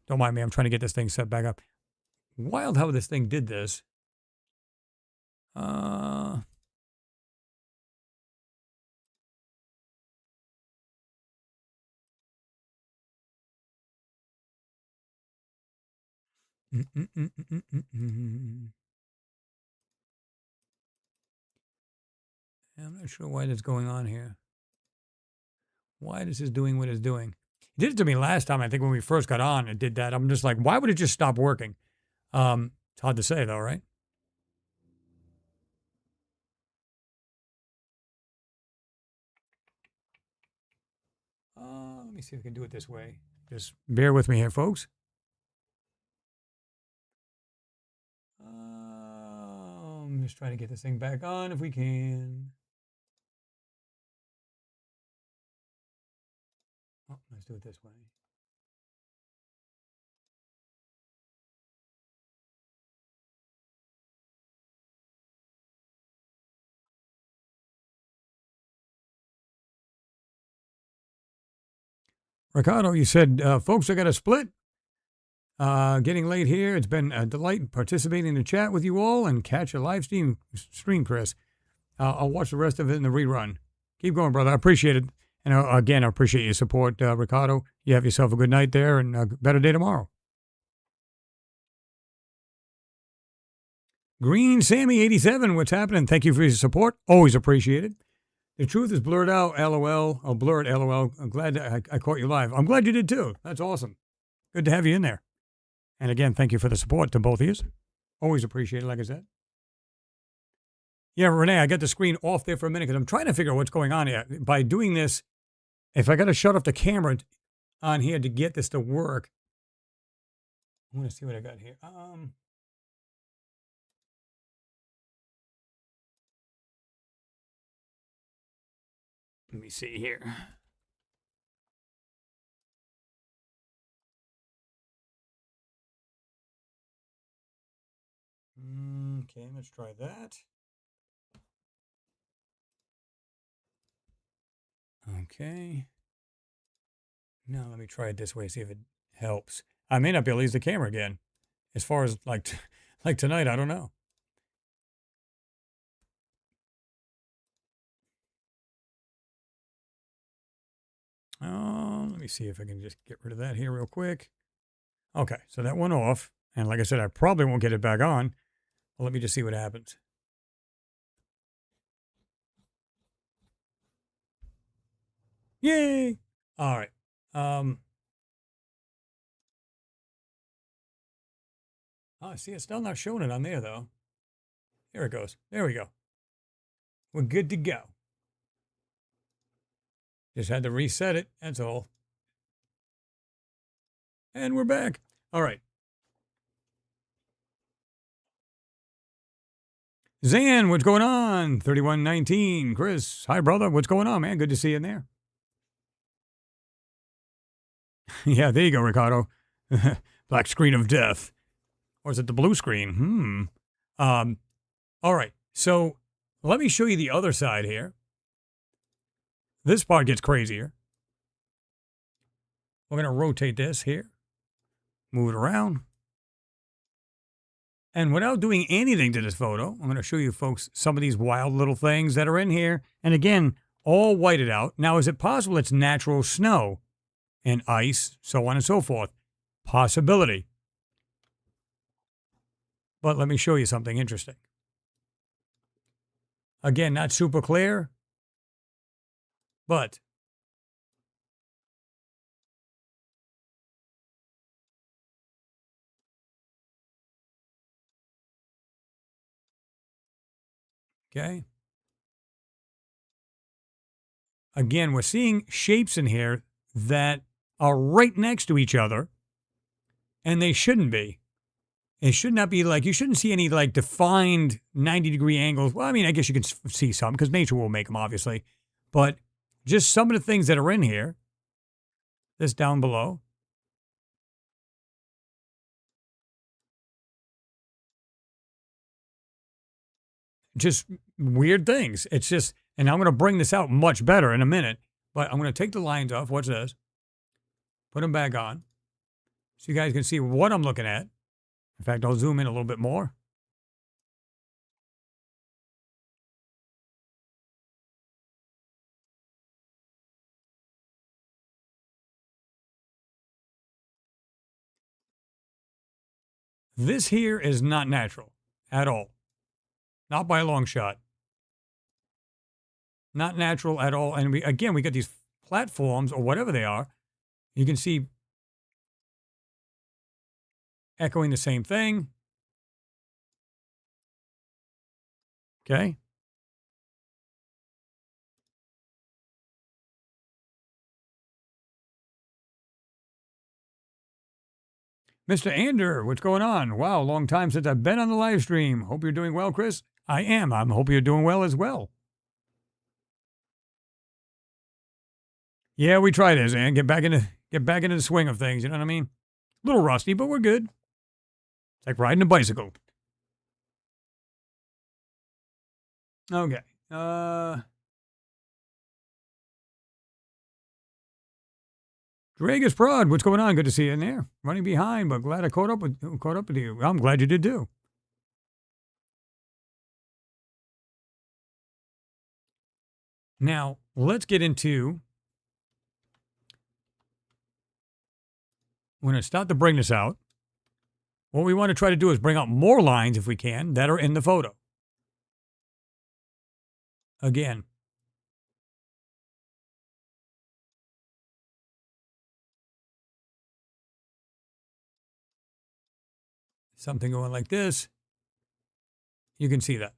Don't mind me. I'm trying to get this thing set back up. Wild how this thing did this. I'm not sure why that's going on here. Why this is doing what it's doing. It did it to me last time. I think when we first got on, it did that. I'm just like, why would it just stop working? It's hard to say though, right? Let me see if I can do it this way. Just bear with me here, folks. I'm just trying to get this thing back on if we can. Oh, let's do it this way. Ricardo, you said, folks, I got a split. Getting late here. It's been a delight participating in the chat with you all, and catch a live stream, Chris. I'll watch the rest of it in the rerun. Keep going, brother. I appreciate it. And again, I appreciate your support, Ricardo. You have yourself a good night there and a better day tomorrow. Green Sammy 87, what's happening? Thank you for your support. Always appreciated. The truth is blurred out, LOL. Oh, blurred, LOL. I'm glad that I caught you live. I'm glad you did too. That's awesome. Good to have you in there. And again, thank you for the support to both of you. Always appreciated, like I said. Yeah, Renee, I got the screen off there for a minute because I'm trying to figure out what's going on here. By doing this, if I got to shut off the camera on here to get this to work, I want to see what I got here. Let me see here. Okay, let's try that. Okay. Now let me try it this way, see if it helps. I may not be able to use the camera again. As far as like tonight, I don't know. Let me see if I can just get rid of that here real quick. Okay, so that went off. And like I said, I probably won't get it back on. Well, let me just see what happens. Yay! All right. Oh, see, it's still not showing it on there, though. There it goes. There we go. We're good to go. Just had to reset it. That's all. And we're back. All right. Zan, what's going on? 3119. Chris, hi, brother. What's going on, man? Good to see you in there. Yeah, there you go, Ricardo. Black screen of death. Or is it the blue screen? All right. So let me show you the other side here. This part gets crazier. We're going to rotate this here. Move it around. And without doing anything to this photo, I'm going to show you folks some of these wild little things that are in here. And again, all whited out. Now, is it possible it's natural snow and ice, so on and so forth? Possibility. But let me show you something interesting. Again, not super clear, but okay. Again, we're seeing shapes in here that are right next to each other, and they shouldn't be. It should not be like, you shouldn't see any like defined 90-degree angles. Well, I mean, I guess you can see some because nature will make them, obviously. But just some of the things that are in here, this down below, just weird things. It's just, and I'm going to bring this out much better in a minute, but I'm going to take the lines off. Watch this. Put them back on so you guys can see what I'm looking at. In fact, I'll zoom in a little bit more. This here is not natural at all. Not by a long shot. Not natural at all. And we got these platforms or whatever they are. You can see echoing the same thing. Okay. Mr. Ander, what's going on? Wow, long time since I've been on the live stream. Hope you're doing well, Chris. I am. I hope you're doing well as well. Yeah, we try this, and get back into the swing of things. You know what I mean? A little rusty, but we're good. It's like riding a bicycle. Okay. Dragus Prod, what's going on? Good to see you in there. Running behind, but glad I caught up with you. I'm glad you did too. Now, let's get into, we're going to start to bring this out. What we want to try to do is bring out more lines, if we can, that are in the photo. Again. Something going like this. You can see that.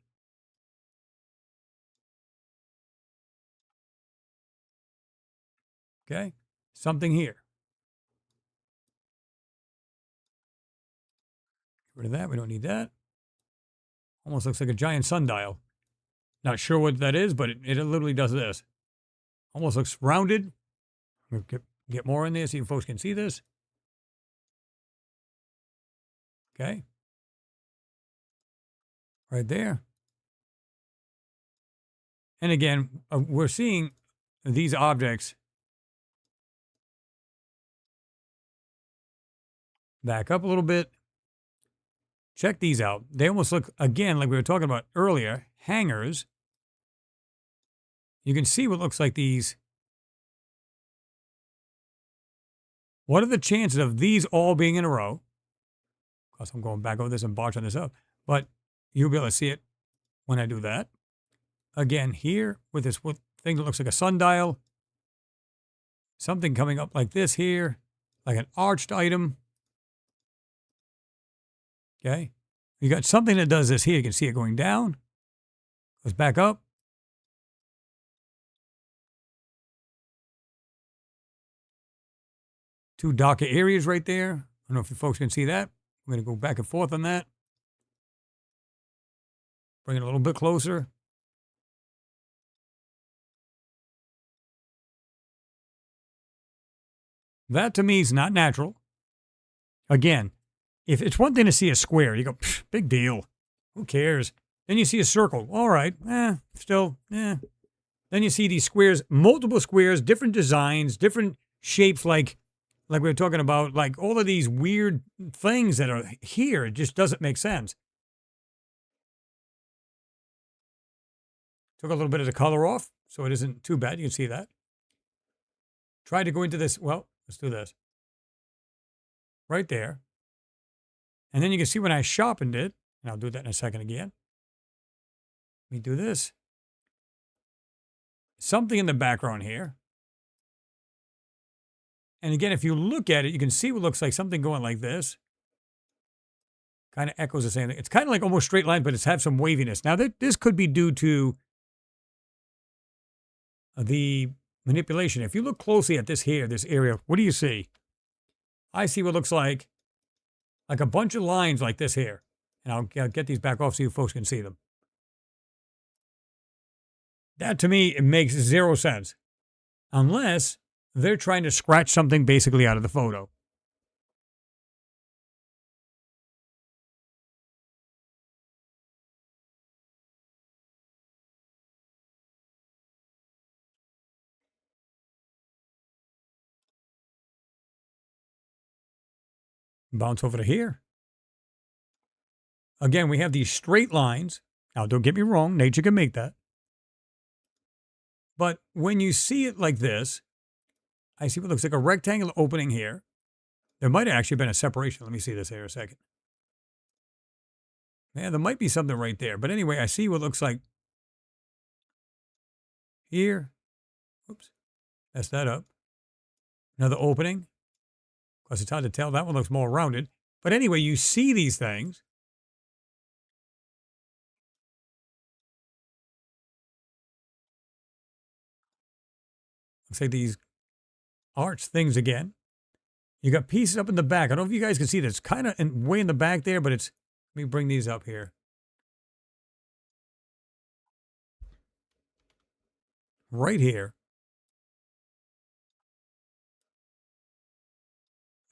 Okay. Something here. Get rid of that. We don't need that. Almost looks like a giant sundial. Not sure what that is, but it literally does this. Almost looks rounded. We'll get more in there so you folks can see this. Okay. Right there. And again, we're seeing these objects back up a little bit. Check these out. They almost look, again, like we were talking about earlier, hangers. You can see what looks like these. What are the chances of these all being in a row? Of course, I'm going back over this and botching this up. But you'll be able to see it when I do that. Again, here with this thing that looks like a sundial. Something coming up like this here, like an arched item. Okay. You got something that does this here. You can see it going down. Goes back up. Two darker areas right there. I don't know if you folks can see that. I'm going to go back and forth on that. Bring it a little bit closer. That to me is not natural. Again, if it's one thing to see a square, you go, big deal. Who cares? Then you see a circle. All right. Still. Then you see these squares, multiple squares, different designs, different shapes, like we were talking about, like all of these weird things that are here. It just doesn't make sense. Took a little bit of the color off, so it isn't too bad. You can see that. Tried to go into this. Well, let's do this. Right there. And then you can see when I sharpened it, and I'll do that in a second again. Let me do this. Something in the background here. And again, if you look at it, you can see what looks like something going like this. Kind of echoes the same thing. It's kind of like almost straight line, but it's have some waviness. Now, this could be due to the manipulation. If you look closely at this here, this area, what do you see? I see what looks like a bunch of lines like this here. And I'll get these back off so you folks can see them. That, to me, it makes zero sense. Unless they're trying to scratch something basically out of the photo. Bounce over to here. Again, we have these straight lines. Now, don't get me wrong. Nature can make that. But when you see it like this, I see what looks like a rectangular opening here. There might have actually been a separation. Let me see this here a second. Yeah, there might be something right there. But anyway, I see what looks like here. Oops. Messed that up. Another opening. Of course, it's hard to tell. That one looks more rounded. But anyway, you see these things. Looks like these arch things again. You got pieces up in the back. I don't know if you guys can see this. Kind of way in the back there, but it's... Let me bring these up here. Right here.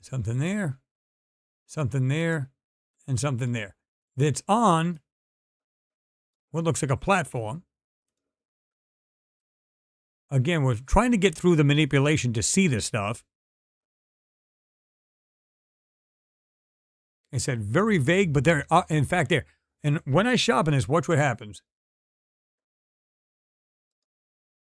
Something there. Something there. And something there. That's on what looks like a platform. Again, we're trying to get through the manipulation to see this stuff. I said very vague, but there are, in fact, there. And when I sharpen this, watch what happens.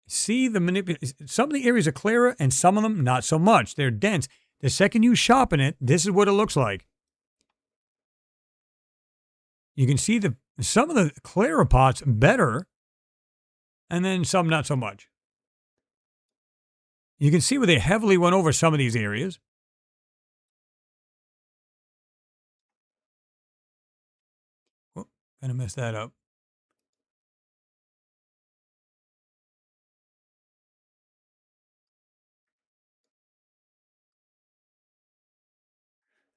See the manipulation. Some of the areas are clearer and some of them not so much. They're dense. The second you sharpen it, this is what it looks like. You can see some of the clearer parts better, and then some not so much. You can see where they heavily went over some of these areas. Oh, kind of messed that up.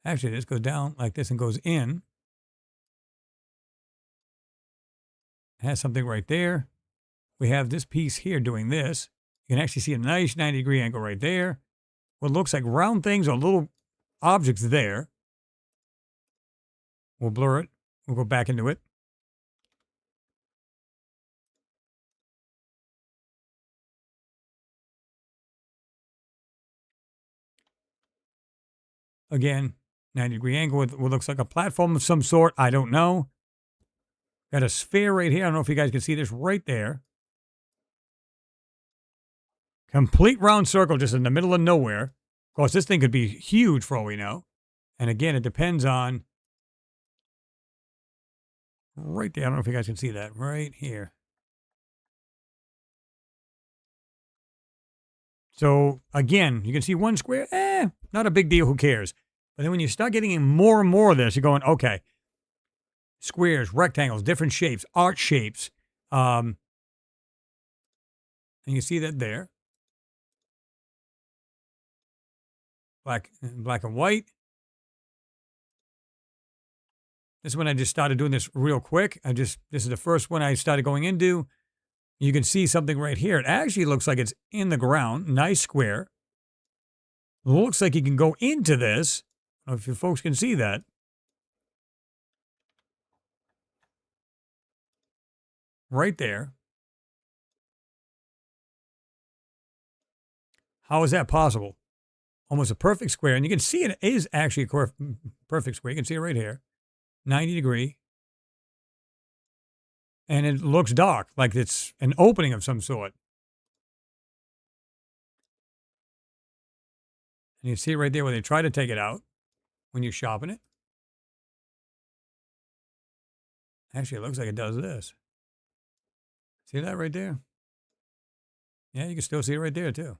Actually, this goes down like this and goes in. It has something right there. We have this piece here doing this. You can actually see a nice 90-degree angle right there. What looks like round things or little objects there. We'll blur it. We'll go back into it. Again, 90-degree angle with what looks like a platform of some sort. I don't know. Got a sphere right here. I don't know if you guys can see this right there. Complete round circle just in the middle of nowhere. Of course, this thing could be huge for all we know. And again, it depends on... Right there. I don't know if you guys can see that. Right here. So, again, you can see one square. Not a big deal. Who cares? But then when you start getting in more and more of this, you're going, okay. Squares, rectangles, different shapes, arch shapes. And you see that there. Black and white. This is when I just started doing this real quick. This is the first one I started going into. You can see something right here. It actually looks like it's in the ground. Nice square. Looks like you can go into this. I don't know if you folks can see that. Right there. How is that possible? Almost a perfect square. And you can see it is actually a perfect square. You can see it right here. 90 degree. and it looks dark, like it's an opening of some sort. And you see it right there where they try to take it out when you're sharpen it. Actually, it looks like it does this. See that right there? Yeah, you can still see it right there, too.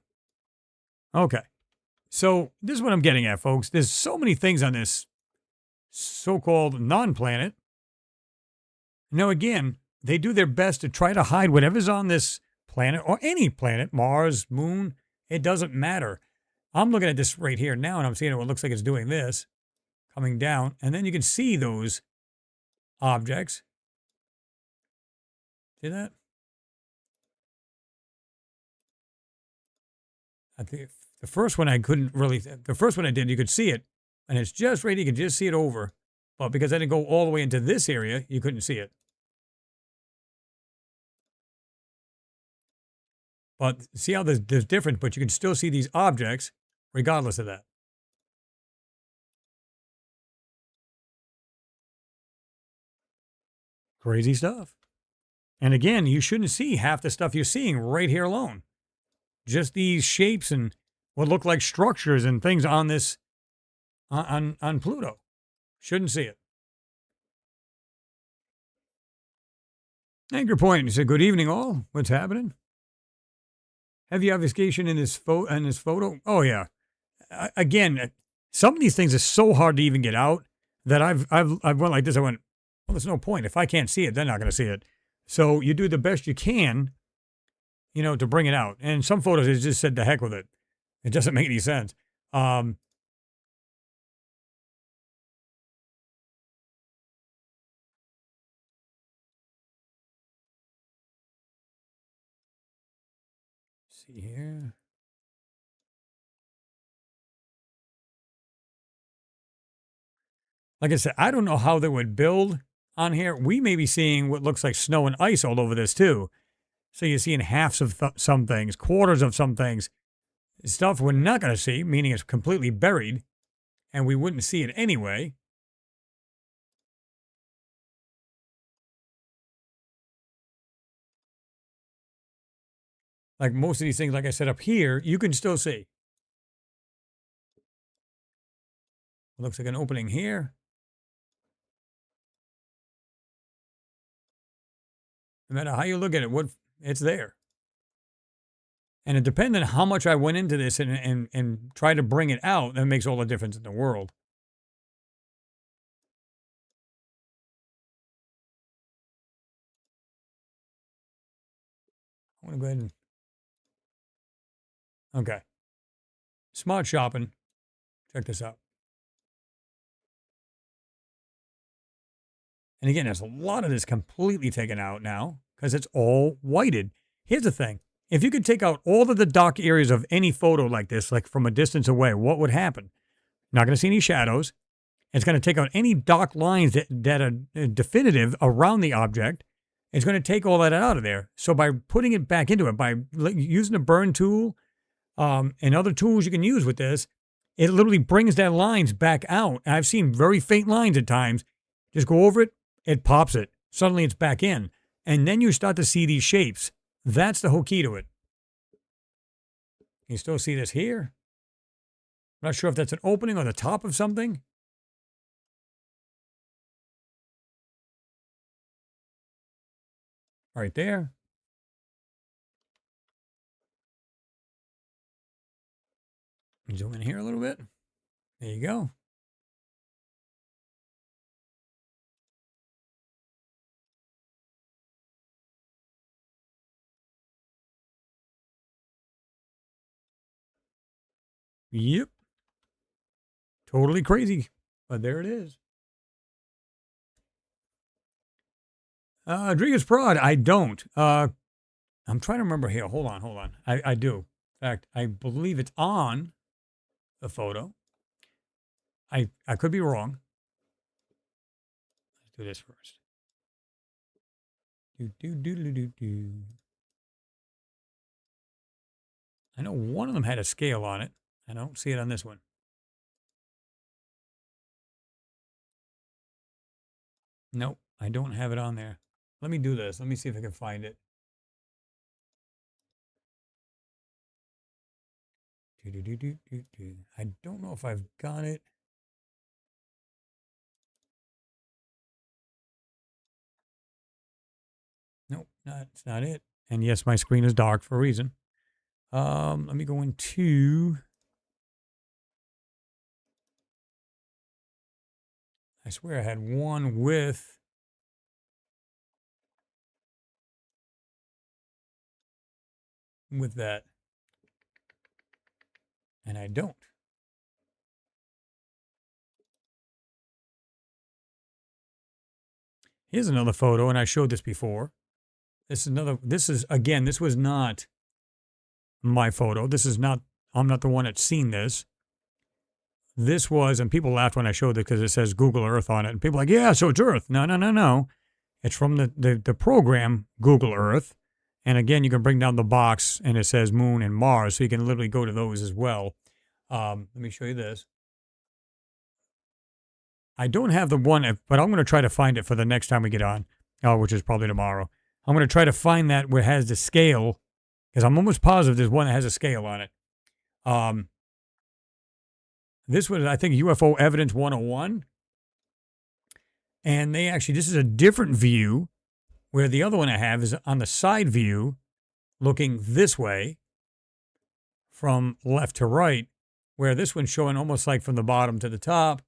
Okay. So this is what I'm getting at, folks. There's so many things on this so-called non-planet. Now, again, they do their best to try to hide whatever's on this planet or any planet, Mars, Moon. It doesn't matter. I'm looking at this right here now, and I'm seeing what looks like it's doing this, coming down, and then you can see those objects. See that? I think the first one I couldn't really. The first one I did, you could see it, and it's just right. You could just see it over, but because I didn't go all the way into this area, you couldn't see it. But see how there's different, but you can still see these objects regardless of that. Crazy stuff. And again, you shouldn't see half the stuff you're seeing right here alone. Just these shapes and what look like structures and things on this on Pluto. Shouldn't see it. Anchor Point said, "Good evening, all. What's happening? Heavy obfuscation in this photo. Oh yeah. Again, some of these things are so hard to even get out that I've went like this. I went, well, there's no point. If I can't see it, they're not going to see it. So you do the best you can, to bring it out. And some photos, it just said, the heck with it. It doesn't make any sense. See here. Like I said, I don't know how they would build on here. We may be seeing what looks like snow and ice all over this too. So you're seeing halves of some things, quarters of some things, stuff we're not going to see, meaning it's completely buried, and we wouldn't see it anyway. Like most of these things, like I said up here, you can still see. It looks like an opening here. No matter how you look at it, it's there. And it depends on how much I went into this and try to bring it out. That makes all the difference in the world. I want to go ahead and. Okay. Smart shopping. Check this out. And again, there's a lot of this completely taken out now because it's all whited. Here's the thing. If you could take out all of the dark areas of any photo like this, like from a distance away, what would happen? Not going to see any shadows. It's going to take out any dark lines that are definitive around the object. It's going to take all that out of there. So by putting it back into it, by using a burn tool and other tools you can use with this, it literally brings that lines back out. And I've seen very faint lines at times. Just go over it, it pops it. Suddenly it's back in. And then you start to see these shapes. That's the whole key to it. You still see this here? I'm not sure if that's an opening or the top of something. Right there. Zoom in here a little bit. There you go. Yep. Totally crazy. But there it is. Rodriguez Prod, I don't. I'm trying to remember here. Hold on. I do. In fact, I believe it's on the photo. I could be wrong. Let's do this first. I know one of them had a scale on it. I don't see it on this one. Nope, I don't have it on there. let me do this. Let me see if I can find it. I don't know if I've got it. Nope, it's not it. And yes, my screen is dark for a reason. Let me go into. I swear I had one with that, and I don't. Here's another photo, and I showed this before. This was not my photo. This is not, I'm not the one that's seen this. This was, and people laughed when I showed it because it says Google Earth on it. And people are like, yeah, so it's Earth. No. It's from the program Google Earth. And again, you can bring down the box and it says Moon and Mars. So you can literally go to those as well. Let me show you this. I don't have the one, but I'm going to try to find it for the next time we get on, which is probably tomorrow. I'm going to try to find that where it has the scale, because I'm almost positive there's one that has a scale on it. This was, I think, UFO Evidence 101. And this is a different view, where the other one I have is on the side view, looking this way from left to right, where this one's showing almost like from the bottom to the top.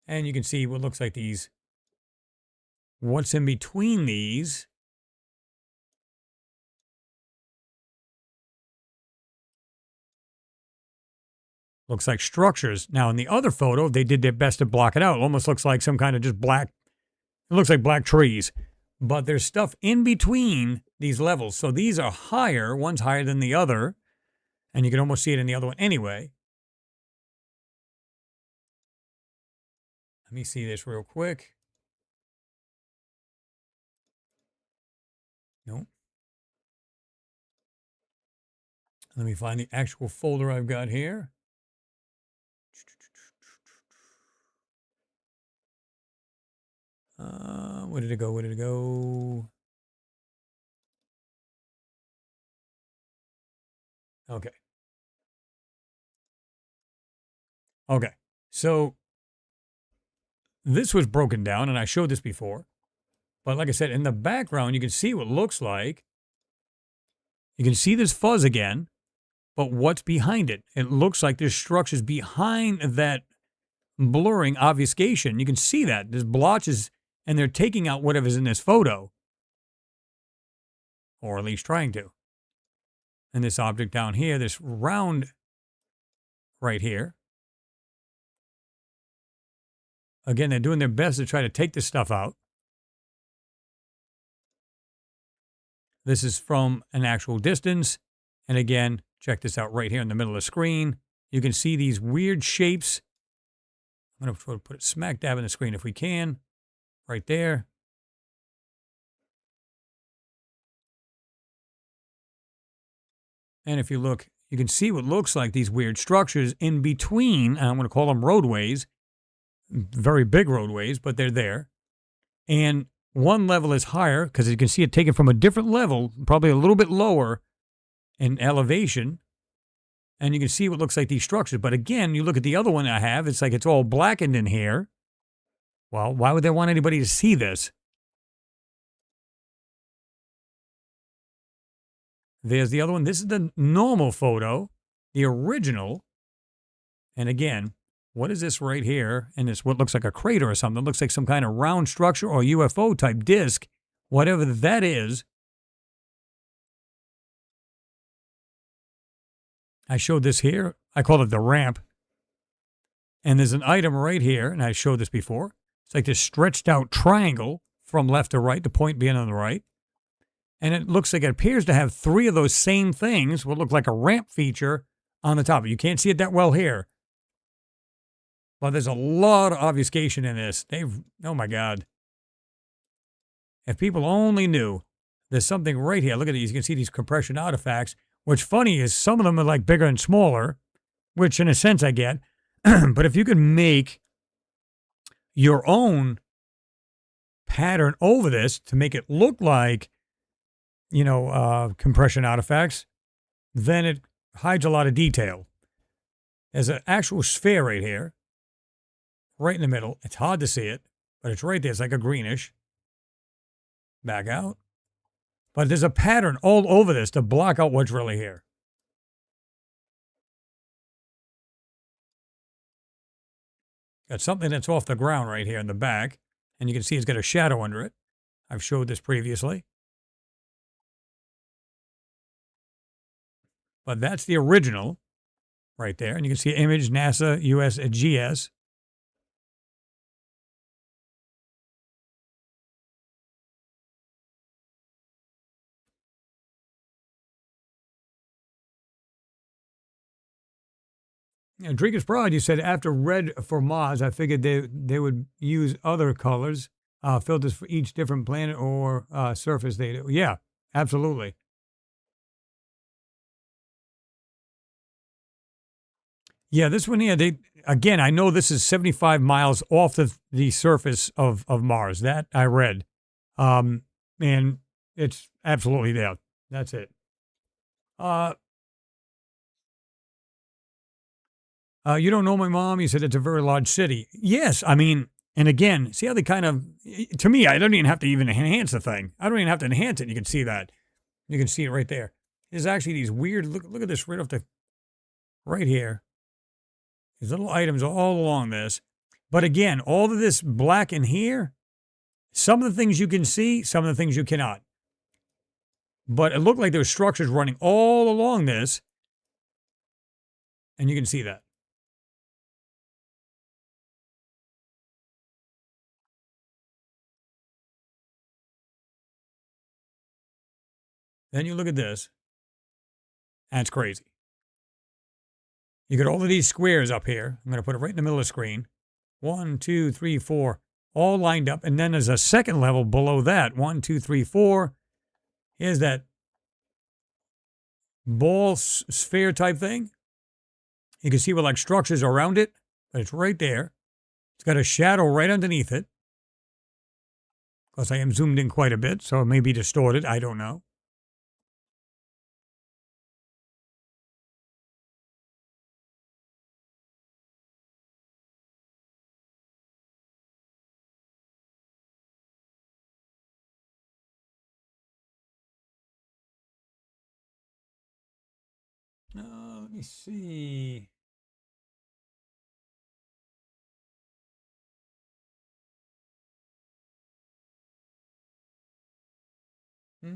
And you can see what looks like these. What's in between these? Looks like structures. Now, in the other photo, they did their best to block it out. It almost looks like some kind of just black. It looks like black trees. But there's stuff in between these levels. So these are higher. One's higher than the other. And you can almost see it in the other one anyway. Let me see this real quick. Nope. Let me find the actual folder I've got here. Where did it go? Okay. So this was broken down, and I showed this before. But like I said, in the background, you can see what it looks like. You can see this fuzz again, but what's behind it? It looks like there's structures behind that blurring obfuscation. You can see that. There's blotches, and they're taking out whatever's in this photo. Or at least trying to. And this object down here, this round right here. Again, they're doing their best to try to take this stuff out. This is from an actual distance. And again, check this out right here in the middle of the screen. You can see these weird shapes. I'm going to try to put it smack dab in the screen if we can. Right there. And if you look, you can see what looks like these weird structures in between. I'm going to call them roadways. Very big roadways, but they're there. And one level is higher because you can see it taken from a different level, probably a little bit lower in elevation. And you can see what looks like these structures. But again, you look at the other one I have, it's like it's all blackened in here. Well, why would they want anybody to see this? There's the other one. This is the normal photo, the original. And again, what is this right here? And it's what looks like a crater or something. It looks like some kind of round structure or UFO type disc, whatever that is. I showed this here. I call it the ramp. And there's an item right here, and I showed this before. It's like this stretched out triangle from left to right, the point being on the right. And it looks like it appears to have three of those same things, what look like a ramp feature on the top. You can't see it that well here. But there's a lot of obfuscation in this. Oh my God. If people only knew, there's something right here. Look at these. You can see these compression artifacts. What's funny is some of them are like bigger and smaller, which in a sense I get. But if you could make your own pattern over this to make it look like, compression artifacts, then it hides a lot of detail. There's an actual sphere right here, right in the middle. It's hard to see it, but it's right there. It's like a greenish. Back out. But there's a pattern all over this to block out what's really here. Got something that's off the ground right here in the back, and you can see it's got a shadow under it. I've showed this previously. But that's the original right there. And you can see image, NASA, USGS. And Drinker's Pride, you said after red for Mars, I figured they would use other colors, filters for each different planet or surface data. Yeah, absolutely. Yeah, this one here, again, I know this is 75 miles off the surface of Mars. That I read. And it's absolutely there. That's it. You don't know my mom? You said it's a very large city. Yes, I mean, and again, see how they kind of, to me, I don't even have to even enhance the thing. I don't even have to enhance it. You can see that. You can see it right there. There's actually these weird, look at this right off right here. These little items all along this. But again, all of this black in here, some of the things you can see, some of the things you cannot. But it looked like there were structures running all along this. And you can see that. Then you look at this. That's crazy. You got all of these squares up here. I'm going to put it right in the middle of the screen. 1, 2, 3, 4, all lined up. And then there's a second level below that. 1, 2, 3, 4. Here's that ball sphere type thing. You can see what like structures around it, but it's right there. It's got a shadow right underneath it. Of course, I am zoomed in quite a bit, so it may be distorted. I don't know. Let me see. I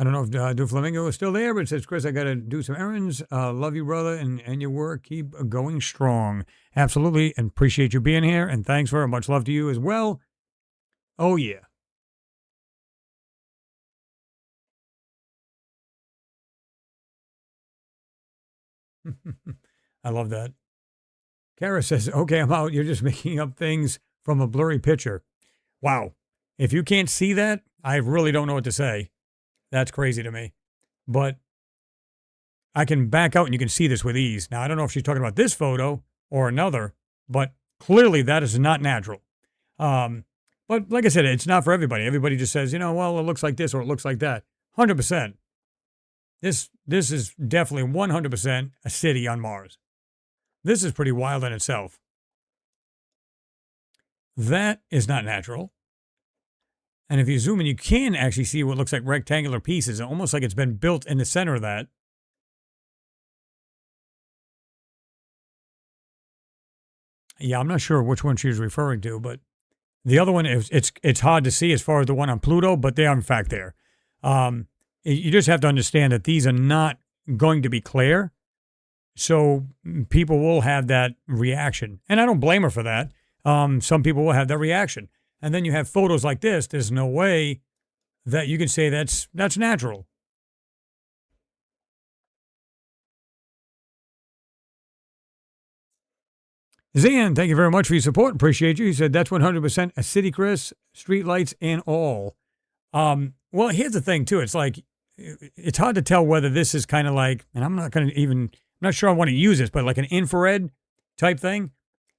don't know if Doflamingo is still there, but it says, Chris, I got to do some errands. Love you, brother, and your work. Keep going strong. Absolutely, and appreciate you being here, and thanks very much. Love to you as well. Oh, yeah. I love that. Kara says, okay, I'm out. You're just making up things from a blurry picture. Wow. If you can't see that, I really don't know what to say. That's crazy to me. But I can back out and you can see this with ease. Now, I don't know if she's talking about this photo or another, but clearly that is not natural. But like I said, it's not for everybody. Everybody just says, well, it looks like this or it looks like that. 100%. This is definitely 100% a city on Mars. This is pretty wild in itself. That is not natural. And if you zoom in, you can actually see what looks like rectangular pieces, almost like it's been built in the center of that. Yeah, I'm not sure which one she's referring to, but the other one, it's hard to see as far as the one on Pluto, but they are in fact there. You just have to understand that these are not going to be clear. So people will have that reaction. And I don't blame her for that. Some people will have that reaction. And then you have photos like this. There's no way that you can say that's natural. Zan, thank you very much for your support. Appreciate you. He said that's 100% a city, Chris, street lights and all. Well, here's the thing, too. It's like, it's hard to tell whether this is kind of like, and I'm not sure I want to use this, but like an infrared type thing.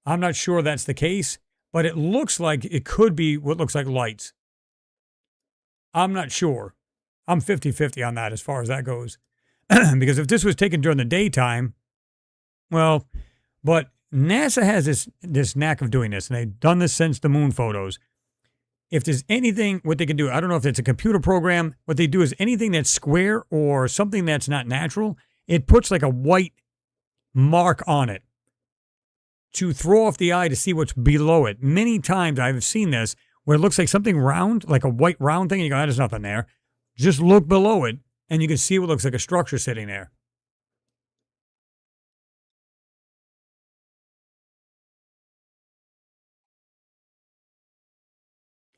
I'm not sure that's the case, but it looks like it could be what looks like lights. I'm not sure. I'm 50-50 on that as far as that goes. Because if this was taken during the daytime, well, but NASA has this knack of doing this, and they've done this since the moon photos. If there's anything, what they can do, I don't know if it's a computer program, what they do is anything that's square or something that's not natural, it puts like a white mark on it to throw off the eye to see what's below it. Many times I've seen this where it looks like something round, like a white round thing, and you go, there's nothing there. Just look below it, and you can see what looks like a structure sitting there.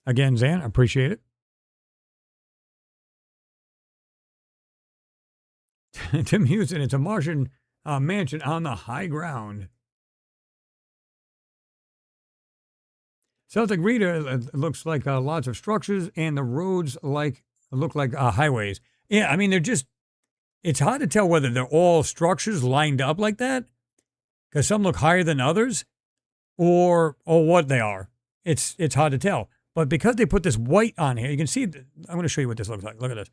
Again, Zan, I appreciate it. Tim Houston, it's a Martian mansion on the high ground. Celtic Rita looks like lots of structures, and the roads look like highways. Yeah, I mean, it's hard to tell whether they're all structures lined up like that, because some look higher than others, or what they are. It's hard to tell. But because they put this white on here, you can see, I'm going to show you what this looks like. Look at this.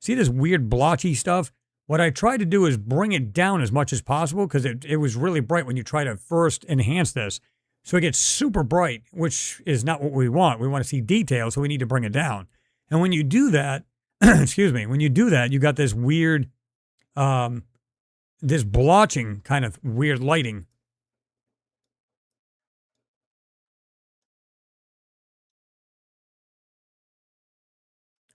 See this weird blotchy stuff? What I tried to do is bring it down as much as possible because it was really bright when you try to first enhance this. So it gets super bright, which is not what we want. We want to see detail, so we need to bring it down. And when you do that, excuse me, when you do that, you got this weird, this blotching kind of weird lighting.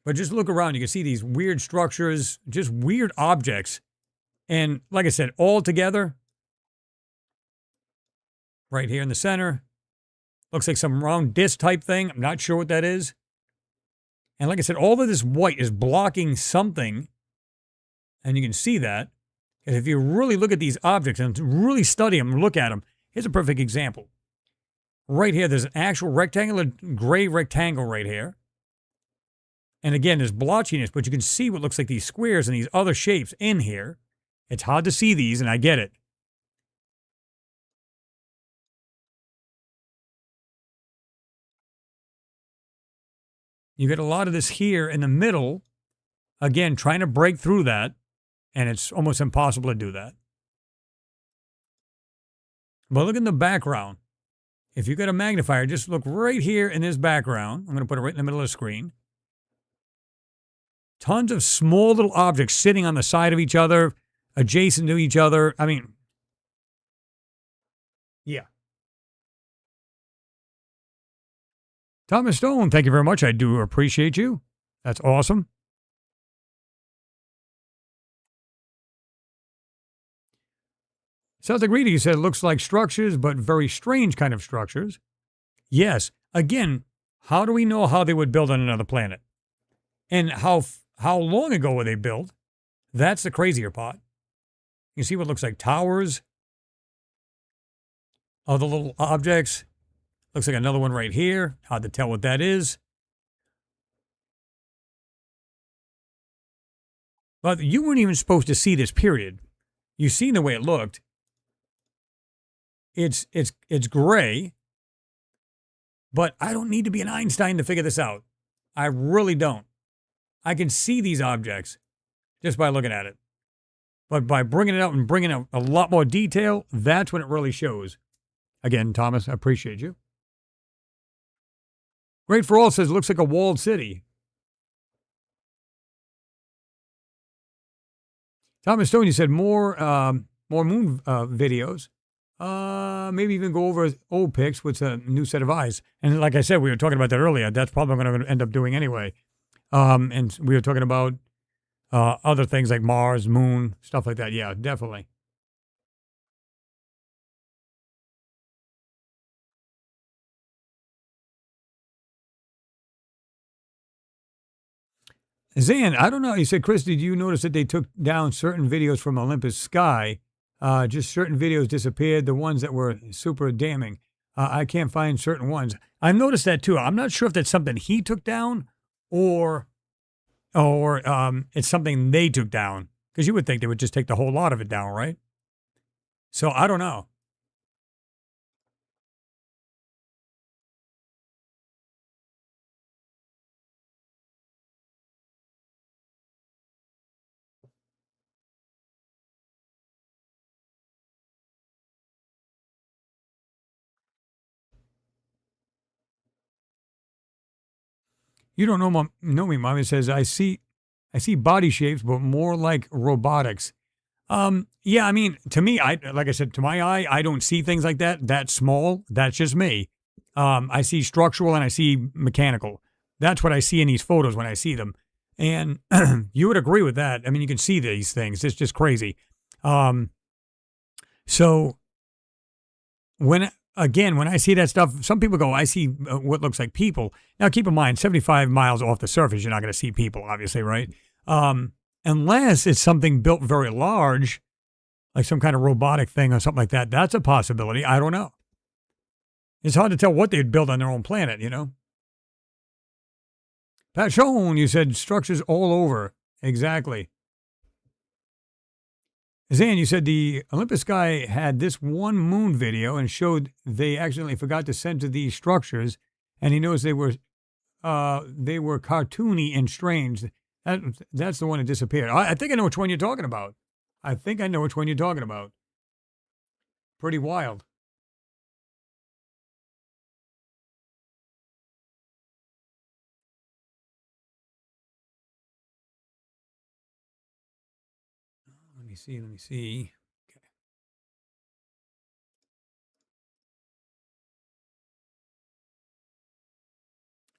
But just look around, you can see these weird structures, just weird objects. And like I said, all together, right here in the center, looks like some round disc type thing. I'm not sure what that is. And like I said, all of this white is blocking something. And you can see that. And if you really look at these objects and really study them and look at them, here's a perfect example. Right here, there's an actual rectangular gray rectangle right here. And again, there's blotchiness, but you can see what looks like these squares and these other shapes in here. It's hard to see these, and I get it. You get a lot of this here in the middle, again, trying to break through that, and it's almost impossible to do that. But look in the background. If you got a magnifier, just look right here in this background. I'm going to put it right in the middle of the screen. Tons of small little objects sitting on the side of each other, adjacent to each other. I mean, yeah. Thomas Stone, thank you very much. I do appreciate you. That's awesome. Celtic Reader, you said it looks like structures, but very strange kind of structures. Yes. Again, how do we know how they would build on another planet? And how long ago were they built? That's the crazier part. You see what looks like towers, other little objects. Looks like another one right here. Hard to tell what that is. But you weren't even supposed to see this period. You've seen the way it looked. It's gray, but I don't need to be an Einstein to figure this out. I really don't. I can see these objects just by looking at it. But by bringing it out and bringing out a lot more detail, that's when it really shows. Again, Thomas, I appreciate you. Great for All says, looks like a walled city. Thomas Stone, you said more moon videos. Maybe even go over old pics with a new set of eyes. And like I said, we were talking about that earlier. That's probably what I'm going to end up doing anyway. And we were talking about other things like Mars, moon, stuff like that. Yeah, definitely. Zan, I don't know. You said, Chris, did you notice that they took down certain videos from Olympus Sky? Just certain videos disappeared, the ones that were super damning. I can't find certain ones. I noticed that too. I'm not sure if that's something he took down or it's something they took down. Because you would think they would just take the whole lot of it down, right? So I don't know. You don't know me, Mom. It says, I see body shapes, but more like robotics. Yeah, I mean, to me, like I said, to my eye, I don't see things like that. That small. That's just me. I see structural and I see mechanical. That's what I see in these photos when I see them. And you would agree with that. I mean, you can see these things. It's just crazy. Um, so when I see that stuff, some people go, I see what looks like people. Now, keep in mind, 75 miles off the surface, you're not going to see people, obviously, right? Unless it's something built very large, like some kind of robotic thing or something like that. That's a possibility. I don't know. It's hard to tell what they'd build on their own planet, you know? Pachon, you said structures all over. Exactly. Zan, you said the Olympus guy had this one moon video and showed they accidentally forgot to center these structures, and he knows they were cartoony and strange. That's the one that disappeared. I think I know which one you're talking about. I think I know which one you're talking about. Pretty wild. Let me see. Let me see. Okay.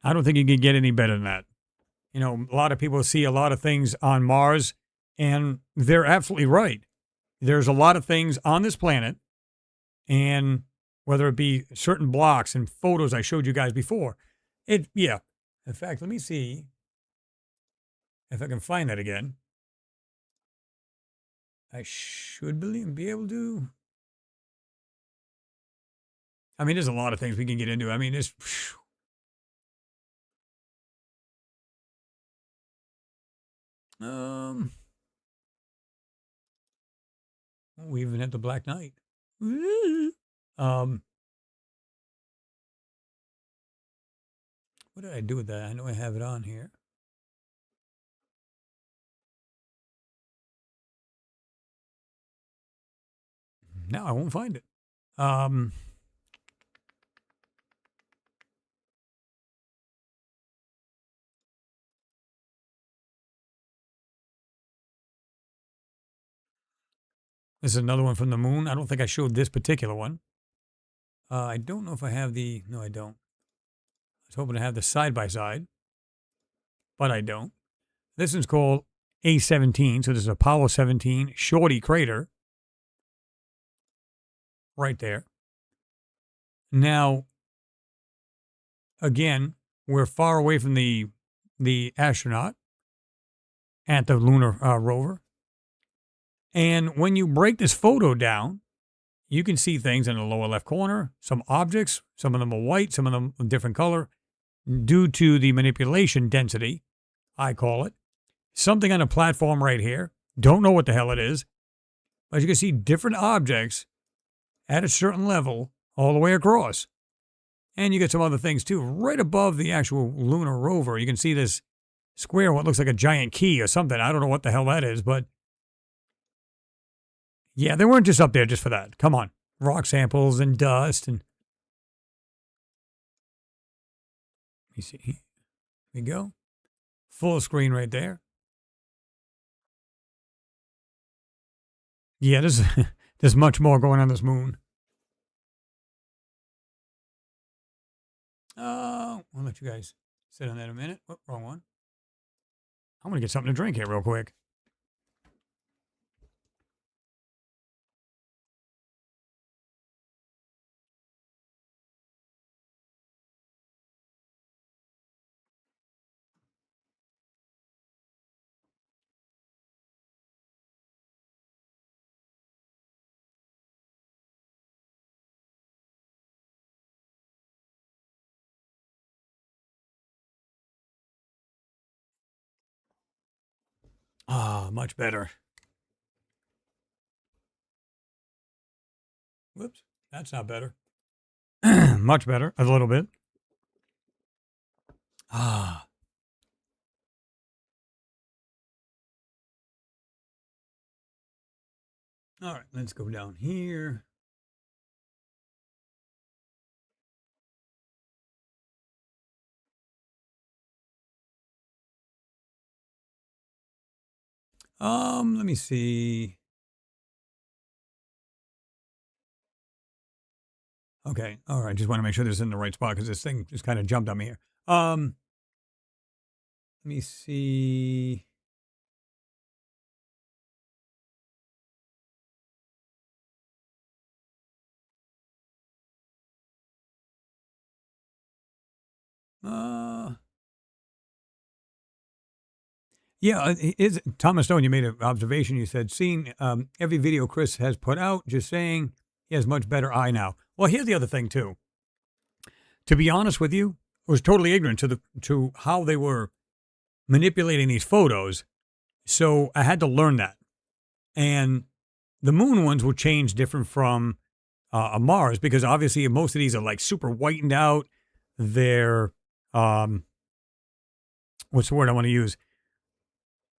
I don't think you can get any better than that. You know, a lot of people see a lot of things on Mars, and they're absolutely right. There's a lot of things on this planet, and whether it be certain blocks and photos I showed you guys before, yeah. In fact, let me see if I can find that again. I should be able to. I mean, there's a lot of things we can get into. I mean, it's. Um, we even had the Black Knight. Um, what did I do with that? I know I have it on here. Now I won't find it. Um, this is another one from the moon. I don't think I showed this particular one. I don't know if I have the. No, I don't. I was hoping to have the side by side, but I don't. This one's called A17. So this is Apollo 17 Shorty Crater right there. Now, again, we're far away from the astronaut at the lunar rover. And when you break this photo down, you can see things in the lower left corner, some objects, some of them are white, some of them a different color, due to the manipulation density, I call it. Something on a platform right here. Don't know what the hell it is, but you can see different objects at a certain level all the way across. And you get some other things too. Right above the actual lunar rover, you can see this square, what looks like a giant key or something. I don't know what the hell that is, but yeah, they weren't just up there just for that. Come on. Rock samples and dust and let me see. Here we go. Full screen right there. Yeah, there's much more going on this moon. Oh, I'll let you guys sit on that a minute. Oh, wrong one. I'm gonna get something to drink here real quick. Ah, much better. Whoops, that's not better. Much better, a little bit. Ah. All right, let's go down here. Let me see. Okay. All right. Just want to make sure this is in the right spot because this thing just kind of jumped on me here. Let me see. Uh, yeah. Is Thomas Stone? You made an observation. You said, "Seeing every video Chris has put out, just saying he has much better eye now." Well, here's the other thing too. To be honest with you, I was totally ignorant to how they were manipulating these photos, so I had to learn that. And the moon ones will change different from a Mars because obviously most of these are like super whitened out. They're what's the word I want to use?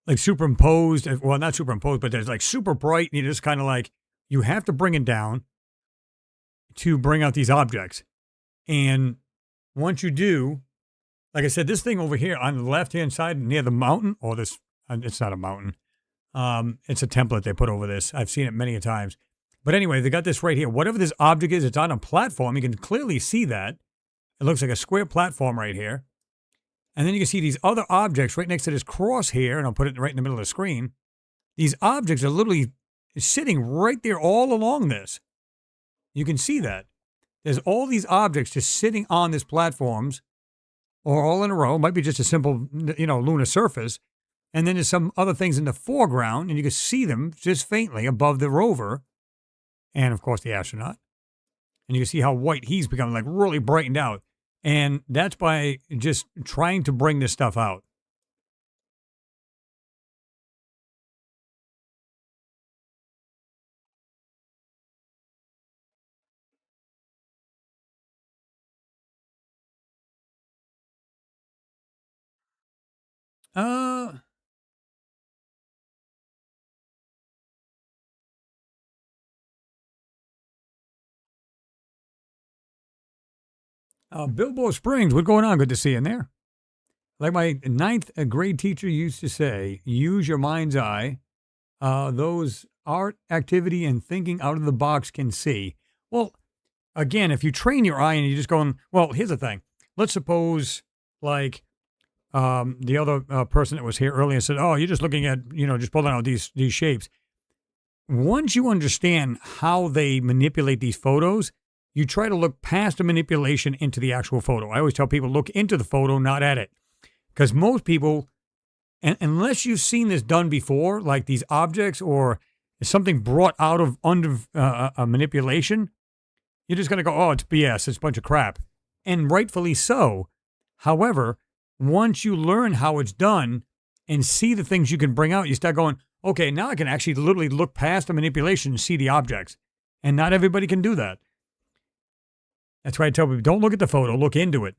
Like superimposed. Well, not superimposed, but there's like super bright. And you just kind of like you have to bring it down to bring out these objects. And once you do, like I said, this thing over here on the left hand side near the mountain, or this, it's not a mountain. It's a template they put over this. I've seen it many a times. But anyway, they got this right here. Whatever this object is, it's on a platform. You can clearly see that. It looks like a square platform right here. And then you can see these other objects right next to this cross here, and I'll put it right in the middle of the screen. These objects are literally sitting right there all along this. You can see that. There's all these objects just sitting on this platforms, or all in a row. It might be just a simple, lunar surface. And then there's some other things in the foreground, and you can see them just faintly above the rover, and of course the astronaut. And you can see how white he's becoming, like really brightened out. And that's by just trying to bring this stuff out. Uh, Bilbo Springs, what's going on? Good to see you in there. Like my ninth grade teacher used to say, use your mind's eye. Those art, activity, and thinking out of the box can see. Well, again, if you train your eye and you're just going, well, here's the thing. Let's suppose, like, the other person that was here earlier said, oh, you're just looking at, just pulling out these shapes. Once you understand how they manipulate these photos, you try to look past the manipulation into the actual photo. I always tell people, look into the photo, not at it. Because most people, unless you've seen this done before, like these objects or something brought out of under a manipulation, you're just going to go, oh, it's BS, it's a bunch of crap. And rightfully so. However, once you learn how it's done and see the things you can bring out, you start going, okay, now I can actually literally look past the manipulation and see the objects. And not everybody can do that. That's why I tell people, don't look at the photo, look into it.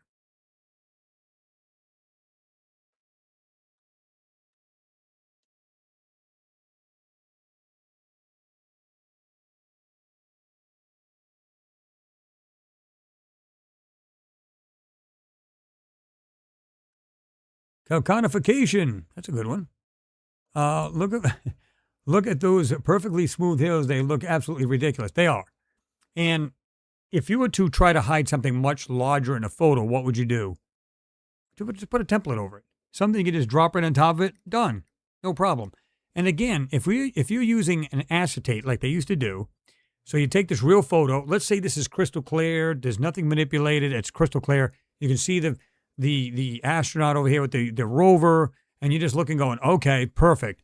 Conification. That's a good one. Look at those perfectly smooth hills. They look absolutely ridiculous. They are. And if you were to try to hide something much larger in a photo, what would you do? Just put a template over it. Something you can just drop right on top of it. Done. No problem. And again, if you're using an acetate like they used to do, so you take this real photo. Let's say this is crystal clear. There's nothing manipulated. It's crystal clear. You can see the astronaut over here with the rover, and you're just looking going, okay, perfect.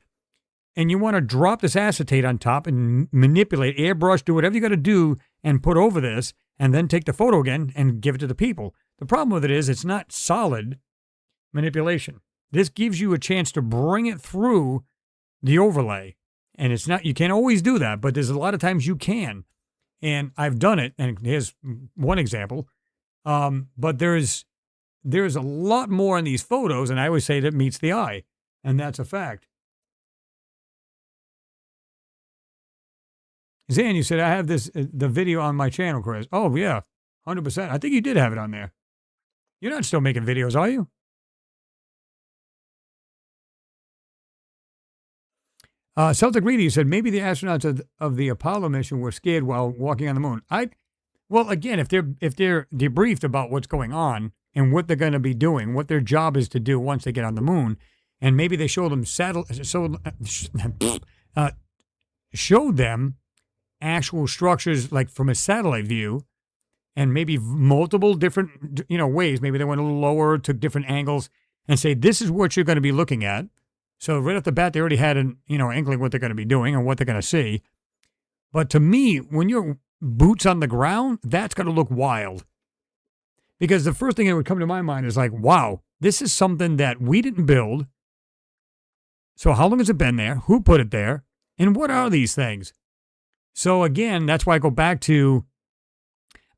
And you want to drop this acetate on top and manipulate, airbrush, do whatever you got to do and put over this, and then take the photo again and give it to the people. The problem with it is it's not solid manipulation. This gives you a chance to bring it through the overlay. And it's not, you can't always do that, but there's a lot of times you can. And I've done it, and here's one example. But there's a lot more in these photos, and I always say that meets the eye, and that's a fact. Zan, you said I have the video on my channel, Chris. Oh yeah, 100%. I think you did have it on there. You're not still making videos, are you? Celtic Reedy said maybe the astronauts of the Apollo mission were scared while walking on the moon. Well, again, if they're debriefed about what's going on and what they're going to be doing, what their job is to do once they get on the moon, and maybe they show them showed them actual structures like from a satellite view, and maybe multiple different ways. Maybe they went a little lower, took different angles, and say this is what you're going to be looking at. So right off the bat, they already had an inkling what they're going to be doing and what they're going to see. But to me, when you're boots on the ground, that's going to look wild. Because the first thing that would come to my mind is like, wow, this is something that we didn't build. So how long has it been there? Who put it there? And what are these things? So again, that's why I go back to,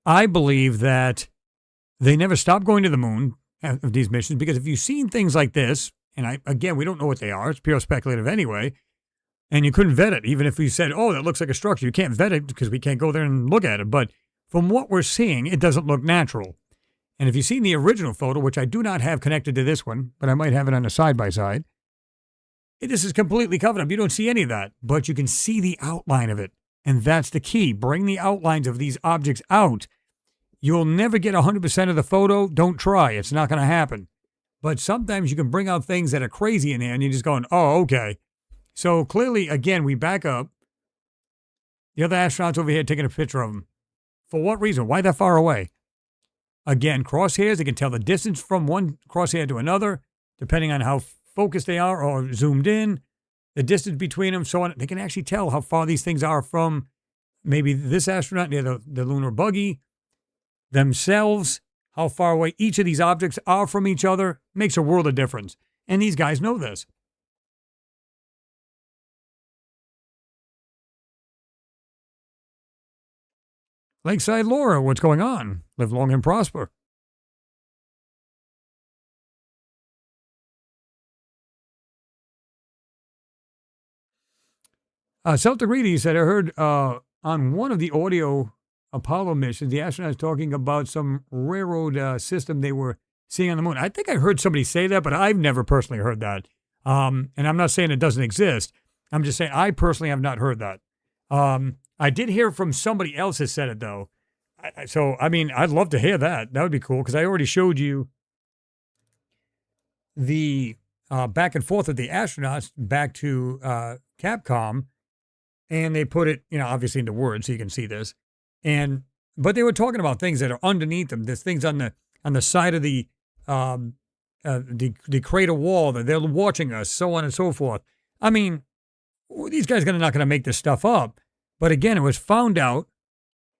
I believe that they never stopped going to the moon of these missions, because if you've seen things like this, and we don't know what they are. It's pure speculative anyway. And you couldn't vet it. Even if we said, oh, that looks like a structure, you can't vet it because we can't go there and look at it. But from what we're seeing, it doesn't look natural. And if you've seen the original photo, which I do not have connected to this one, but I might have it on a side-by-side, this is completely covered up. You don't see any of that, but you can see the outline of it. And that's the key. Bring the outlines of these objects out. You'll never get 100% of the photo. Don't try. It's not going to happen. But sometimes you can bring out things that are crazy in there, and you're just going, oh, okay. So clearly, again, we back up. The other astronauts over here taking a picture of them. For what reason? Why that far away? Again, crosshairs, they can tell the distance from one crosshair to another, depending on how focused they are or zoomed in, the distance between them, so on. They can actually tell how far these things are from maybe this astronaut near the lunar buggy, themselves, how far away each of these objects are from each other. Makes a world of difference. And these guys know this. Lakeside Laura, what's going on? Live long and prosper. Celtic Reedy said, I heard on one of the audio Apollo missions, the astronauts talking about some railroad system they were seeing on the moon. I think I heard somebody say that, but I've never personally heard that. And I'm not saying it doesn't exist. I'm just saying I personally have not heard that. I did hear from somebody else that said it, though. I'd love to hear that. That would be cool, because I already showed you the back and forth of the astronauts back to Capcom, and they put it, obviously into words so you can see this. But they were talking about things that are underneath them. There's things on the side of the crater wall that they're watching us, so on and so forth. I mean, these guys are not going to make this stuff up. But again, it was found out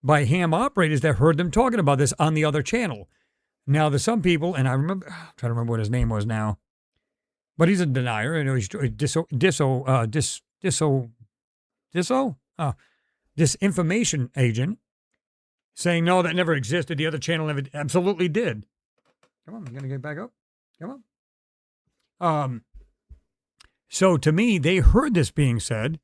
by ham operators that heard them talking about this on the other channel. Now, there's some people, and I'm trying to remember what his name was now, but he's a denier, and he's disinformation agent, saying, no, that never existed. The other channel never absolutely did. Come on, I'm going to get back up. Come on. So to me, they heard this being said.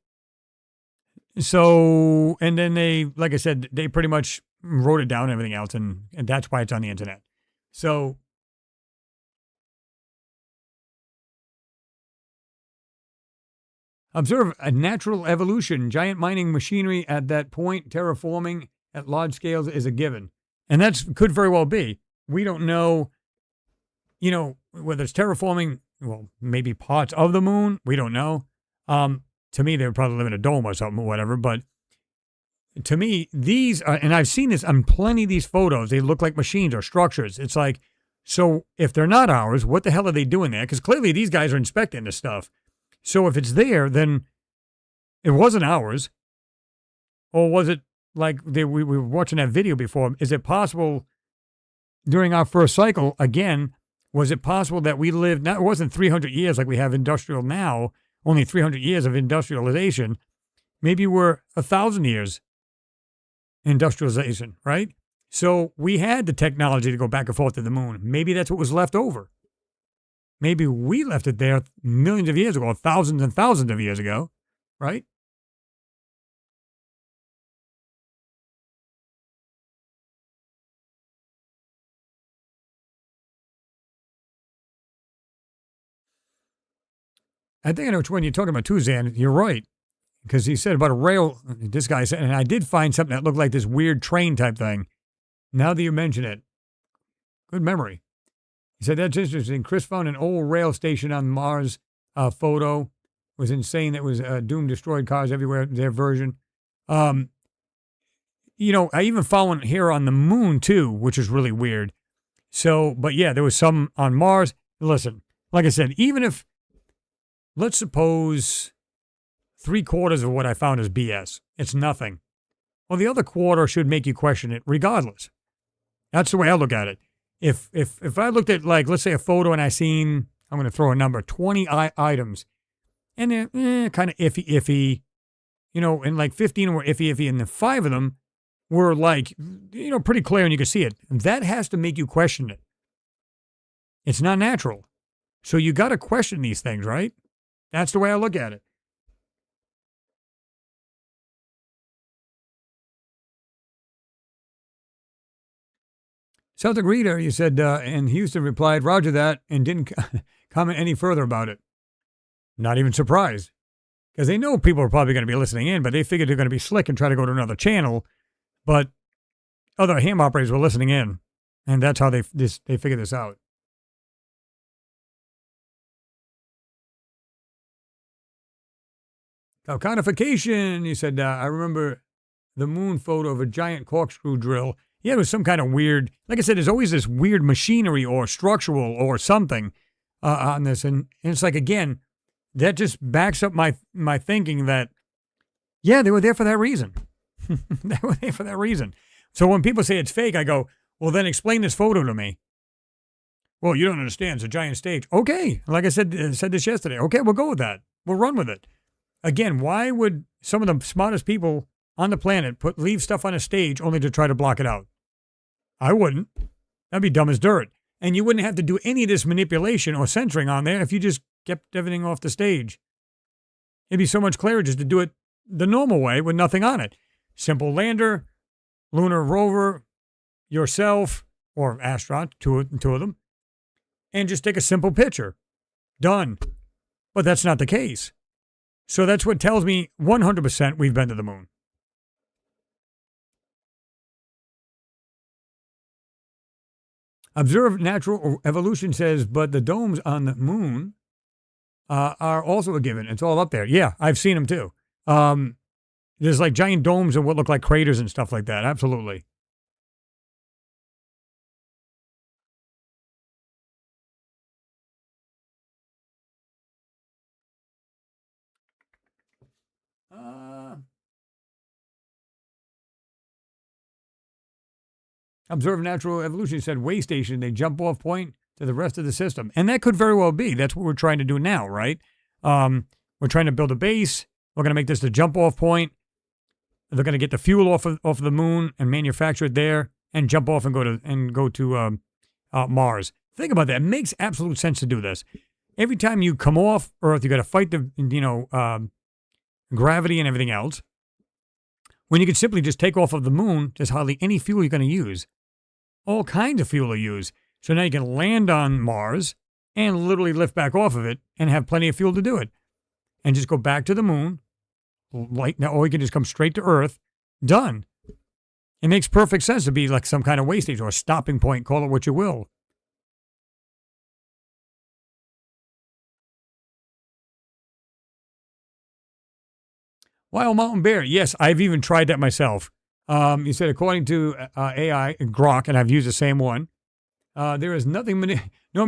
So, and then they, like I said, they pretty much wrote it down and everything else, and that's why it's on the internet. So, observe a natural evolution. Giant mining machinery at that point, terraforming at large scales is a given. And that could very well be. We don't know, whether it's terraforming, well, maybe parts of the moon. We don't know. To me, they would probably live in a dome or something or whatever. But to me, these are, and I've seen this on plenty of these photos, they look like machines or structures. It's like, so if they're not ours, what the hell are they doing there? Because clearly these guys are inspecting this stuff. So if it's there, then it wasn't ours. Or was it like we were watching that video before? Is it possible during our first cycle, again, was it possible that we lived, now it wasn't 300 years like we have industrial now, only 300 years of industrialization. Maybe we're 1,000 years industrialization, right? So we had the technology to go back and forth to the moon. Maybe that's what was left over. Maybe we left it there millions of years ago, thousands and thousands of years ago, right? I think I know which one you're talking about too, Zan. You're right. Because he said about a rail, this guy said, and I did find something that looked like this weird train type thing. Now that you mention it, good memory. He said, that's interesting. Chris found an old rail station on Mars photo. It was insane. That was doomed, destroyed cars everywhere, their version. I even found one here on the moon too, which is really weird. So, but yeah, there was some on Mars. Listen, like I said, even if, let's suppose 3/4 of what I found is BS. It's nothing. Well, the other quarter should make you question it regardless. That's the way I look at it. If I looked at, like, let's say a photo and I seen, I'm going to throw a number, 20 items, and they're kind of iffy, and like 15 were iffy, and the 5 of them were like, pretty clear and you could see it. That has to make you question it. It's not natural. So you got to question these things, right? That's the way I look at it. Celtic Reader, you said, and Houston replied, Roger that, and didn't comment any further about it. Not even surprised. Because they know people are probably going to be listening in, but they figured they're going to be slick and try to go to another channel. But other ham operators were listening in, and that's how they figured this out. Conification, he said, I remember the moon photo of a giant corkscrew drill. Yeah, it was some kind of weird, like I said, there's always this weird machinery or structural or something on this. And it's like, again, that just backs up my thinking that, yeah, they were there for that reason. They were there for that reason. So when people say it's fake, I go, well, then explain this photo to me. Well, you don't understand. It's a giant stage. Okay. Like I said this yesterday. Okay, we'll go with that. We'll run with it. Again, why would some of the smartest people on the planet leave stuff on a stage only to try to block it out? I wouldn't. That'd be dumb as dirt. And you wouldn't have to do any of this manipulation or censoring on there if you just kept everything off the stage. It'd be so much clearer just to do it the normal way with nothing on it. Simple lander, lunar rover, yourself, or astronaut, two of them, and just take a simple picture. Done. But that's not the case. So that's what tells me 100% we've been to the moon. Observed natural evolution says, but the domes on the moon are also a given. It's all up there. Yeah, I've seen them too. There's like giant domes and what look like craters and stuff like that. Absolutely. Observe natural evolution said way station, they jump off point to the rest of the system. And that could very well be. That's what we're trying to do now, right? We're trying to build a base. We're going to make this the jump off point. They're going to get the fuel off of the moon and manufacture it there and jump off and go to Mars. Think about that. It makes absolute sense to do this. Every time you come off Earth, you got to fight the gravity and everything else. When you can simply just take off of the moon, there's hardly any fuel you're going to use. All kinds of fuel to use. So now you can land on Mars and literally lift back off of it and have plenty of fuel to do it. And just go back to the moon, or you can just come straight to Earth. Done. It makes perfect sense to be like some kind of way station or a stopping point, call it what you will. Wild Mountain Bear. Yes, I've even tried that myself. You said, according to AI, Grok, and I've used the same one, there is nothing, no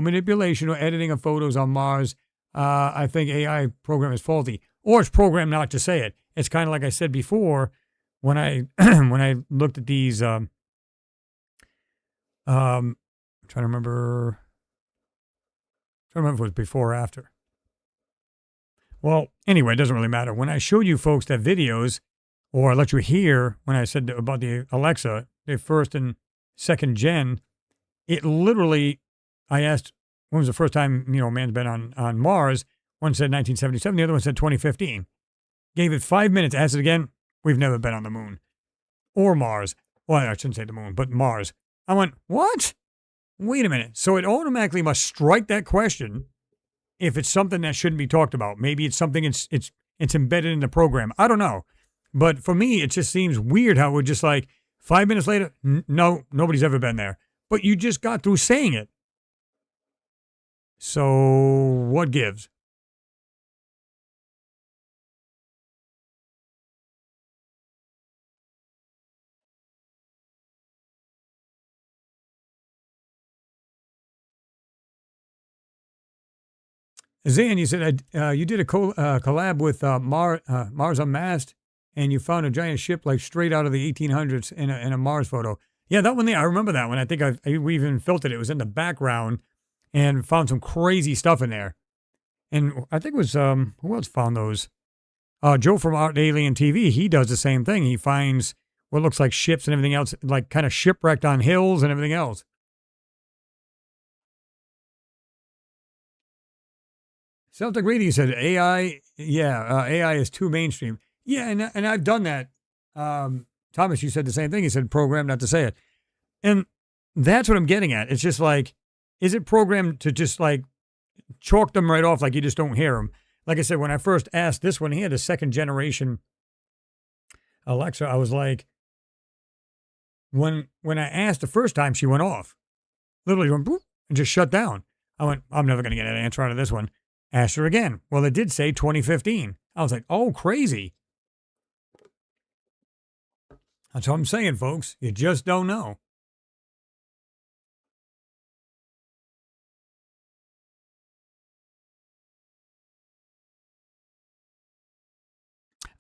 manipulation or editing of photos on Mars. I think AI program is faulty, or it's programmed not to say it. It's kind of like I said before when I when I looked at these. I'm trying to remember. If it was before or after. Well, anyway, it doesn't really matter. When I showed you folks that videos, or I let you hear when I said about the Alexa, the first and second gen, it literally, I asked, when was the first time, man's been on Mars? One said 1977, the other one said 2015. Gave it 5 minutes, asked it again, we've never been on the moon. Or Mars. Well, I shouldn't say the moon, but Mars. I went, what? Wait a minute. So it automatically must strike that question if it's something that shouldn't be talked about. Maybe it's something it's embedded in the program. I don't know. But for me, it just seems weird how we're just like 5 minutes later, no, nobody's ever been there. But you just got through saying it. So what gives? Zan, you said you did a collab with Mars Unmasked, and you found a giant ship like straight out of the 1800s in a Mars photo. Yeah, that one there, I remember that one. I think we even filtered it. It was in the background and found some crazy stuff in there. And I think it was, who else found those? Joe from Art Alien TV, he does the same thing. He finds what looks like ships and everything else, like kind of shipwrecked on hills and everything else. Celtic Radio said AI, yeah, AI is too mainstream. Yeah, and I've done that. Thomas, you said the same thing. He said programmed not to say it. And that's what I'm getting at. It's just like, is it programmed to just like chalk them right off like you just don't hear them? Like I said, when I first asked this one, he had a second generation Alexa. I was like, when I asked the first time, she went off. Literally went boop and just shut down. I went, I'm never going to get an answer out of this one. Asked her again. Well, it did say 2015. I was like, oh, crazy. That's what I'm saying, folks. You just don't know.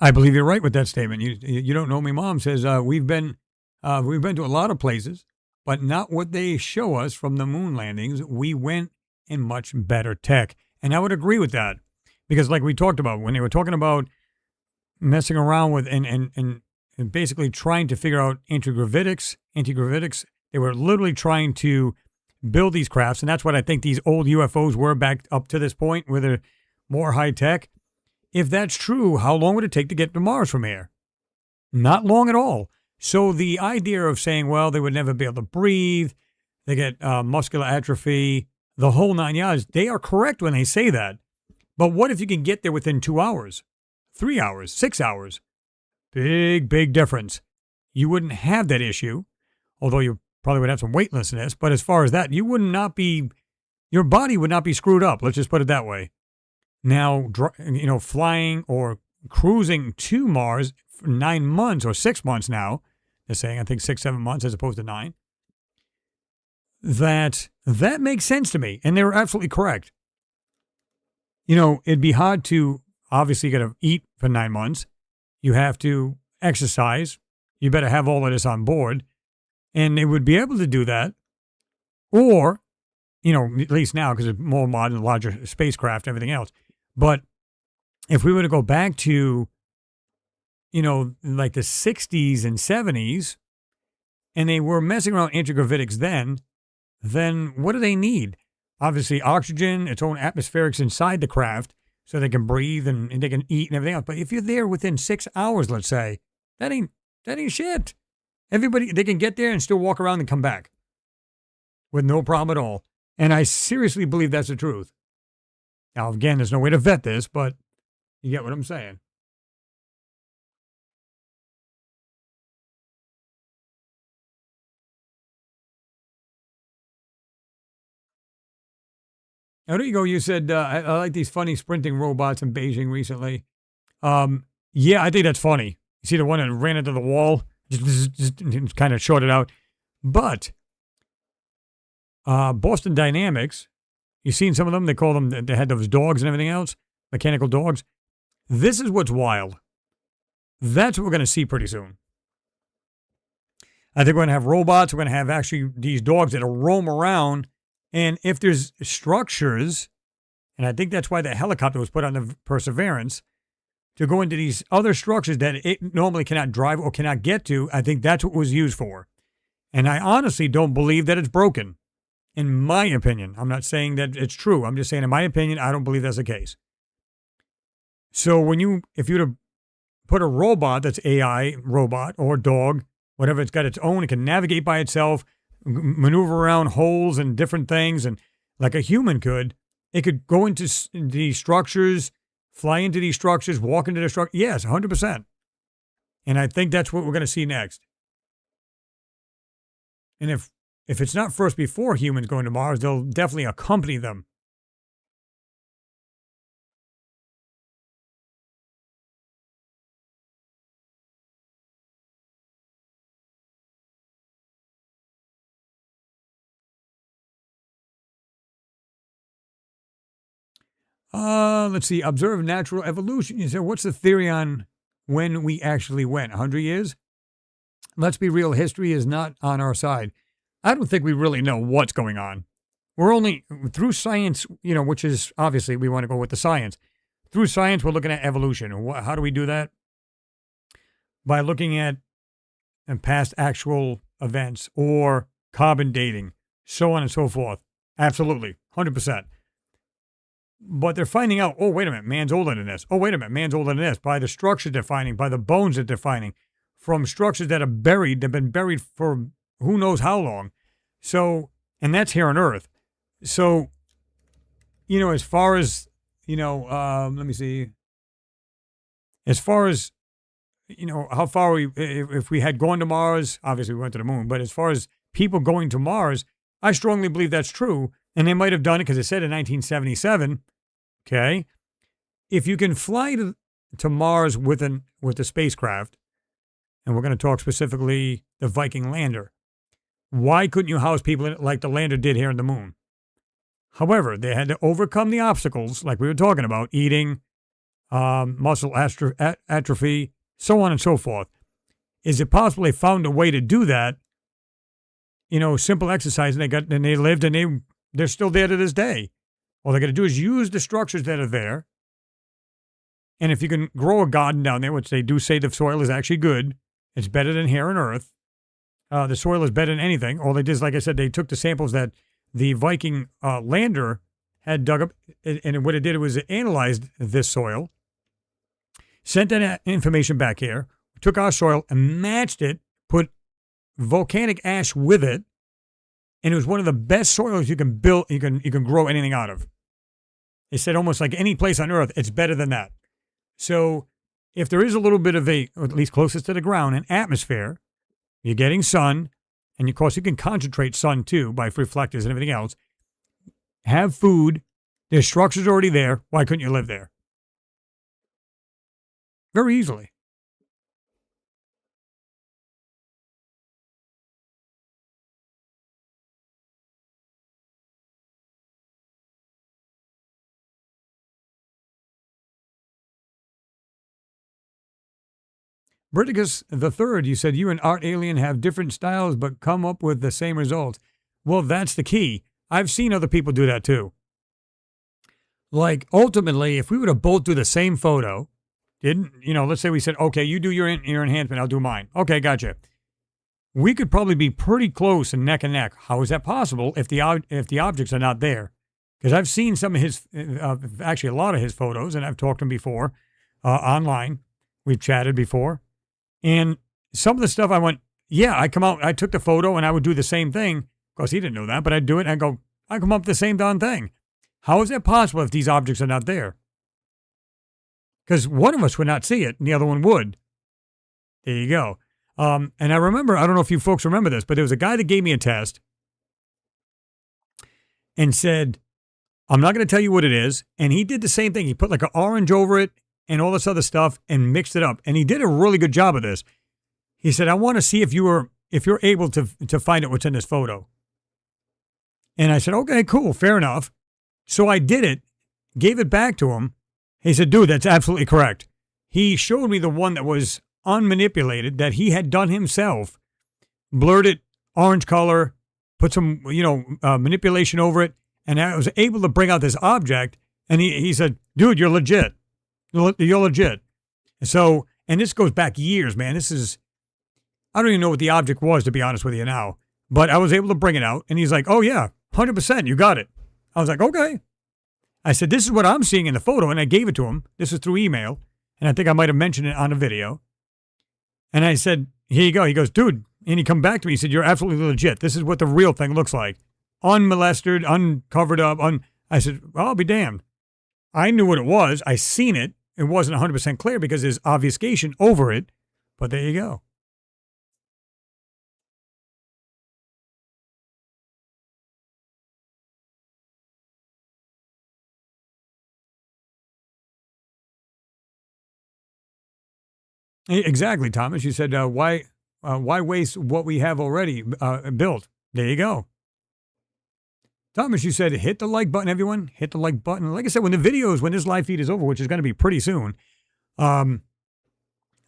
I believe you're right with that statement. You don't know me. Mom says we've been to a lot of places, but not what they show us from the moon landings. We went in much better tech, and I would agree with that because, like we talked about when they were talking about messing around with and basically trying to figure out anti-gravitics, they were literally trying to build these crafts, and that's what I think these old UFOs were back up to this point, where they're more high tech. If that's true, how long would it take to get to Mars from here? Not long at all. So the idea of saying, well, they would never be able to breathe, they get muscular atrophy, the whole 9 yards, they are correct when they say that. But what if you can get there within 2 hours, 3 hours, 6 hours? Big, big difference. You wouldn't have that issue, although you probably would have some weightlessness. But as far as that, your body would not be screwed up. Let's just put it that way. Now, flying or cruising to Mars for 9 months or 6 months now, they're saying, I think 6, 7 months as opposed to 9, that makes sense to me. And they're absolutely correct. It'd be hard to, obviously, you got to eat for 9 months. You have to exercise. You better have all of this on board. And they would be able to do that. Or, at least now, because it's more modern, larger spacecraft, everything else. But if we were to go back to, like the 60s and 70s, and they were messing around antigravitics then what do they need? Obviously, oxygen, its own atmospherics inside the craft, so they can breathe and they can eat and everything else. But if you're there within 6 hours, let's say, that ain't shit. Everybody, they can get there and still walk around and come back with no problem at all. And I seriously believe that's the truth. Now, again, there's no way to vet this, but you get what I'm saying. Now, there you go. You said, I like these funny sprinting robots in Beijing recently. Yeah, I think that's funny. You see the one that ran into the wall? Just kind of shorted out. But Boston Dynamics, you've seen some of them? They call them, they had those dogs and everything else, mechanical dogs. This is what's wild. That's what we're going to see pretty soon. I think we're going to have robots. We're going to have actually these dogs that'll roam around. And if there's structures, and I think that's why the helicopter was put on the Perseverance, to go into these other structures that it normally cannot drive or cannot get to, I think that's what it was used for. And I honestly don't believe that it's broken, in my opinion. I'm not saying that it's true. I'm just saying, in my opinion, I don't believe that's the case. So if you were to put a robot that's AI, robot or dog, whatever, it's got its own, it can navigate by itself, maneuver around holes and different things, and like a human could, It could go into the structures, fly into these structures, walk into the structure. Yes, 100%. And I think that's what we're going to see next. And if it's not first before humans going to Mars, they'll definitely accompany them. Let's see. Observe natural evolution. You said, what's the theory on when we actually went? 100 years? Let's be real. History is not on our side. I don't think we really know what's going on. We're only through science, which is obviously we want to go with the science. Through science, we're looking at evolution. How do we do that? By looking at past actual events or carbon dating, so on and so forth. Absolutely. 100%. But they're finding out, oh, wait a minute, man's older than this. Oh, wait a minute, man's older than this. By the structure they're finding, by the bones that they're finding, from structures that are buried, they've been buried for who knows how long. So, and that's here on Earth. So, as far as, let me see. As far as, how far if we had gone to Mars, obviously we went to the moon, but as far as people going to Mars, I strongly believe that's true. And they might have done it because it said in 1977, okay, if you can fly to Mars with a spacecraft, and we're going to talk specifically the Viking lander, why couldn't you house people in it like the lander did here on the moon? However, they had to overcome the obstacles, like we were talking about, eating, muscle atrophy, so on and so forth. Is it possible they found a way to do that? Simple exercise, and they lived, and they're still there to this day. All they got to do is use the structures that are there. And if you can grow a garden down there, which they do say the soil is actually good, it's better than here on Earth. The soil is better than anything. All they did is, like I said, they took the samples that the Viking lander had dug up, and what it did was it analyzed this soil, sent that information back here, took our soil and matched it, put volcanic ash with it, and it was one of the best soils you can build, you can grow anything out of. They said almost like any place on Earth, it's better than that. So if there is a little bit of or at least closest to the ground, an atmosphere, you're getting sun, and of course you can concentrate sun too by reflectors and everything else. Have food. There's structures already there. Why couldn't you live there? Very easily. Briticus the Third, you said you and Art Alien have different styles but come up with the same results. Well, that's the key. I've seen other people do that too. Like, ultimately, if we were to both do the same photo, let's say we said, okay, you do your enhancement, I'll do mine. Okay, gotcha. We could probably be pretty close and neck. How is that possible if the objects are not there? Because I've seen some of his, actually a lot of his photos, and I've talked to him before online. We've chatted before. And some of the stuff I went, yeah, I took the photo and I would do the same thing. Of course, he didn't know that, but I'd do it and I come up with the same darn thing. How is that possible if these objects are not there? Because one of us would not see it and the other one would. There you go. And I remember, I don't know if you folks remember this, but there was a guy that gave me a test and said, I'm not going to tell you what it is. And he did the same thing. He put like an orange over it and all this other stuff and mixed it up. And he did a really good job of this. He said, I want to see if you're able to find out what's in this photo. And I said, okay, cool, fair enough. So I did it, gave it back to him. He said, dude, that's absolutely correct. He showed me the one that was unmanipulated, that he had done himself, blurred it orange color, put some, manipulation over it. And I was able to bring out this object. And he said, dude, you're legit. You're legit. So, and this goes back years, man. I don't even know what the object was, to be honest with you now. But I was able to bring it out. And he's like, oh, yeah, 100%, you got it. I was like, okay. I said, this is what I'm seeing in the photo. And I gave it to him. This was through email. And I think I might have mentioned it on a video. And I said, here you go. He goes, dude. And he come back to me. He said, you're absolutely legit. This is what the real thing looks like. Unmolested, uncovered up. I said, well, I'll be damned. I knew what it was. I seen it. It wasn't 100% clear because there's obfuscation over it. But there you go. Exactly, Thomas. You said, why waste what we have already built? There you go. Thomas, you said hit the like button, everyone. Hit the like button. Like I said, when this live feed is over, which is going to be pretty soon, like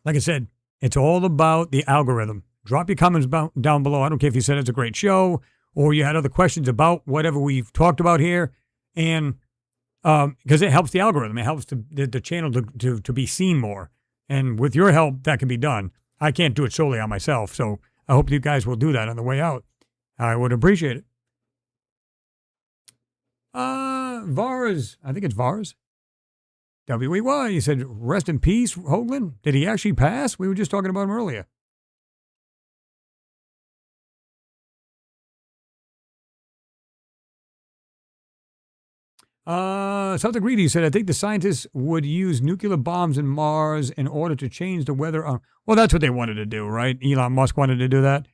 I said, it's all about the algorithm. Drop your comments down below. I don't care if you said it's a great show or you had other questions about whatever we've talked about here. And because it helps the algorithm. It helps the channel to be seen more. And with your help, that can be done. I can't do it solely on myself. So I hope you guys will do that on the way out. I would appreciate it. Vars, I think it's Vars. W-E-Y, you said, rest in peace, Hoagland. Did he actually pass? We were just talking about him earlier. Something greedy said, I think the scientists would use nuclear bombs in Mars in order to change the weather. Well, that's what they wanted to do, right? Elon Musk wanted to do that.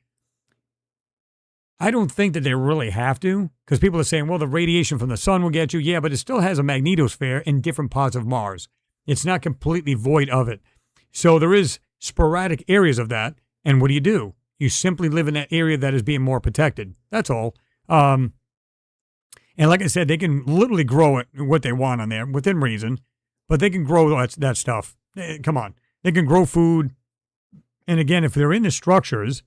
I don't think that they really have to, because people are saying, well, the radiation from the sun will get you. Yeah, but it still has a magnetosphere in different parts of Mars. It's not completely void of it. So there is sporadic areas of that. And what do? You simply live in that area that is being more protected. That's all. And like I said, they can literally grow it what they want on there within reason, but they can grow that stuff. Come on. They can grow food. And again, if they're in the structures,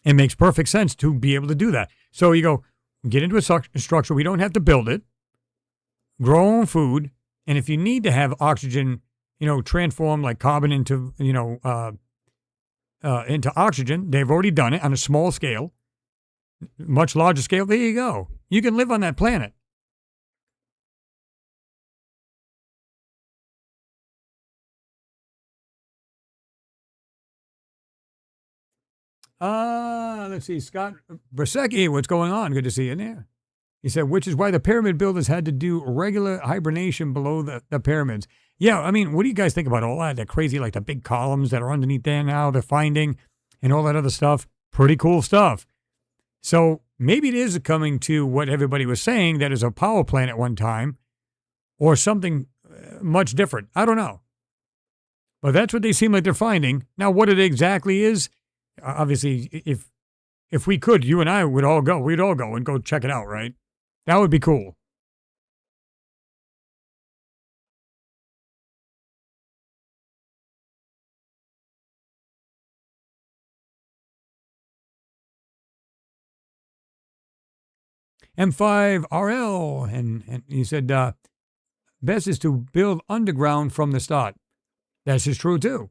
it makes perfect sense to be able to do that. So you go, get into a structure. We don't have to build it. Grow our own food. And if you need to have oxygen, transform like carbon into, into oxygen, they've already done it on a small scale, much larger scale. There you go. You can live on that planet. Let's see. Scott Brasecki, what's going on? Good to see you in there. He said, which is why the pyramid builders had to do regular hibernation below the pyramids. Yeah, I mean, what do you guys think about all that? That crazy, like the big columns that are underneath there now, they're finding, and all that other stuff. Pretty cool stuff. So maybe it is coming to what everybody was saying, that is a power plant at one time, or something much different. I don't know. But that's what they seem like they're finding. Now, what it exactly is, obviously, if we could, you and I would all go. We'd all go and go check it out, right? That would be cool. M5RL, and he said, best is to build underground from the start. That's just true, too.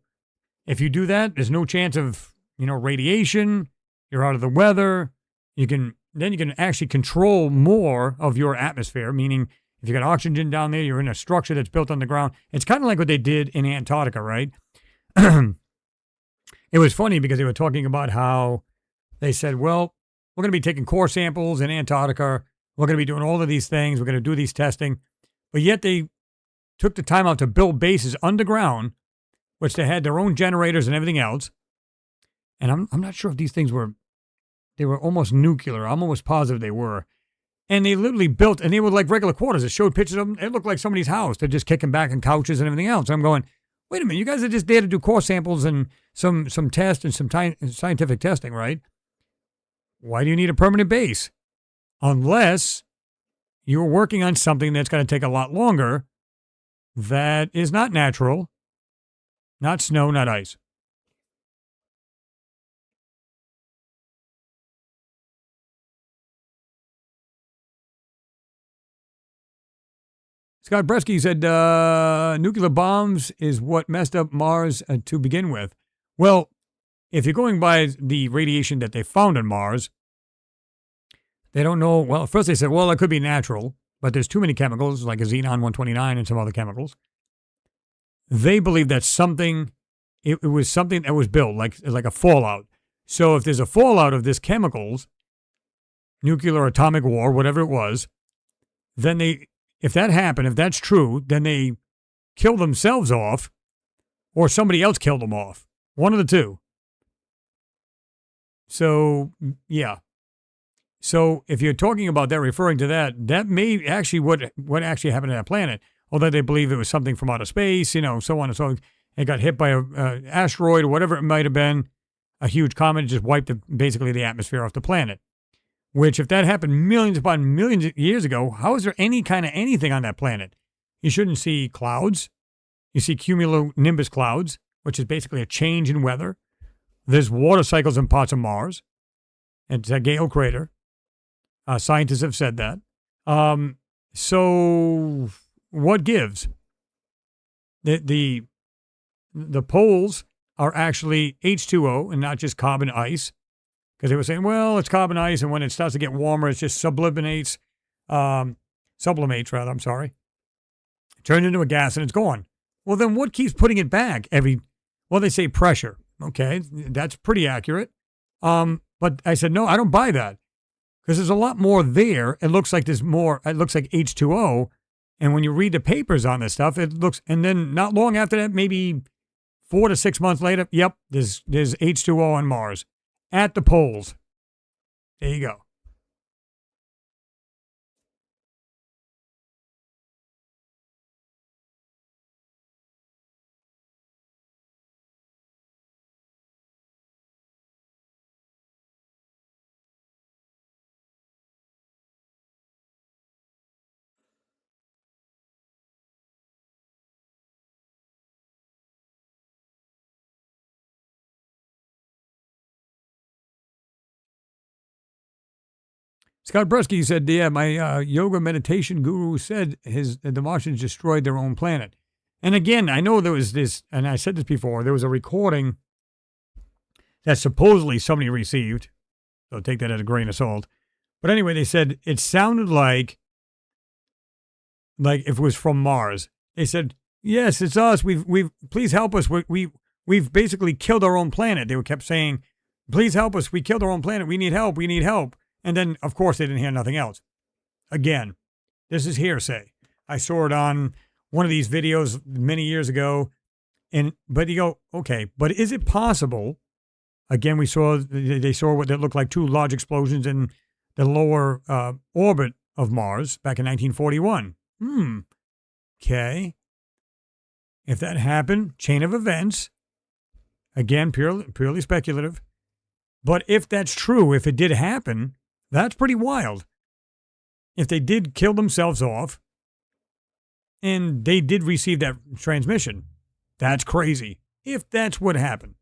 If you do that, there's no chance of, radiation. You're out of the weather. You can actually control more of your atmosphere, meaning if you got oxygen down there, you're in a structure that's built on the ground. It's kind of like what they did in Antarctica, right? It was funny because they were talking about how they said, well, we're going to be taking core samples in Antarctica. We're going to be doing all of these things. We're going to do these testing. But yet they took the time out to build bases underground, which they had their own generators and everything else. And I'm not sure if these things were almost nuclear. I'm almost positive they were. And they literally built, and they were like regular quarters. It showed pictures of them. It looked like somebody's house. They're just kicking back on couches and everything else. I'm going, wait a minute, you guys are just there to do core samples and some tests and some scientific testing, right? Why do you need a permanent base? Unless you're working on something that's going to take a lot longer, that is not natural, not snow, not ice. Scott Bresky said, nuclear bombs is what messed up Mars to begin with. Well, if you're going by the radiation that they found on Mars, they don't know. Well, first they said, well, it could be natural, but there's too many chemicals, like a xenon-129 and some other chemicals. They believe that it was something that was built, like a fallout. So if there's a fallout of these chemicals, nuclear atomic war, whatever it was, then if that happened, if that's true, then they kill themselves off or somebody else killed them off. One of the two. So, yeah. So if you're talking about that, referring to that, that may actually what actually happened to that planet. Although they believe it was something from outer space, so on and so on. It got hit by an asteroid or whatever it might have been. A huge comet just wiped basically the atmosphere off the planet. Which, if that happened millions upon millions of years ago, how is there any kind of anything on that planet? You shouldn't see clouds. You see cumulonimbus clouds, which is basically a change in weather. There's water cycles in parts of Mars. It's a Gale crater. Scientists have said that. So what gives? The poles are actually H2O and not just carbon ice. Because they were saying, well, it's carbon ice, and when it starts to get warmer, it just sublimates, rather, I'm sorry. Turns into a gas and it's gone. Well, then what keeps putting it back well, they say pressure. Okay, that's pretty accurate. But I said, no, I don't buy that. Because there's a lot more there. It looks like H2O. And when you read the papers on this stuff, and then not long after that, maybe 4 to 6 months later, yep, there's H2O on Mars. At the poles. There you go. Scott Brusky said, yeah, my yoga meditation guru said the Martians destroyed their own planet. And again, I know there was this, and I said this before, there was a recording that supposedly somebody received. So take that as a grain of salt. But anyway, they said it sounded like if it was from Mars. They said, yes, it's us. We've please help us. We've basically killed our own planet. They kept saying, please help us. We killed our own planet. We need help. We need help. And then, of course, they didn't hear nothing else. Again, this is hearsay. I saw it on one of these videos many years ago. But you go, okay, but is it possible? Again, they saw what that looked like two large explosions in the lower orbit of Mars back in 1941. Okay. If that happened, chain of events. Again, purely speculative. But if that's true, if it did happen, that's pretty wild. If they did kill themselves off and they did receive that transmission, that's crazy. If that's what happened.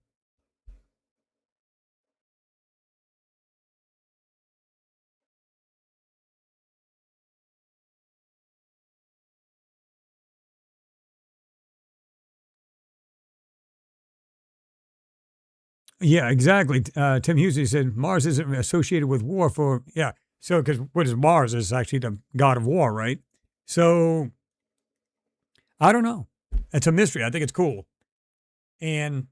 Yeah, exactly. Tim Hughes said Mars isn't associated with war So, because what is Mars is actually the god of war, right? So, I don't know. It's a mystery. I think it's cool. And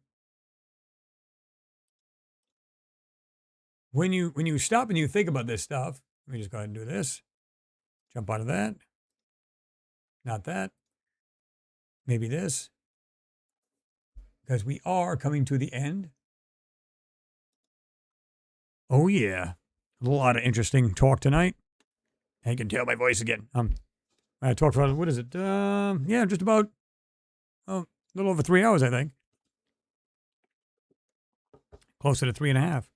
when you stop and you think about this stuff, let me just go ahead and do this. Jump out of that. Not that. Maybe this. Because we are coming to the end. Oh, yeah. A lot of interesting talk tonight. I can tell my voice again. I talked for, what is it? Just about a little over 3 hours, I think. Closer to 3.5.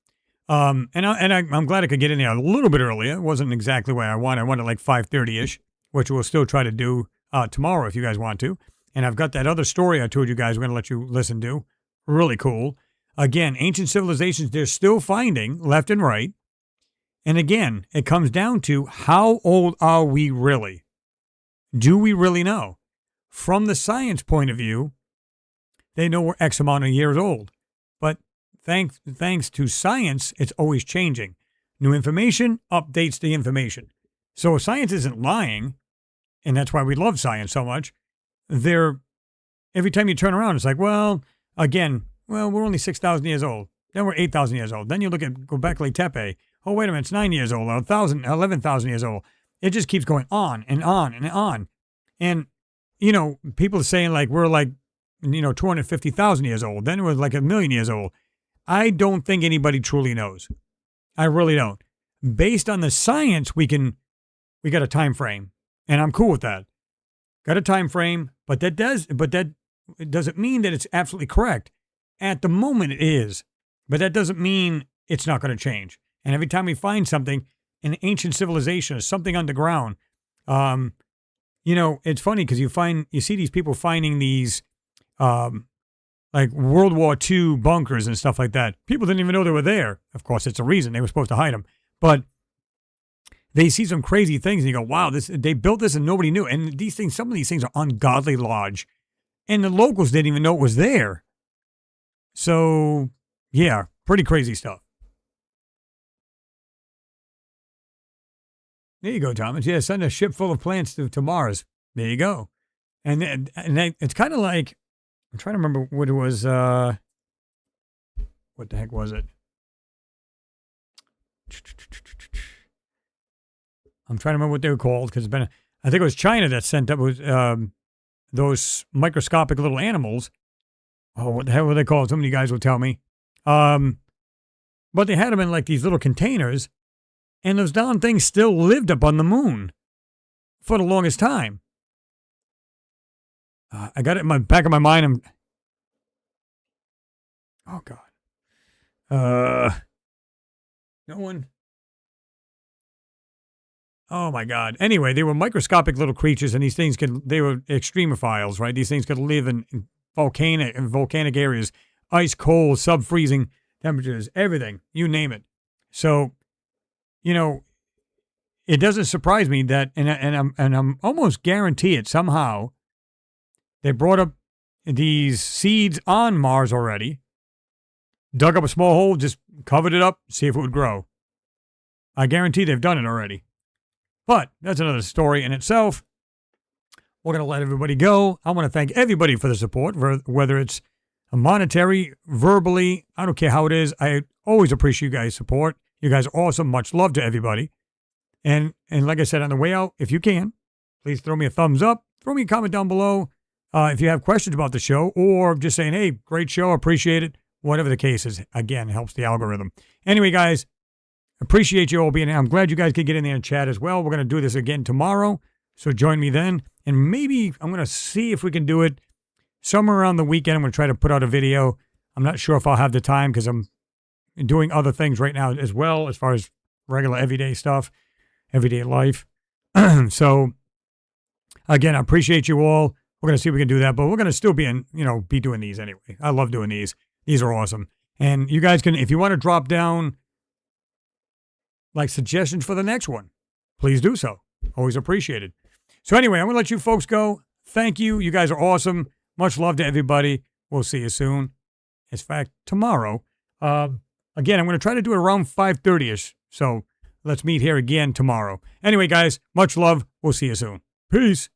I'm glad I could get in there a little bit earlier. It wasn't exactly what I wanted. I wanted like 5:30-ish, which we'll still try to do tomorrow if you guys want to. And I've got that other story I told you guys we're going to let you listen to. Really cool. Again, ancient civilizations, they're still finding left and right. And again, it comes down to how old are we really? Do we really know? From the science point of view, they know we're X amount of years old. But thanks to science, it's always changing. New information updates the information. So science isn't lying, and that's why we love science so much. Every time you turn around, it's like, we're only 6,000 years old. Then we're 8,000 years old. Then you look at Göbekli Tepe. Oh, wait a minute, it's 9 years old, or 11,000 years old. It just keeps going on and on and on. And, people are saying like we're like, 250,000 years old. Then it was like 1,000,000 years old. I don't think anybody truly knows. I really don't. Based on the science, we got a time frame, and I'm cool with that. Got a time frame, but that doesn't mean that it's absolutely correct. At the moment, it is, but that doesn't mean it's not going to change. And every time we find something, an ancient civilization or something underground, it's funny because you see these people finding these, like World War II bunkers and stuff like that. People didn't even know they were there. Of course, it's a reason they were supposed to hide them, but they see some crazy things and you go, wow, they built this and nobody knew. And some of these things are ungodly large, and the locals didn't even know it was there. So, yeah, pretty crazy stuff. There you go, Thomas. Yeah, send a ship full of plants to Mars. There you go. And it's kind of like, I'm trying to remember what it was. What the heck was it? I'm trying to remember what they were called because I think it was China that sent up those microscopic little animals. Oh, what the hell were they called? So many guys will tell me. But they had them in like these little containers, and those darn things still lived up on the moon for the longest time. I got it in my back of my mind. Oh God. No one. Oh my God. Anyway, they were microscopic little creatures, and these things they were extremophiles, right? These things could live in volcanic areas, ice cold, sub-freezing temperatures, everything, you name it. So, it doesn't surprise me that, and I'm almost guarantee it somehow, they brought up these seeds on Mars already, dug up a small hole, just covered it up, see if it would grow. I guarantee they've done it already. But that's another story in itself. We're going to let everybody go. I want to thank everybody for the support, whether it's monetary, verbally, I don't care how it is. I always appreciate you guys' support. You guys are awesome. Much love to everybody. And like I said, on the way out, if you can, please throw me a thumbs up. Throw me a comment down below if you have questions about the show, or just saying, hey, great show, appreciate it. Whatever the case is, again, helps the algorithm. Anyway, guys, appreciate you all being here. I'm glad you guys could get in there and chat as well. We're going to do this again tomorrow, so join me then. And maybe I'm going to see if we can do it somewhere around the weekend. I'm going to try to put out a video. I'm not sure if I'll have the time because I'm doing other things right now as well, as far as regular everyday stuff, everyday life. So, again, I appreciate you all. We're going to see if we can do that, but we're going to still be doing these anyway. I love doing these. These are awesome. And you guys can, if you want to drop down like suggestions for the next one, please do so. Always appreciated. So anyway, I'm going to let you folks go. Thank you. You guys are awesome. Much love to everybody. We'll see you soon. In fact, tomorrow. Again, I'm going to try to do it around 5:30ish. So let's meet here again tomorrow. Anyway, guys, much love. We'll see you soon. Peace.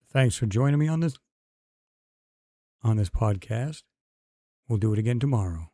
Thanks for joining me on this podcast. We'll do it again tomorrow.